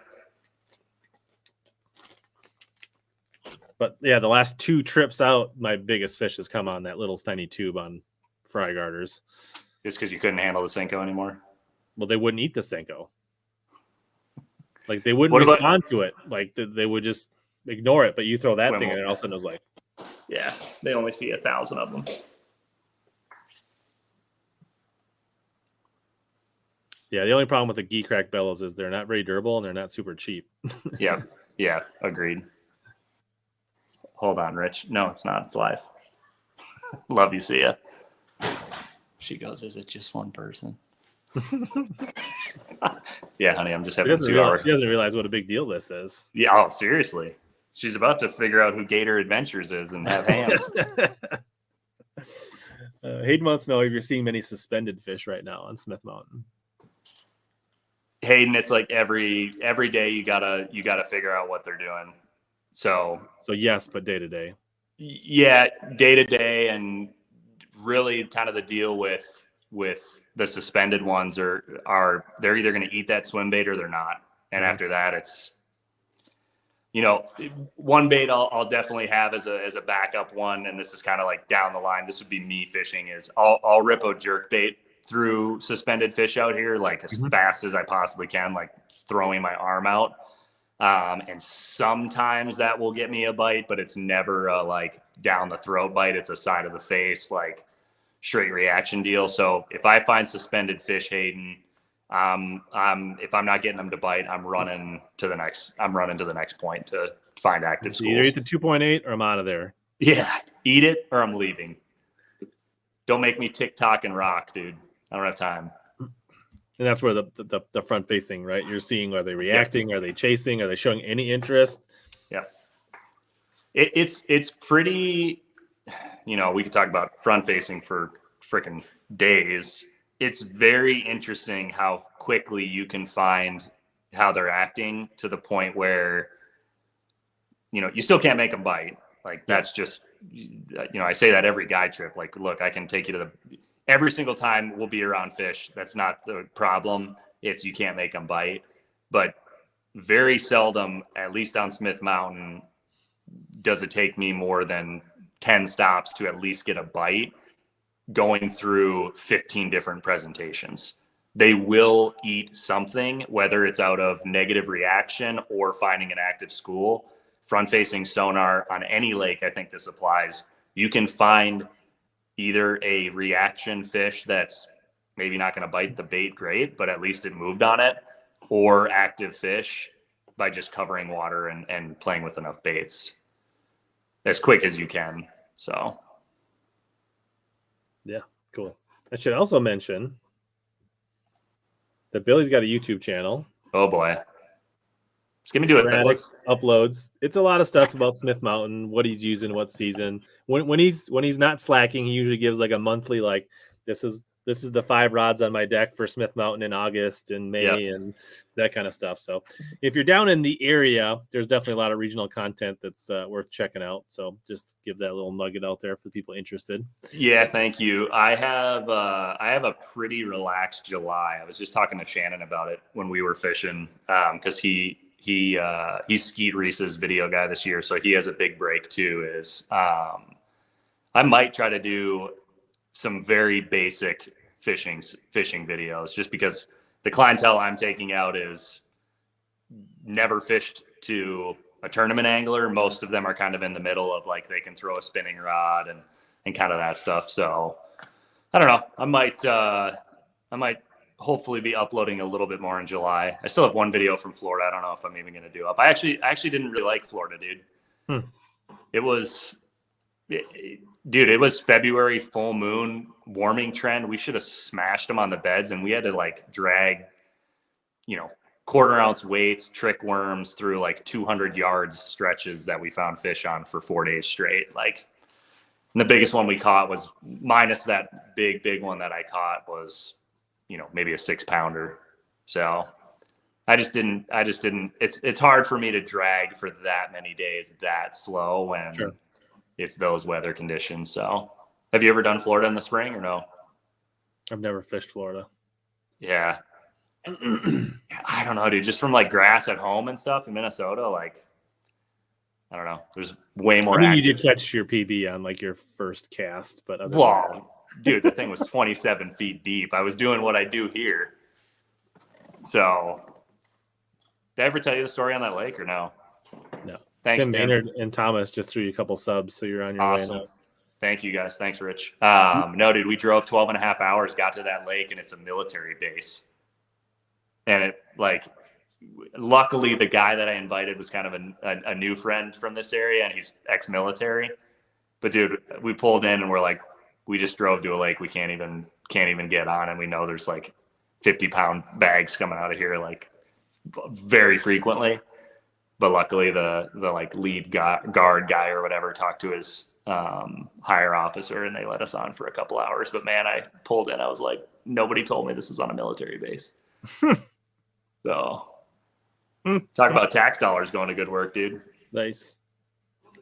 But yeah, the last 2 trips out, my biggest fish has come on that little tiny tube on fry garters. Just because you couldn't handle the Senko anymore? Well, they wouldn't eat the Senko. Like they wouldn't respond to it. Like they would just ignore it. But you throw that thing in, and all of a sudden it was like, yeah, they only see 1,000 of them. Yeah, the only problem with the Gee Crack bellows is they're not very durable and they're not super cheap. Yeah, agreed. Hold on, Rich. No, it's not. It's live. Love you. See ya. She goes, is it just one person? Yeah, honey, I'm just having 2 hours. She doesn't realize what a big deal this is. Yeah, oh, seriously. She's about to figure out who Gator Adventures is and have hands. Hayden wants to know if you're seeing many suspended fish right now on Smith Mountain. Hayden, it's like every day you gotta figure out what they're doing. So yes, but day to day. Yeah, day to day, and really kind of the deal with the suspended ones are they're either going to eat that swim bait or they're not. And after that, it's one bait I'll definitely have as a backup one, and this is kind of like down the line. This would be me fishing. Is I'll rip a jerk bait through suspended fish out here like as fast as I possibly can, like throwing my arm out. And sometimes that will get me a bite, but it's never a like down the throat bite. It's a side of the face, like straight reaction deal. So if I find suspended fish, Hayden, if I'm not getting them to bite, I'm running to the next point to find active schools. Either eat the 2.8 or I'm out of there. Yeah. Eat it or I'm leaving. Don't make me TikTok and rock, dude. I don't have time. And that's where the front facing, right? You're seeing, are they reacting? Are they chasing? Are they showing any interest? Yeah. It's pretty, we could talk about front facing for freaking days. It's very interesting how quickly you can find how they're acting to the point where, you still can't make them bite. Like that's just, I say that every guide trip, like, look, I can take you to every single time we'll be around fish. That's not the problem. It's you can't make them bite. But very seldom, at least on Smith Mountain, does it take me more than 10 stops to at least get a bite going through 15 different presentations. They will eat something, whether it's out of negative reaction or finding an active school. Front-facing sonar on any lake, I think this applies. You can find either a reaction fish that's maybe not going to bite the bait great, but at least it moved on it, or active fish by just covering water and playing with enough baits. as quick as you can. So. Yeah, cool. I should also mention that Billy's got a YouTube channel. Oh boy. It's gonna do sporadic uploads. It's a lot of stuff about Smith Mountain, what he's using, what season. When he's not slacking, he usually gives like a monthly, like this is the 5 rods on my deck for Smith Mountain in August and May and that kind of stuff. So if you're down in the area, there's definitely a lot of regional content that's worth checking out. So just give that little nugget out there for people interested. Yeah, thank you. I have a pretty relaxed July. I was just talking to Shannon about it when we were fishing because he's Skeet Reese's video guy this year, so he has a big break too. I might try to do some very basic fishing videos, just because the clientele I'm taking out is never fished to a tournament angler. Most of them are kind of in the middle of like they can throw a spinning rod and kind of that stuff. So I don't know. I might hopefully be uploading a little bit more in July. I still have one video from Florida. I don't know if I'm even going to do up. I actually didn't really like Florida, dude. It was February, full moon, warming trend. We should have smashed them on the beds, and we had to like drag, 1/4 ounce weights, trick worms through like 200 yards stretches that we found fish on for 4 days straight. Like, and the biggest one we caught was, minus that big one that I caught, was, maybe a 6-pounder. So I just didn't, it's hard for me to drag for that many days that slow when it's those weather conditions. So have you ever done Florida in the spring or no? I've never fished Florida. Yeah. I don't know, dude, just from like grass at home and stuff in Minnesota, like, I don't know. There's way more. You did catch your PB on like your first cast, but dude, the thing was 27 feet deep. I was doing what I do here. So, did I ever tell you the story on that lake or no? No. Thanks, Tim Maynard and Thomas just threw you a couple subs, so you're on your way now. Thank you, guys. Thanks, Rich. No, dude, we drove 12 and a half hours, got to that lake, and it's a military base. And it, like, luckily, the guy that I invited was kind of a new friend from this area, and he's ex-military. But dude, we pulled in and we're like, we just drove to a lake we can't even get on, and we know there's like 50-pound bags coming out of here like very frequently. But luckily, the like lead guard guy or whatever talked to his higher officer, and they let us on for a couple hours. But man, I pulled in, I was like, nobody told me this is on a military base. So. Talk about tax dollars going to good work, dude. Nice.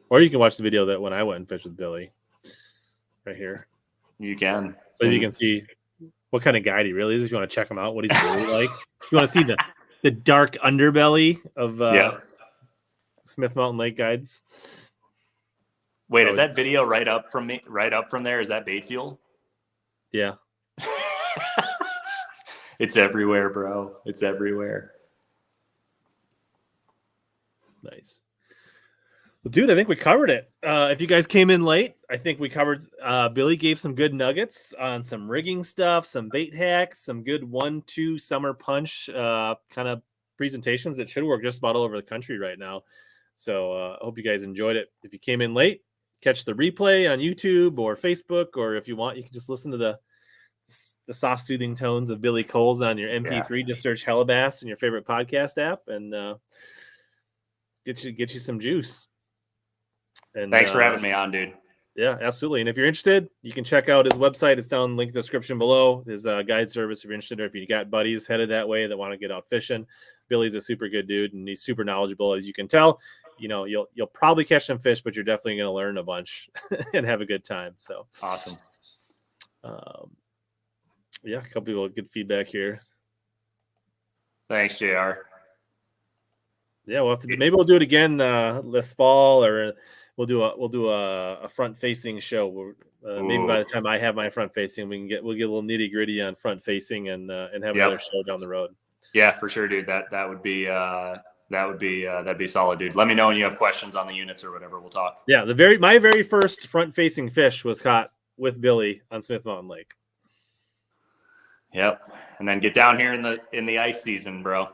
Or you can watch the video that when I went and fished with Billy right here. You can. So you can see what kind of guide he really is. If you want to check him out, what he's really like. If you want to see the dark underbelly of Smith Mountain Lake guides. Wait, is that video right up from there? Is that bait fuel? Yeah. It's everywhere, bro. It's everywhere. Nice. Well, dude, I think we covered it. If you guys came in late, I think we covered. Billy gave some good nuggets on some rigging stuff, some bait hacks, some good 1-2 summer punch kind of presentations that should work just about all over the country right now. So I hope you guys enjoyed it. If you came in late, catch the replay on YouTube or Facebook, or if you want, you can just listen to the soft, soothing tones of Billy Kohls on your MP3. Just search HellaBass in your favorite podcast app and get you some juice. And thanks for having me on, dude. Yeah, absolutely. And if you're interested, you can check out his website. It's down in the link description below. His guide service, if you're interested, or if you got buddies headed that way that want to get out fishing. Billy's a super good dude, and he's super knowledgeable, as you can tell. You'll probably catch some fish, but you're definitely going to learn a bunch and have a good time. So awesome. Yeah, a couple people with good feedback here. Thanks, JR. Yeah, maybe we'll do it again this fall, or we'll do a front facing show. Maybe by the time I have my front facing, we'll get a little nitty gritty on front facing and have another show down the road. Yeah, for sure, dude. That would be that'd be solid, dude. Let me know when you have questions on the units or whatever. We'll talk. Yeah, my very first front facing fish was caught with Billy on Smith Mountain Lake. Yep, and then get down here in the ice season, bro.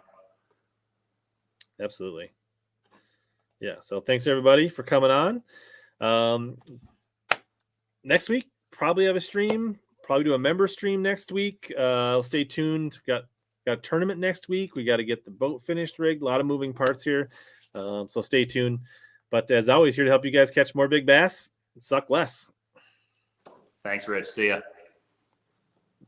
Absolutely. Yeah. So thanks everybody for coming on. Next week, probably have a stream. Probably do a member stream next week. Stay tuned. We got a tournament next week. We got to get the boat finished, rigged. A lot of moving parts here. So stay tuned. But as always, here to help you guys catch more big bass and suck less. Thanks, Rich. See ya.